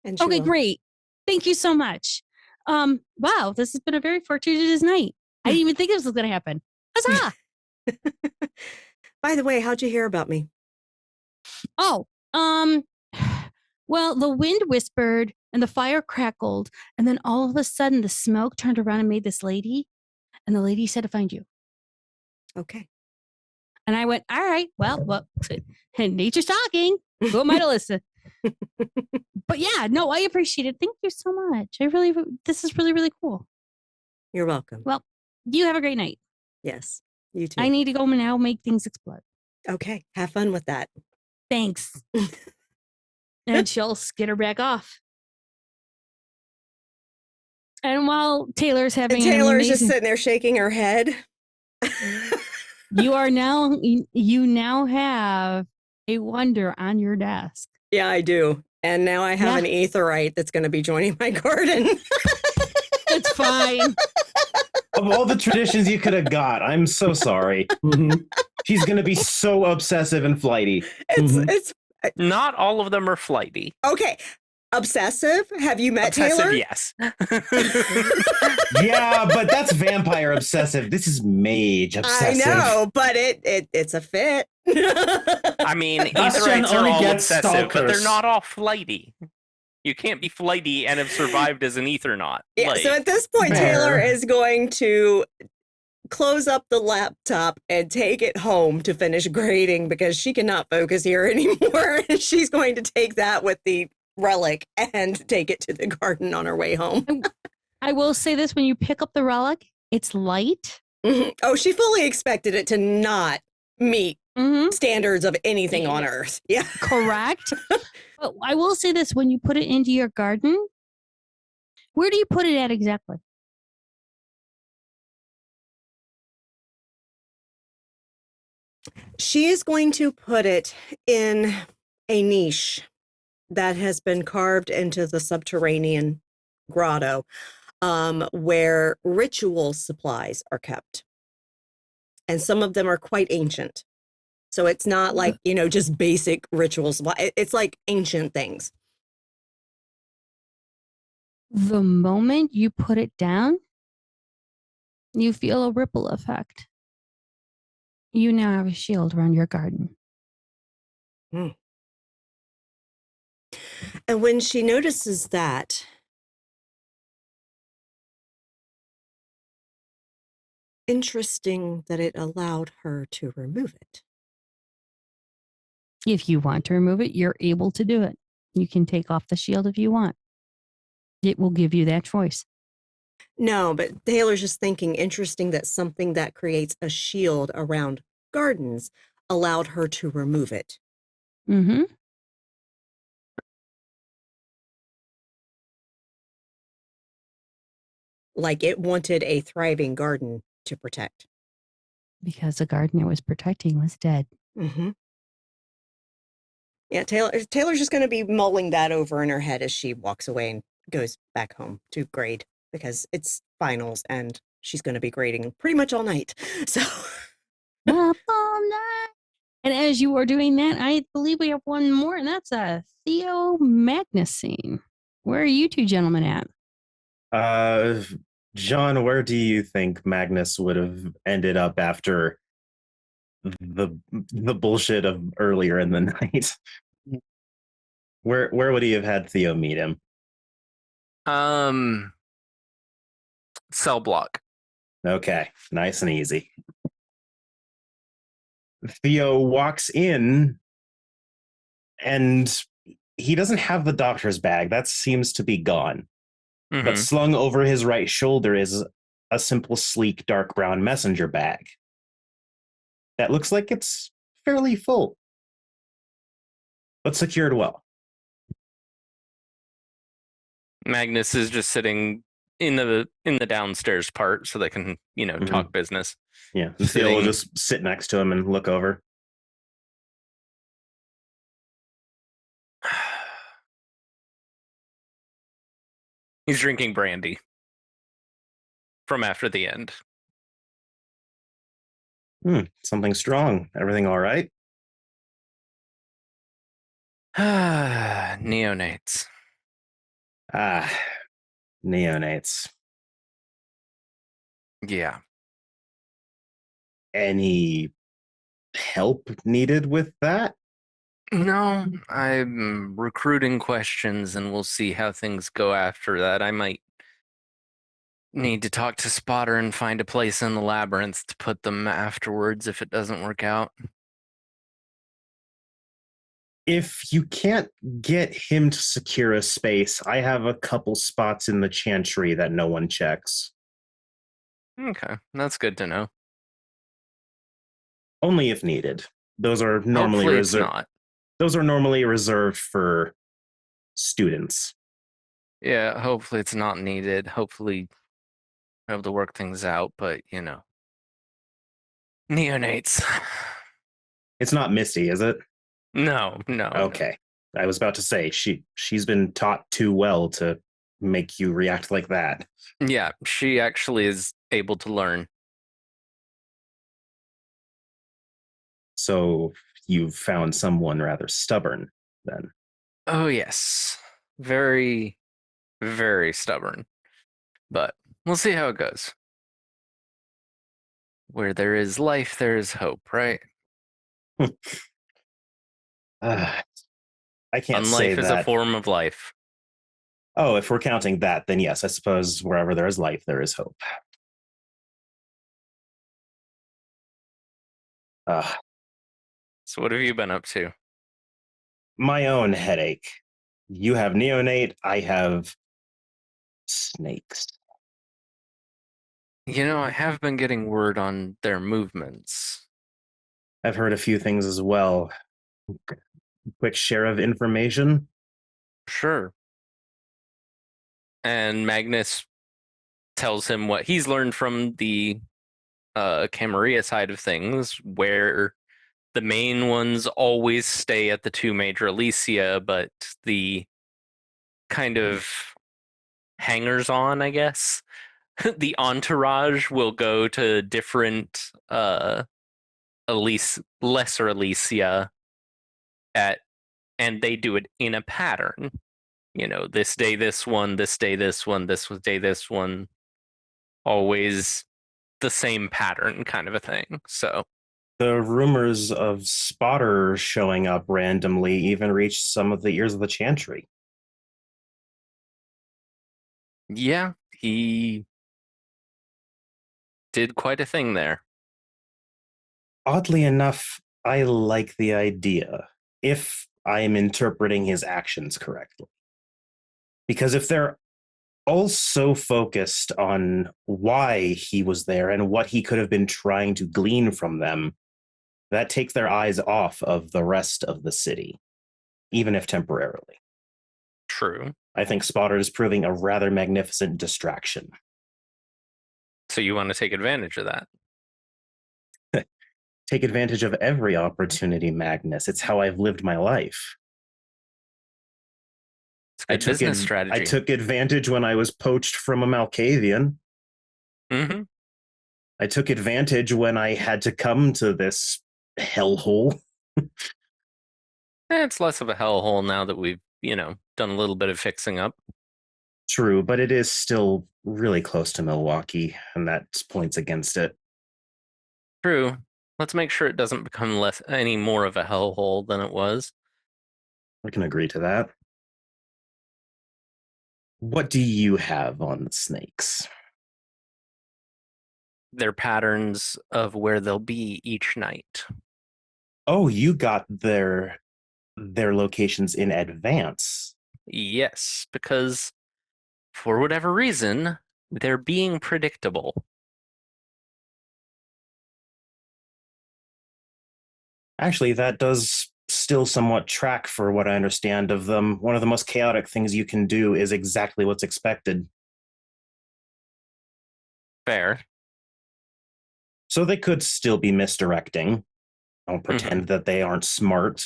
And she Okay, will. great. Thank you so much. Wow, this has been a very fortuitous night. I didn't even think this was going to happen. Huzzah! By the way, how'd you hear about me? Oh, well, the wind whispered and the fire crackled, and then all of a sudden the smoke turned around and made this lady, and the lady said to find you. Okay. And I went, all right, well, nature's talking. Who am I to listen? But yeah, no, I appreciate it. Thank you so much. This is really, really cool. You're welcome. Well, you have a great night. Yes, you too. I need to go now make things explode. Okay, have fun with that. Thanks. And she'll skitter back off. And while Taylor's having Taylor's just sitting there shaking her head. you now have a wonder on your desk. Yeah, I do. And now I have an aetheryte that's going to be joining my garden. It's fine. Of all the traditions you could have got, I'm so sorry. She's going to be so obsessive and flighty. It's not all of them are flighty. Okay. Obsessive? Have you met obsessive, Taylor? Yes. Yeah, but that's vampire obsessive. This is mage obsessive. I know, but it's a fit. I mean, aetherites are all obsessive, stalkers. but they're not all flighty. You can't be flighty and have survived as an ethernaut. Yeah, so at this point, Taylor is going to close up the laptop and take it home to finish grading because she cannot focus here anymore. She's going to take that with the relic and take it to the garden on her way home. I will say this, when you pick up the relic, it's light. Mm-hmm. Oh, she fully expected it to not meet standards of anything on Earth. Yeah. Correct. But I will say this, when you put it into your garden, where do you put it at exactly? She is going to put it in a niche that has been carved into the subterranean grotto, where ritual supplies are kept. And some of them are quite ancient. So it's not like, just basic ritual supply. It's like ancient things. The moment you put it down, you feel a ripple effect. You now have a shield around your garden. Mm. And when she notices that, interesting that it allowed her to remove it. If you want to remove it, you're able to do it. You can take off the shield if you want. It will give you that choice. No, but Taylor's just thinking interesting that something that creates a shield around gardens allowed her to remove it. Mm-hmm. Like it wanted a thriving garden to protect. Because the garden it was protecting was dead. Mm-hmm. Yeah, Taylor's just going to be mulling that over in her head as she walks away and goes back home to grade because it's finals and she's going to be grading pretty much all night. So, Up all night. And as you are doing that, I believe we have one more, and that's a Theo Magnuson. Where are you two gentlemen at? John, where do you think Magnus would have ended up after the bullshit of earlier in the night? Where would he have had Theo meet him? Cell block. Okay, nice and easy. Theo walks in and he doesn't have the doctor's bag. That seems to be gone. Mm-hmm. But slung over his right shoulder is a simple, sleek, dark brown messenger bag that looks like it's fairly full, but secured well. Magnus is just sitting in the downstairs part so they can, talk business. Yeah, Theo will just sit next to him and look over. He's drinking brandy. from after the end. Something strong. Everything all right? Neonates. Neonates. Yeah. Any help needed with that? No, I'm recruiting questions and we'll see how things go after that. I might need to talk to Spotter and find a place in the labyrinth to put them afterwards if it doesn't work out. If you can't get him to secure a space, I have a couple spots in the chantry that no one checks. Okay, that's good to know. Only if needed. Those are normally Hopefully it's reserved. not. Those are normally reserved for students. Yeah, hopefully it's not needed. Hopefully we're able to work things out, but neonates. It's not Misty, is it? No. Okay. I was about to say she's been taught too well to make you react like that. Yeah, she actually is able to learn. So you've found someone rather stubborn then. Oh yes. Very, very stubborn. But we'll see how it goes. Where there is life, there is hope, right? I can't Unlife say is that. a form of life. Oh, if we're counting that, then yes, I suppose wherever there is life, there is hope. So what have you been up to? My own headache. You have neonate, I have snakes. I have been getting word on their movements. I've heard a few things as well. Quick share of information? Sure. And Magnus tells him what he's learned from the Camarilla side of things, where the main ones always stay at the two major Elysia, but the kind of hangers-on, I guess, the entourage will go to different lesser Elysia and they do it in a pattern. This day this one, this day this one, this day this one, always the same pattern kind of a thing. So the rumors of Spotter showing up randomly even reached some of the ears of the Chantry. Yeah, he did quite a thing there. Oddly enough, I like the idea, if I am interpreting his actions correctly. Because if they're all so focused on why he was there and what he could have been trying to glean from them, that takes their eyes off of the rest of the city, even if temporarily. True. I think Spotter is proving a rather magnificent distraction. So you want to take advantage of that? Take advantage of every opportunity, Magnus. It's how I've lived my life. It's a good business strategy. I took advantage when I was poached from a Malkavian. Mm-hmm. I took advantage when I had to come to this hellhole. It's less of a hellhole now that we've, done a little bit of fixing up. True, but it is still really close to Milwaukee, and that points against it. True. Let's make sure it doesn't become any more of a hellhole than it was. I can agree to that. What do you have on the snakes? Their patterns of where they'll be each night. Oh, you got their locations in advance. Yes, because for whatever reason, they're being predictable. Actually, that does still somewhat track for what I understand of them. One of the most chaotic things you can do is exactly what's expected. Fair. So they could still be misdirecting. Don't pretend that they aren't smart.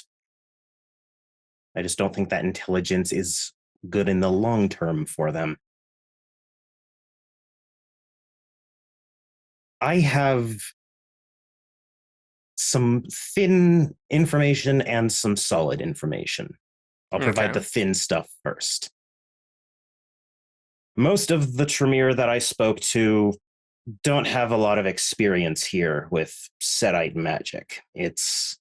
I just don't think that intelligence is good in the long term for them. I have some thin information and some solid information. I'll provide the thin stuff first. Most of the Tremere that I spoke to don't have a lot of experience here with Setite magic. It's,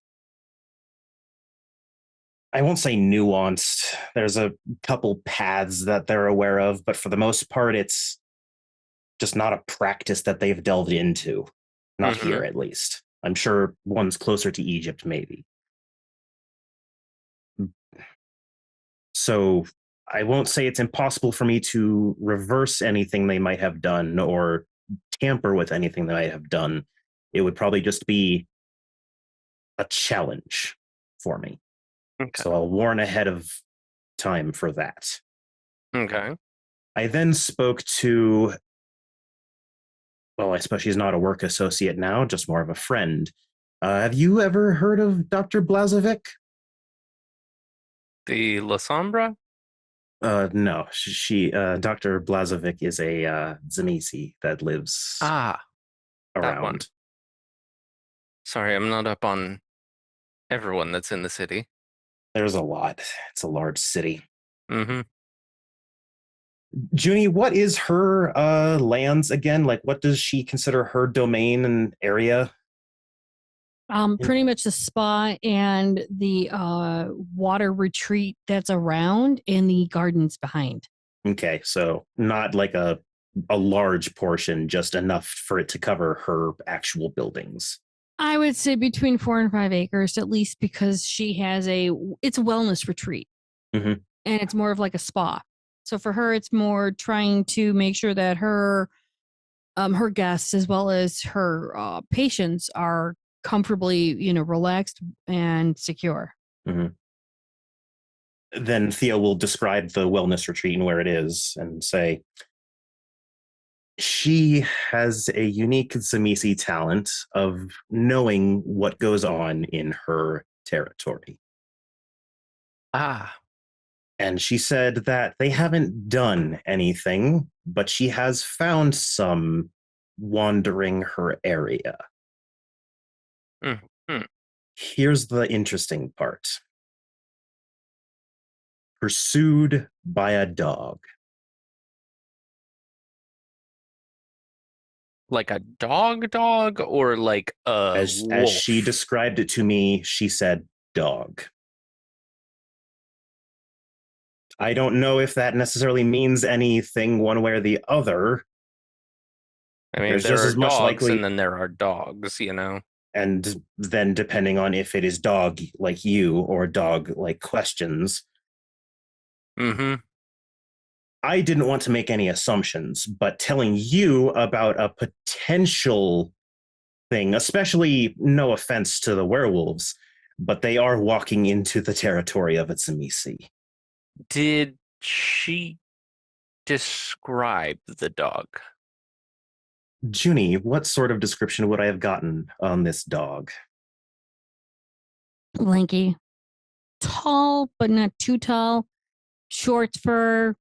I won't say nuanced. There's a couple paths that they're aware of, but for the most part, it's just not a practice that they've delved into. Not here, at least. I'm sure one's closer to Egypt, maybe. So I won't say it's impossible for me to reverse anything they might have done or tamper with anything that I have done. It would probably just be a challenge for me. So I'll warn ahead of time for that. Okay. I then spoke to, well, I suppose she's not a work associate now, just more of a friend. Have you ever heard of Dr. Blazovic? The La Sombra? No, she Dr. Blazovic is a Zamisi that lives around. That one. Sorry, I'm not up on everyone that's in the city. There's a lot. It's a large city. Mm-hmm. Junie, what is her lands again? Like, what does she consider her domain and area? Pretty much the spa and the water retreat that's around and the gardens behind. Okay, so not like a large portion, just enough for it to cover her actual buildings. I would say between 4 and 5 acres, at least, because she has it's a wellness retreat, and it's more of like a spa. So for her, it's more trying to make sure that her guests as well as her patients are comfortably, relaxed and secure. Then Theo will describe the wellness retreat and where it is and say, she has a unique Zamisi talent of knowing what goes on in her territory. And she said that they haven't done anything, but she has found some wandering her area. Here's the interesting part. Pursued by a dog. Like a dog, or like a wolf? As she described it to me, she said dog. I don't know if that necessarily means anything one way or the other. I mean, there are dogs and then there are dogs, And then depending on if it is dog like you or dog like questions. I didn't want to make any assumptions, but telling you about a potential thing, especially no offense to the werewolves, but they are walking into the territory of a Zamisi. Did she describe the dog? Junie, what sort of description would I have gotten on this dog? Lanky. Tall, but not too tall. Short fur.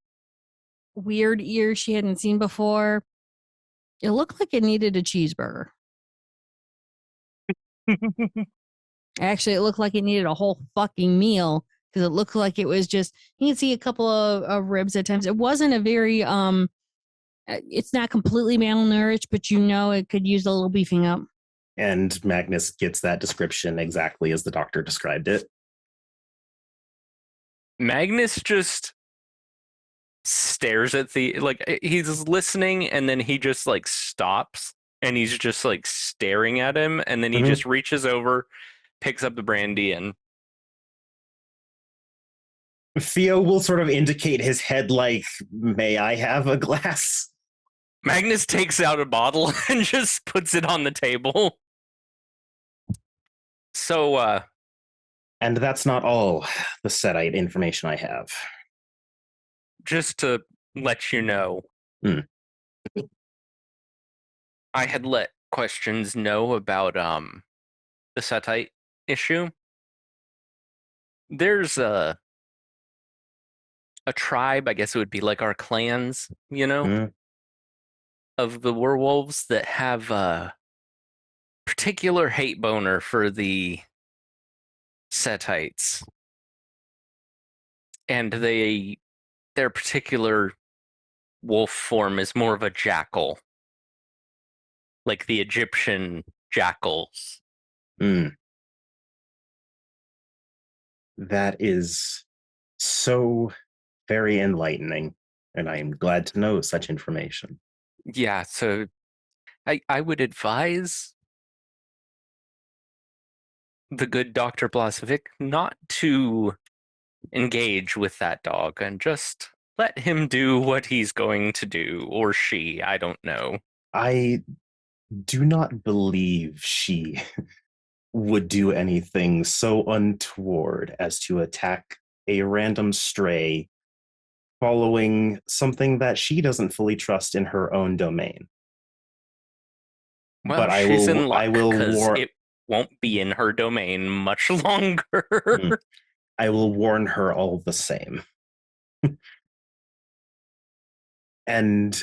Weird ears she hadn't seen before. It looked like it needed a cheeseburger. Actually, it looked like it needed a whole fucking meal because it looked like it was just, you can see a couple of ribs at times. It wasn't a very, it's not completely malnourished, but it could use a little beefing up. And Magnus gets that description exactly as the doctor described it. Magnus just stares at he's listening and then he just stops and he's just staring at him and then he just reaches over, picks up the brandy, and Theo will sort of indicate his head like, may I have a glass? Magnus takes out a bottle and just puts it on the table. So, and that's not all the Setite information I have. Just to let you know, I had let questions know about the Setite issue. There's a tribe, I guess it would be like our clans, of the werewolves that have a particular hate boner for the Setites. And their particular wolf form is more of a jackal. Like the Egyptian jackals. That is so very enlightening, and I am glad to know such information. Yeah, so I would advise the good Dr. Blasevic not to engage with that dog and just let him do what he's going to do, or she, I don't know. I do not believe she would do anything so untoward as to attack a random stray following something that she doesn't fully trust in her own domain. Well, but she's in luck because warn. it won't be in her domain much longer. I will warn her all the same. And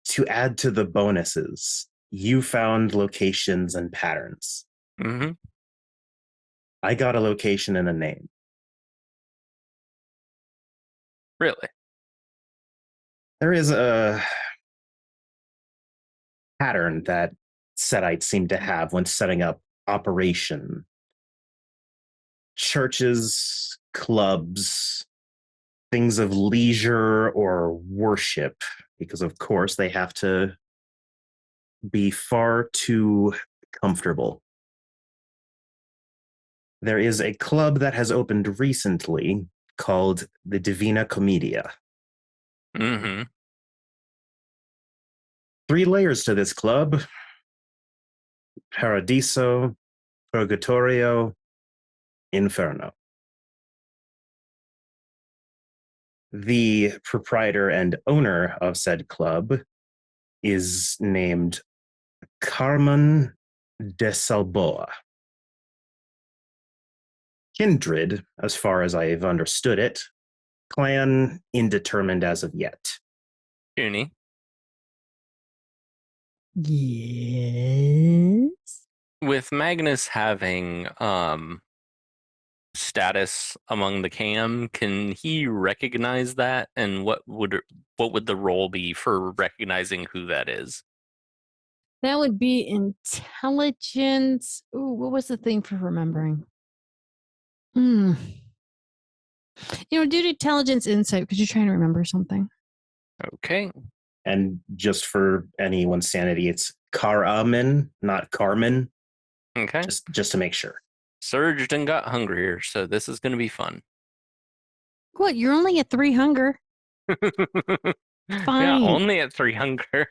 to add to the bonuses, you found locations and patterns. Mm-hmm. I got a location and a name. Really? There is a pattern that Setites seem to have when setting up operation. Churches, clubs, things of leisure or worship, because of course they have to be far too comfortable. There is a club that has opened recently called the Divina Commedia. Mm-hmm. 3 layers to this club: Paradiso, Purgatorio, Inferno. The proprietor and owner of said club is named Carmen de Salboa. Kindred, as far as I've understood it. Clan indeterminate as of yet. Junie? Yes. With Magnus having status among the cam, can he recognize that? And what would the role be for recognizing who that is? That would be intelligence. Ooh, what was the thing for remembering? Do intelligence insight because you're trying to remember something. Okay. And just for anyone's sanity, it's Caramin, not Carmen. Okay. Just to make sure. Surged and got hungrier, so this is going to be fun. What? You're only at 3 hunger. Fine. Yeah, only at 3 hunger.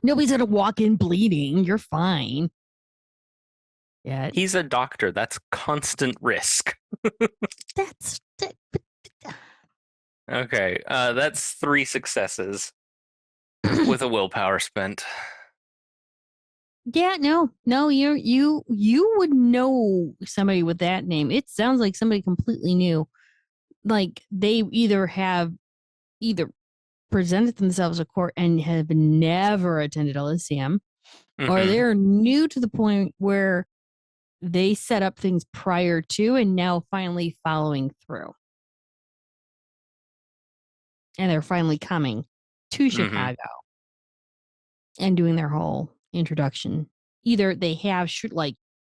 Nobody's gonna walk in bleeding. You're fine. Yeah. He's a doctor. That's constant risk. That's okay. That's 3 successes with a willpower spent. Yeah, no, you would know somebody with that name. It sounds like somebody completely new. Like they either presented themselves at court and have never attended LSCM, or they're new to the point where they set up things prior to and now finally following through. And they're finally coming to Chicago and doing their whole introduction. Either they have like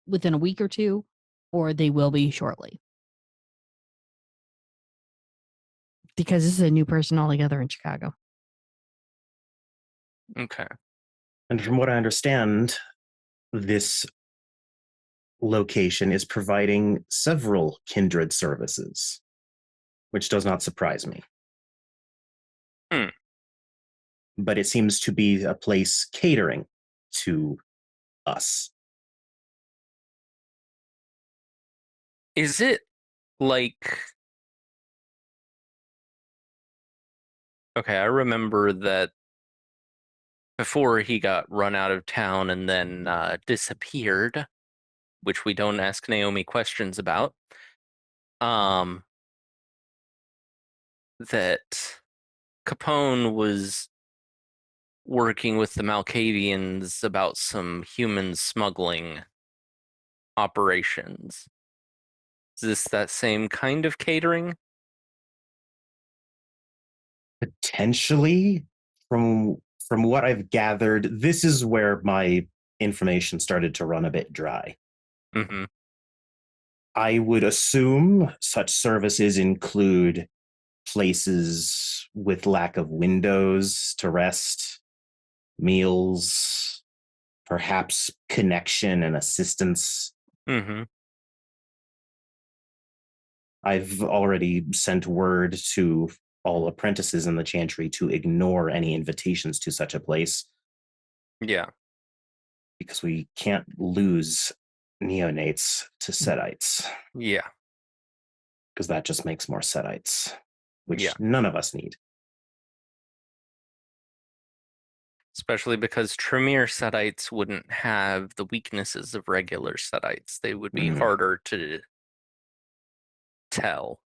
within a week or 2, or they will be shortly. Because this is a new person altogether in Chicago. Okay. And from what I understand, this location is providing several kindred services, which does not surprise me. But it seems to be a place catering to us. Is it like... Okay, I remember that before he got run out of town and then disappeared, which we don't ask Naomi questions about, that Capone was working with the Malkavians about some human smuggling operations. Is this that same kind of catering? Potentially, from what I've gathered, this is where my information started to run a bit dry. Mm-hmm. I would assume such services include places with lack of windows to rest, meals, perhaps connection and assistance. Mm-hmm. I've already sent word to all apprentices in the Chantry to ignore any invitations to such a place. Yeah. Because we can't lose neonates to Setites. Yeah. Because that just makes more Setites, which Yeah. none of us need. Especially because Tremere Setites wouldn't have the weaknesses of regular Setites. They would be harder to tell.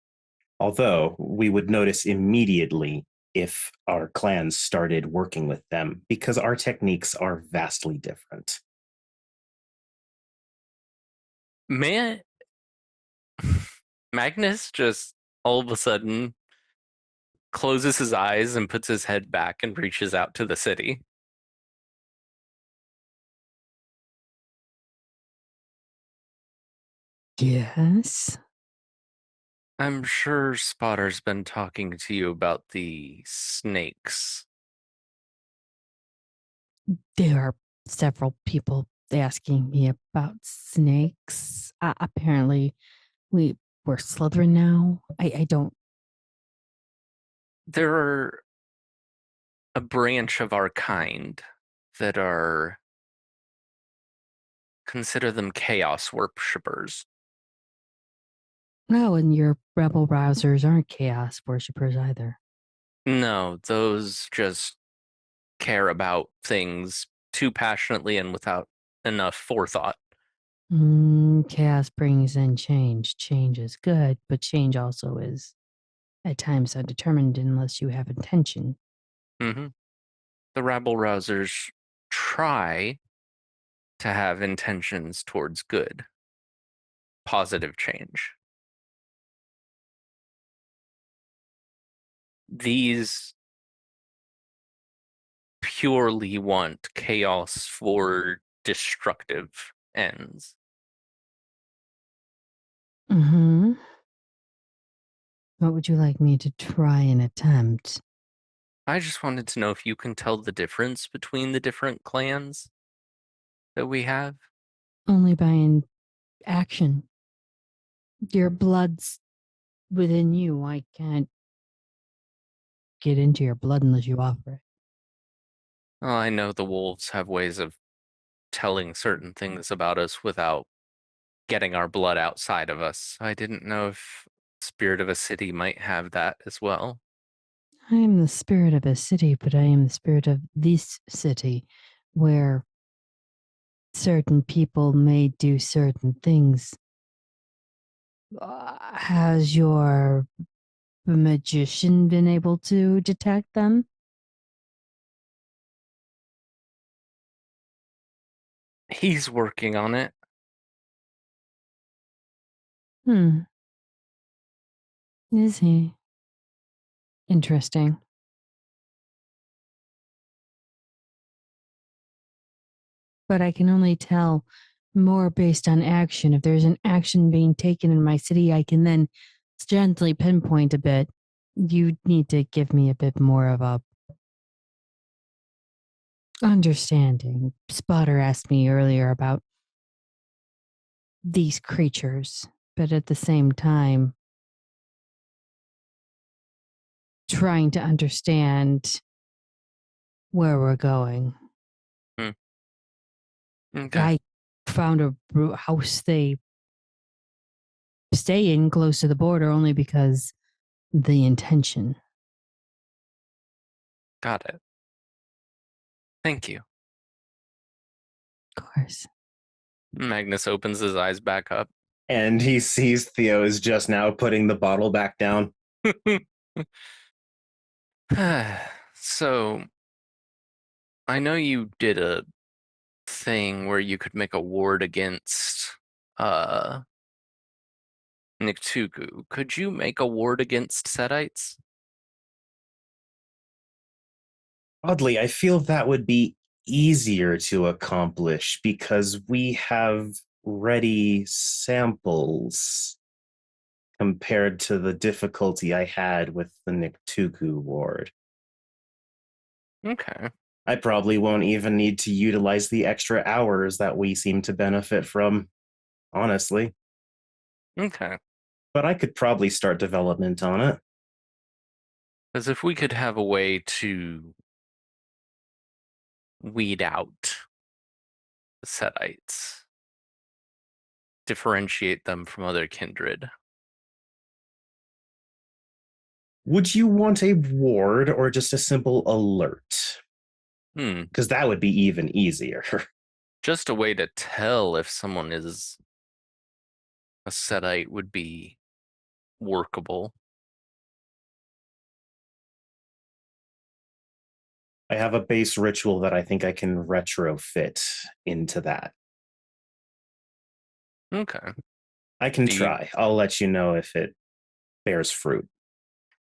Although we would notice immediately if our clans started working with them, because our techniques are vastly different. Magnus just all of a sudden closes his eyes and puts his head back and reaches out to the city. Yes. I'm sure Spotter's been talking to you about the snakes. There are several people asking me about snakes. Apparently, we're Slytherin now. I don't. There are a branch of our kind that are, consider them chaos worshippers. No, and your rebel rousers aren't chaos worshippers either. No, those just care about things too passionately and without enough forethought. Chaos brings in change. Change is good, but change also is at times undetermined unless you have intention. Mm-hmm. The rabble rousers try to have intentions towards good, positive change. These purely want chaos for destructive ends. Mm-hmm. What would you like me to try and attempt? I just wanted to know if you can tell the difference between the different clans that we have. Only by an action. Your blood's within you. I can't get into your blood unless you offer it. Well, I know the wolves have ways of telling certain things about us without getting our blood outside of us. I didn't know if Spirit of a City might have that as well. I am the spirit of a city, but I am the spirit of this city where certain people may do certain things. Has your magician been able to detect them? He's working on it. Is he? Interesting. But I can only tell more based on action. If there's an action being taken in my city, I can then gently pinpoint a bit. You need to give me a bit more of a understanding. Spotter asked me earlier about these creatures, but at the same time, trying to understand where we're going. Okay. I found a house they stay in close to the border only because the intention. Got it. Thank you. Of course. Magnus opens his eyes back up. And he sees Theo is just now putting the bottle back down. So, I know you did a thing where you could make a ward against Niktugu. Could you make a ward against Setites? Oddly, I feel that would be easier to accomplish because we have ready samples compared to the difficulty I had with the Niktugu ward. Okay. I probably won't even need to utilize the extra hours that we seem to benefit from, honestly. Okay. But I could probably start development on it. Because if we could have a way to weed out the Setites, differentiate them from other kindred. Would you want a ward or just a simple alert? Because that would be even easier. Just a way to tell if someone is a Setite would be workable. I have a base ritual that I think I can retrofit into that. Okay. I can try. I'll let you know if it bears fruit.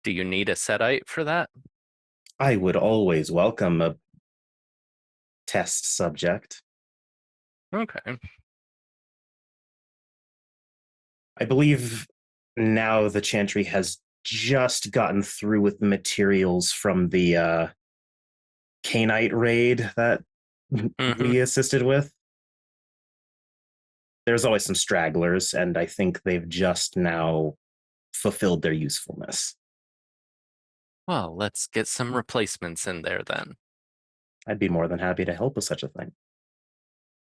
Do you need a Setite for that? I would always welcome a test subject. Okay. I believe now the Chantry has just gotten through with the materials from the Canite raid that we assisted with. There's always some stragglers, and I think they've just now fulfilled their usefulness. Well, let's get some replacements in there then. I'd be more than happy to help with such a thing.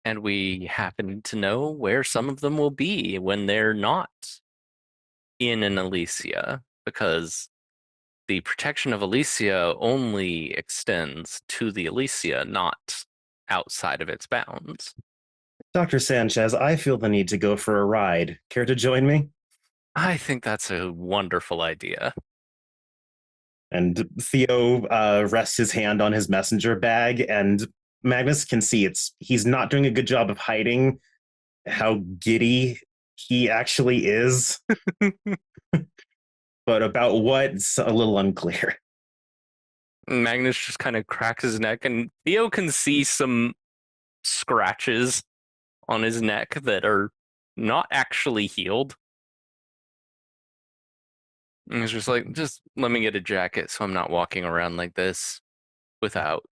And we happen to know where some of them will be when they're not in an Elysia, because the protection of Elysia only extends to the Elysia, not outside of its bounds. Dr. Sanchez, I feel the need to go for a ride. Care to join me? I think that's a wonderful idea. And Theo rests his hand on his messenger bag, and Magnus can see he's not doing a good job of hiding how giddy he actually is. But about what's a little unclear. Magnus just kind of cracks his neck, and Theo can see some scratches on his neck that are not actually healed. And he's just like, just let me get a jacket so I'm not walking around like this without,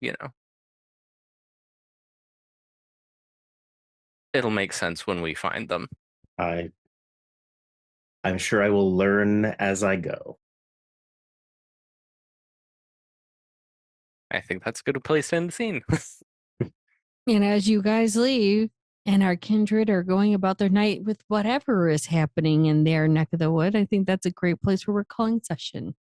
It'll make sense when we find them. I'm sure I will learn as I go. I think that's a good place to end the scene. And as you guys leave and our kindred are going about their night with whatever is happening in their neck of the wood, I think that's a great place where we're calling session.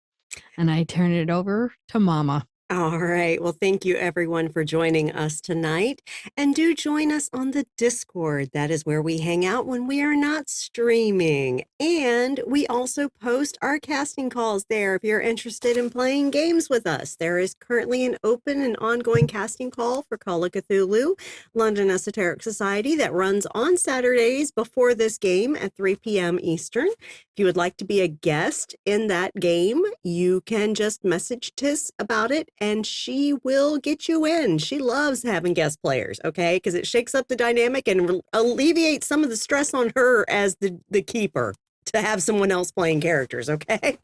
And I turn it over to Mama. All right. Well, thank you everyone for joining us tonight. And do join us on the Discord. That is where we hang out when we are not streaming. And we also post our casting calls there if you're interested in playing games with us. There is currently an open and ongoing casting call for Call of Cthulhu, London Esoteric Society, that runs on Saturdays before this game at 3 p.m. Eastern. If you would like to be a guest in that game, you can just message Tiss about it and she will get you in. She loves having guest players, okay? Because it shakes up the dynamic and alleviates some of the stress on her as the keeper to have someone else playing characters, okay?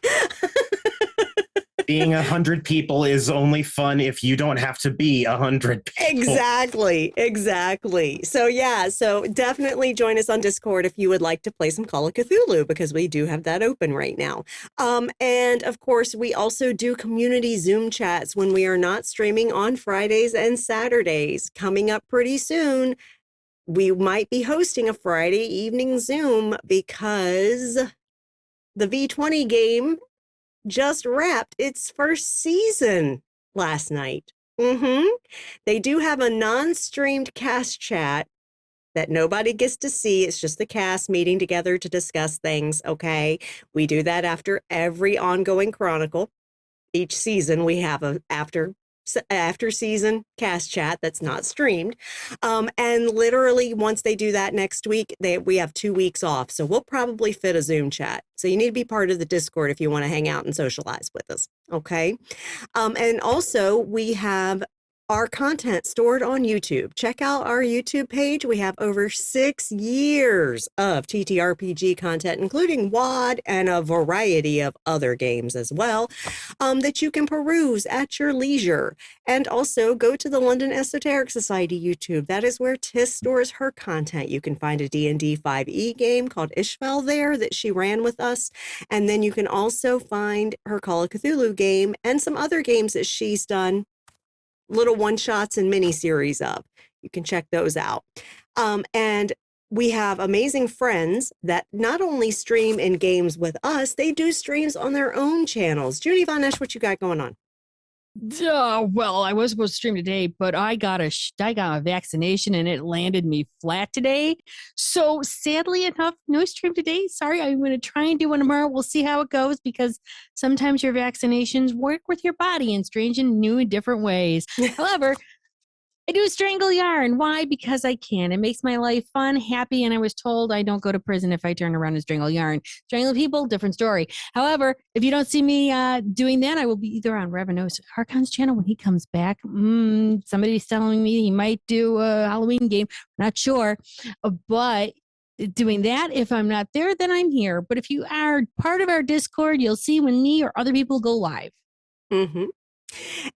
Being 100 people is only fun if you don't have to be 100 people. Exactly. So yeah, so definitely join us on Discord if you would like to play some Call of Cthulhu, because we do have that open right now. And of course, we also do community Zoom chats when we are not streaming on Fridays and Saturdays. Coming up pretty soon, we might be hosting a Friday evening Zoom because the V20 game just wrapped its first season last night. They do have a non-streamed cast chat that nobody gets to see. It's just the cast meeting together to discuss things, okay? We do that after every ongoing chronicle. each season we have a after season cast chat that's not streamed. And literally once they do that next week, we have 2 weeks off. So we'll probably fit a Zoom chat. So you need to be part of the Discord if you want to hang out and socialize with us. Okay. And also we have our content stored on YouTube. Check out our YouTube page. We have over 6 years of TTRPG content, including WoD and a variety of other games as well, that you can peruse at your leisure. And also go to the London Esoteric Society YouTube. That is where Tiss stores her content. You can find a D&D 5e game called Ishval there that she ran with us. And then you can also find her Call of Cthulhu game and some other games that she's done little one-shots and mini-series of. You can check those out. And we have amazing friends that not only stream in games with us, they do streams on their own channels. Judy Von Esch, what you got going on? Well, I was supposed to stream today, but I got a vaccination and it landed me flat today. So sadly enough, no stream today. Sorry, I'm going to try and do one tomorrow. We'll see how it goes because sometimes your vaccinations work with your body in strange and new and different ways. However, I do strangle yarn. Why? Because I can. It makes my life fun, happy, and I was told I don't go to prison if I turn around and strangle yarn. Strangle people, different story. However, if you don't see me doing that, I will be either on Revenos Archon's channel when he comes back. Somebody's telling me he might do a Halloween game. Not sure, but doing that, if I'm not there, then I'm here. But if you are part of our Discord, you'll see when me or other people go live. Mm-hmm.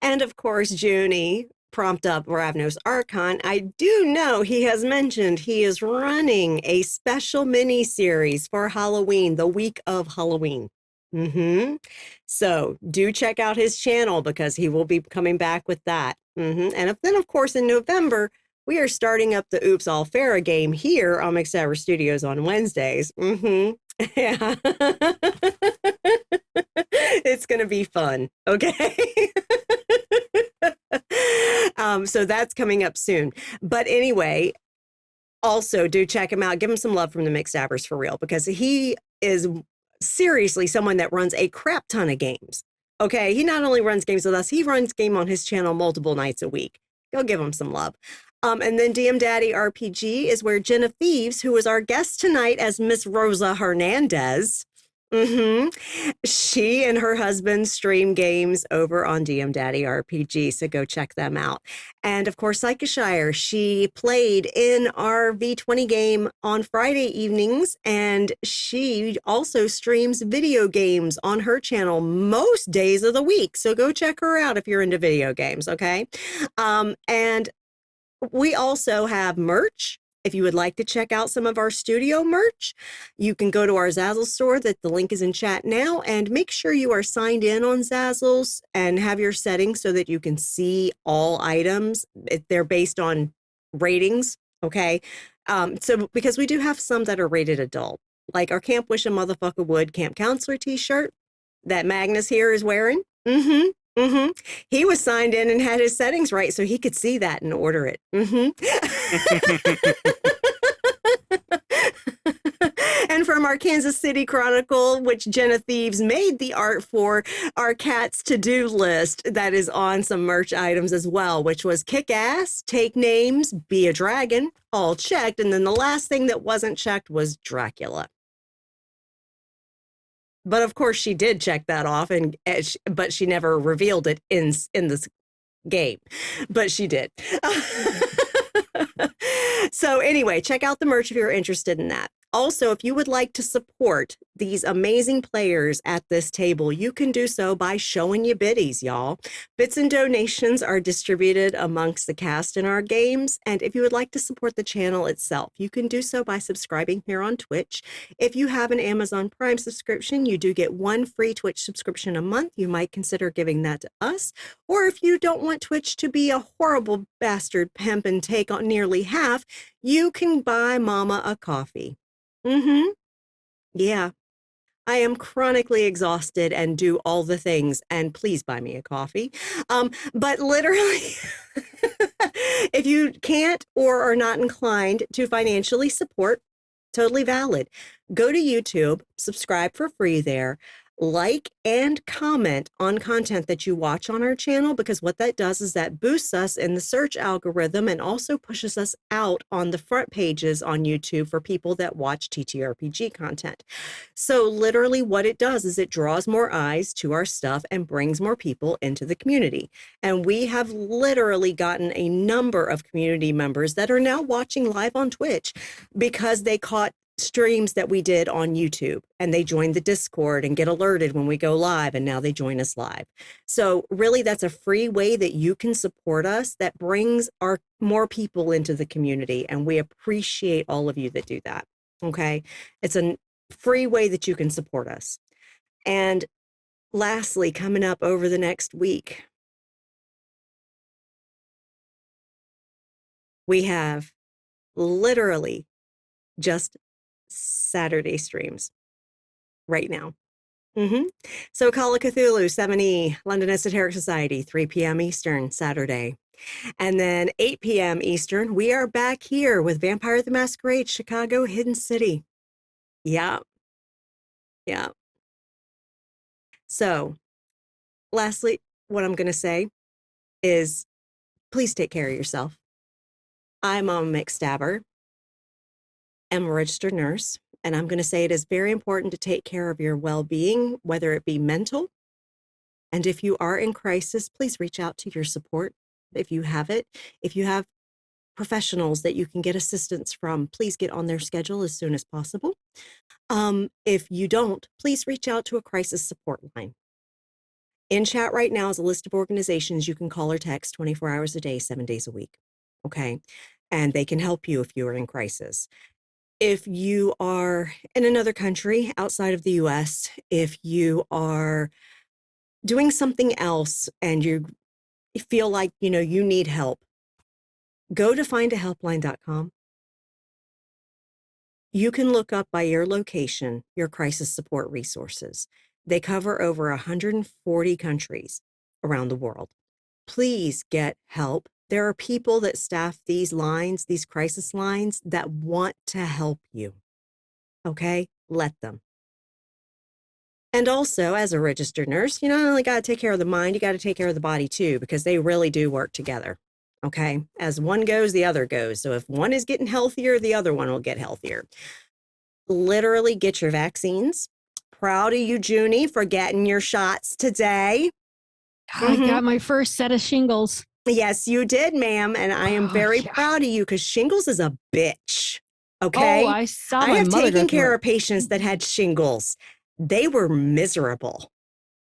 And of course, Junie, prompt up Ravnos Archon, I do know he has mentioned he is running a special mini series for Halloween, the week of Halloween. So do check out his channel because he will be coming back with that. And then, of course, in November, we are starting up the Oops All Farah game here on McStabber Studios on Wednesdays. Yeah. It's going to be fun. Okay. So that's coming up soon. But anyway, also do check him out. Give him some love from the McStabbers for real, because he is seriously someone that runs a crap ton of games. Okay. He not only runs games with us, he runs game on his channel multiple nights a week. Go give him some love. And then DM Daddy RPG is where Jenna Thieves, who is our guest tonight as Miss Rosa Hernandez, she and her husband stream games over on DM Daddy RPG, so go check them out. And of course, Psychoshire, she played in our V20 game on Friday evenings, and she also streams video games on her channel most days of the week. So go check her out if you're into video games, okay? And we also have merch. If you would like to check out some of our studio merch, you can go to our Zazzle store. That the link is in chat now, and make sure you are signed in on Zazzles and have your settings so that you can see all items. They're based on ratings. Okay. So because we do have some that are rated adult, like our Camp Wish a Motherfucker Would Camp Counselor t-shirt that Magnus here is wearing. He was signed in and had his settings right so he could see that and order it. And from our Kansas City Chronicle, which Jenna Thieves made the art for, our Cat's to-do list that is on some merch items as well, which was kick ass, take names, be a dragon, all checked. And then the last thing that wasn't checked was Dracula. But of course, she did check that off, but she never revealed it in this game. But she did. So anyway, check out the merch if you're interested in that. Also, if you would like to support these amazing players at this table, you can do so by showing your biddies, y'all. Bits and donations are distributed amongst the cast in our games. And if you would like to support the channel itself, you can do so by subscribing here on Twitch. If you have an Amazon Prime subscription, you do get 1 free Twitch subscription a month. You might consider giving that to us. Or if you don't want Twitch to be a horrible bastard pimp and take on nearly half, you can buy Mama a coffee. Yeah. I am chronically exhausted and do all the things, and please buy me a coffee. But literally, if you can't or are not inclined to financially support, totally valid. Go to YouTube, subscribe for free there. like and comment on content that you watch on our channel, because what that does is that boosts us in the search algorithm and also pushes us out on the front pages on YouTube for people that watch TTRPG content. So literally what it does is it draws more eyes to our stuff and brings more people into the community. And we have literally gotten a number of community members that are now watching live on Twitch because they caught streams that we did on YouTube and they join the Discord and get alerted when we go live, and now they join us live. So really that's a free way that you can support us that brings our more people into the community, and we appreciate all of you that do that. Okay, it's a free way that you can support us. And lastly, coming up over the next week, we have literally just Saturday streams right now. So Call of Cthulhu 7E, London Esoteric Society, 3 p.m. Eastern, Saturday. And then 8 p.m. Eastern, we are back here with Vampire the Masquerade, Chicago, Hidden City. Yeah. Yeah. So lastly, what I'm going to say is please take care of yourself. I'm McStabber. I'm a registered nurse, and I'm going to say it is very important to take care of your well-being, whether it be mental. And if you are in crisis, please reach out to your support if you have it. If you have professionals that you can get assistance from, please get on their schedule as soon as possible. If you don't, please reach out to a crisis support line. In chat right now is a list of organizations you can call or text 24 hours a day, 7 days a week. Okay. And they can help you if you are in crisis. If you are in another country outside of the US, if you are doing something else and you feel like, you need help, go to findahelpline.com. You can look up by your location, your crisis support resources. They cover over 140 countries around the world. Please get help. There are people that staff these lines, these crisis lines, that want to help you. Okay? Let them. And also, as a registered nurse, you not only got to take care of the mind, you got to take care of the body too, because they really do work together. Okay? As one goes, the other goes. So if one is getting healthier, the other one will get healthier. Literally get your vaccines. Proud of you, Junie, for getting your shots today. I got my first set of shingles. Yes, you did, ma'am. And I am very proud of you, because shingles is a bitch. Okay. Oh, I saw I my have mother taken go through care it. of patients that had shingles. They were miserable.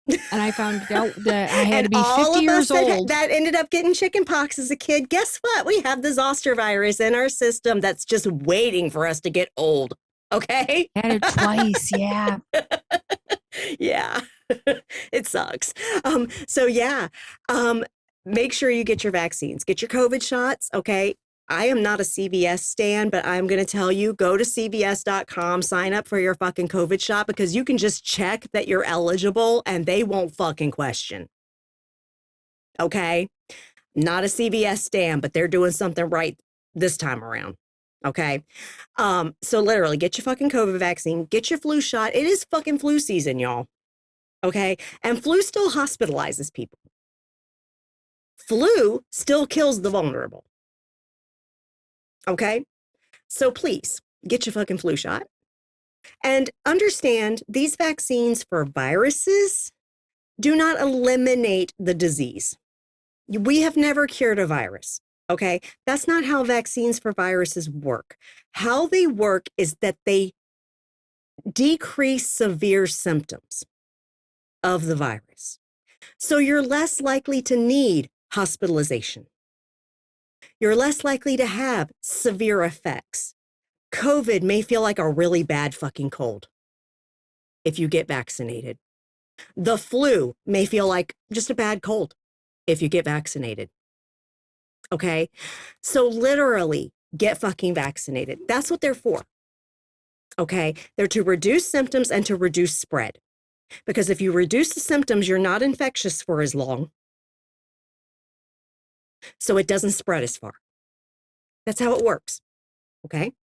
And I found out that I had And to be all 50 of years us old. that ended up getting chicken pox as a kid, guess what? We have the zoster virus in our system that's just waiting for us to get old. Okay. I had it twice. Yeah. Yeah. It sucks. So yeah, make sure you get your vaccines, get your COVID shots. Okay. I am not a CVS stan, but I'm going to tell you, go to CVS.com, sign up for your fucking COVID shot, because you can just check that you're eligible and they won't fucking question. Okay. Not a CVS stan, but they're doing something right this time around. Okay. So literally get your fucking COVID vaccine, get your flu shot. It is fucking flu season, y'all. Okay. And flu still hospitalizes people. Flu still kills the vulnerable. Okay. So please get your fucking flu shot, and understand these vaccines for viruses do not eliminate the disease. We have never cured a virus. Okay. That's not how vaccines for viruses work. How they work is that they decrease severe symptoms of the virus. So you're less likely to need hospitalization. You're less likely to have severe effects. COVID may feel like a really bad fucking cold if you get vaccinated. The flu may feel like just a bad cold if you get vaccinated. Okay? So literally get fucking vaccinated. That's what they're for. Okay? They're to reduce symptoms and to reduce spread. Because if you reduce the symptoms, you're not infectious for as long. So it doesn't spread as far. That's how it works. Okay?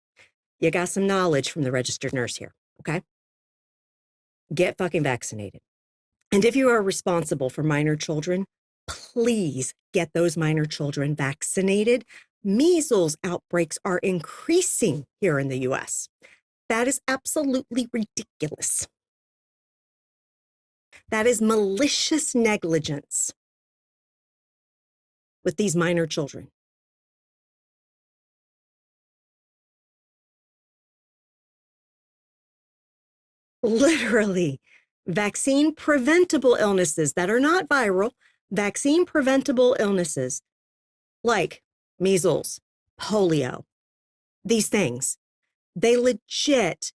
You got some knowledge from the registered nurse here. Okay? Get fucking vaccinated. And if you are responsible for minor children, please get those minor children vaccinated. Measles outbreaks are increasing here in the US. That is absolutely ridiculous. That is malicious negligence with these minor children. Literally, vaccine preventable illnesses that are not viral, vaccine preventable illnesses like measles, polio, these things, they legit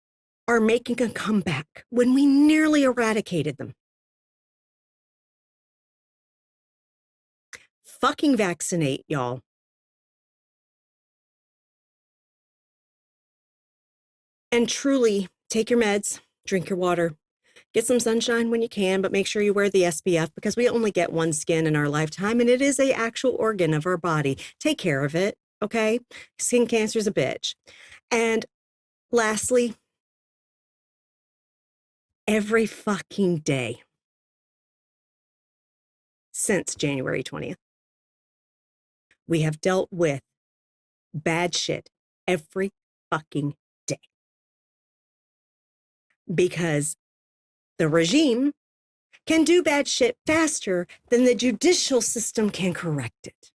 are making a comeback when we nearly eradicated them. Fucking vaccinate, y'all. And truly, take your meds, drink your water, get some sunshine when you can, but make sure you wear the SPF because we only get one skin in our lifetime and it is an actual organ of our body. Take care of it, okay? Skin cancer is a bitch. And lastly, every fucking day since January 20th, we have dealt with bad shit every fucking day. Because the regime can do bad shit faster than the judicial system can correct it.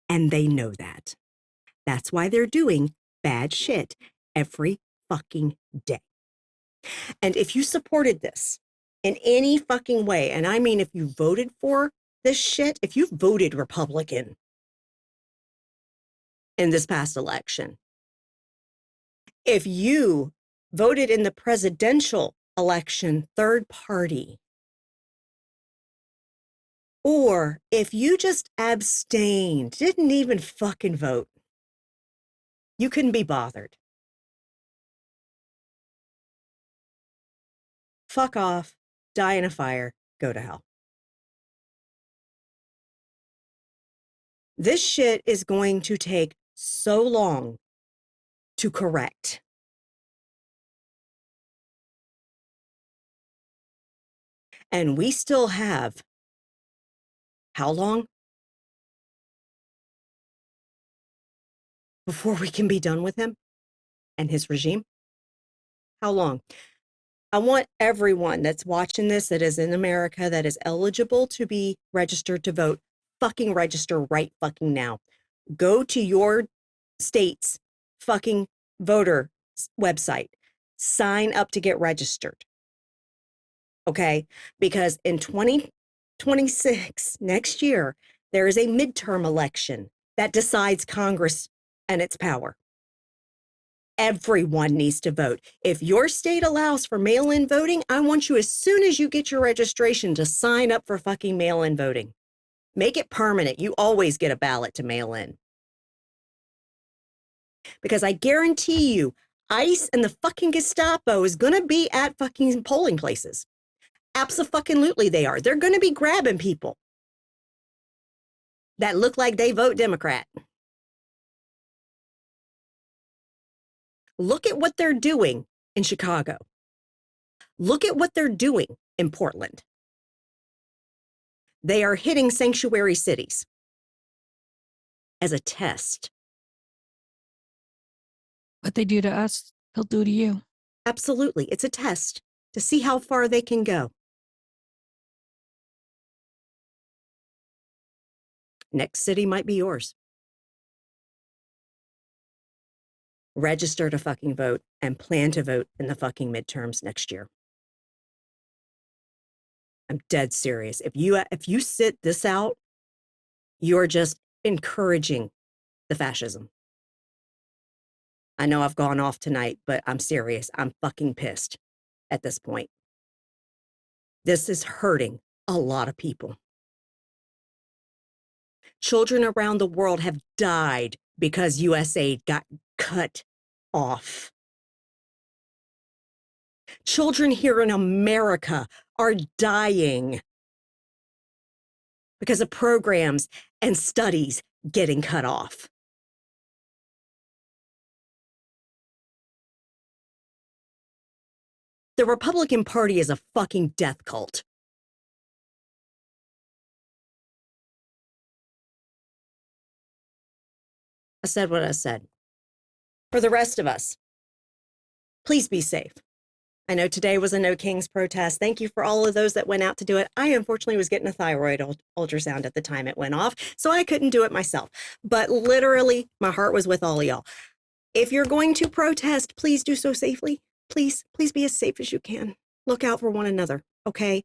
And they know that. That's why they're doing bad shit every fucking day. And if you supported this in any fucking way, and I mean if you voted for this shit, if you voted Republican in this past election, if you voted in the presidential election third party, or if you just abstained, didn't even fucking vote, you couldn't be bothered. Fuck off, die in a fire, go to hell. This shit is going to take so long to correct. And we still have, how long before we can be done with him and his regime? How long? I want everyone that's watching this that is in America that is eligible to be registered to vote, fucking register right fucking now. Go to your state's fucking voter website. Sign up to get registered. Okay? Because in 2026, next year, there is a midterm election that decides Congress and its power. Everyone needs to vote. If your state allows for mail-in voting, I want you, as soon as you get your registration, to sign up for fucking mail-in voting. Make it permanent. You always get a ballot to mail in. Because I guarantee you, ICE and the fucking Gestapo is going to be at fucking polling places. Abso-fucking-lutely they are. They're going to be grabbing people that look like they vote Democrat. Look at what they're doing in Chicago. Look at what they're doing in Portland. They are hitting sanctuary cities as a test. What they do to us, they'll do to you. Absolutely. It's a test to see how far they can go. Next city might be yours. Register to fucking vote and plan to vote in the fucking midterms next year. I'm dead serious. If you sit this out, you're just encouraging the fascism. I know I've gone off tonight, but I'm serious. I'm fucking pissed at this point. This is hurting a lot of people. Children around the world have died because USAID got cut off. Children here in America are dying because of programs and studies getting cut off. The Republican Party is a fucking death cult. I said what I said. For the rest of us, please be safe. I know today was a No Kings protest. Thank you for all of those that went out to do it. I unfortunately was getting a thyroid ultrasound at the time it went off, so I couldn't do it myself. But literally, my heart was with all of y'all. If you're going to protest, please do so safely. Please be as safe as you can. Look out for one another, okay?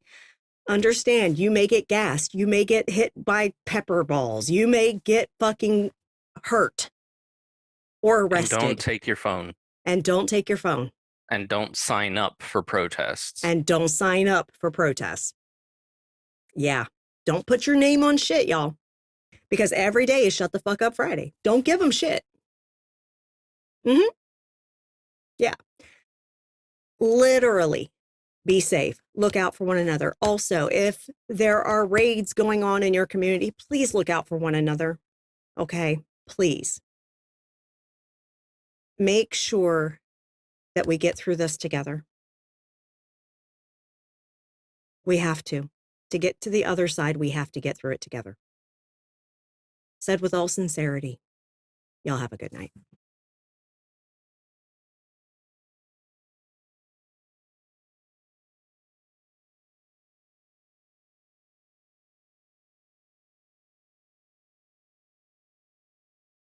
Understand, you may get gassed. You may get hit by pepper balls. You may get fucking hurt or arrested. And don't take your phone. And don't take your phone. And don't sign up for protests. And don't sign up for protests. Yeah. Don't put your name on shit, y'all. Because every day is Shut the Fuck Up Friday. Don't give them shit. Yeah. Literally, be safe. Look out for one another. Also, if there are raids going on in your community, please look out for one another. Okay? Please. Make sure that we get through this together. We have to. To get to the other side, we have to get through it together. Said with all sincerity, y'all have a good night.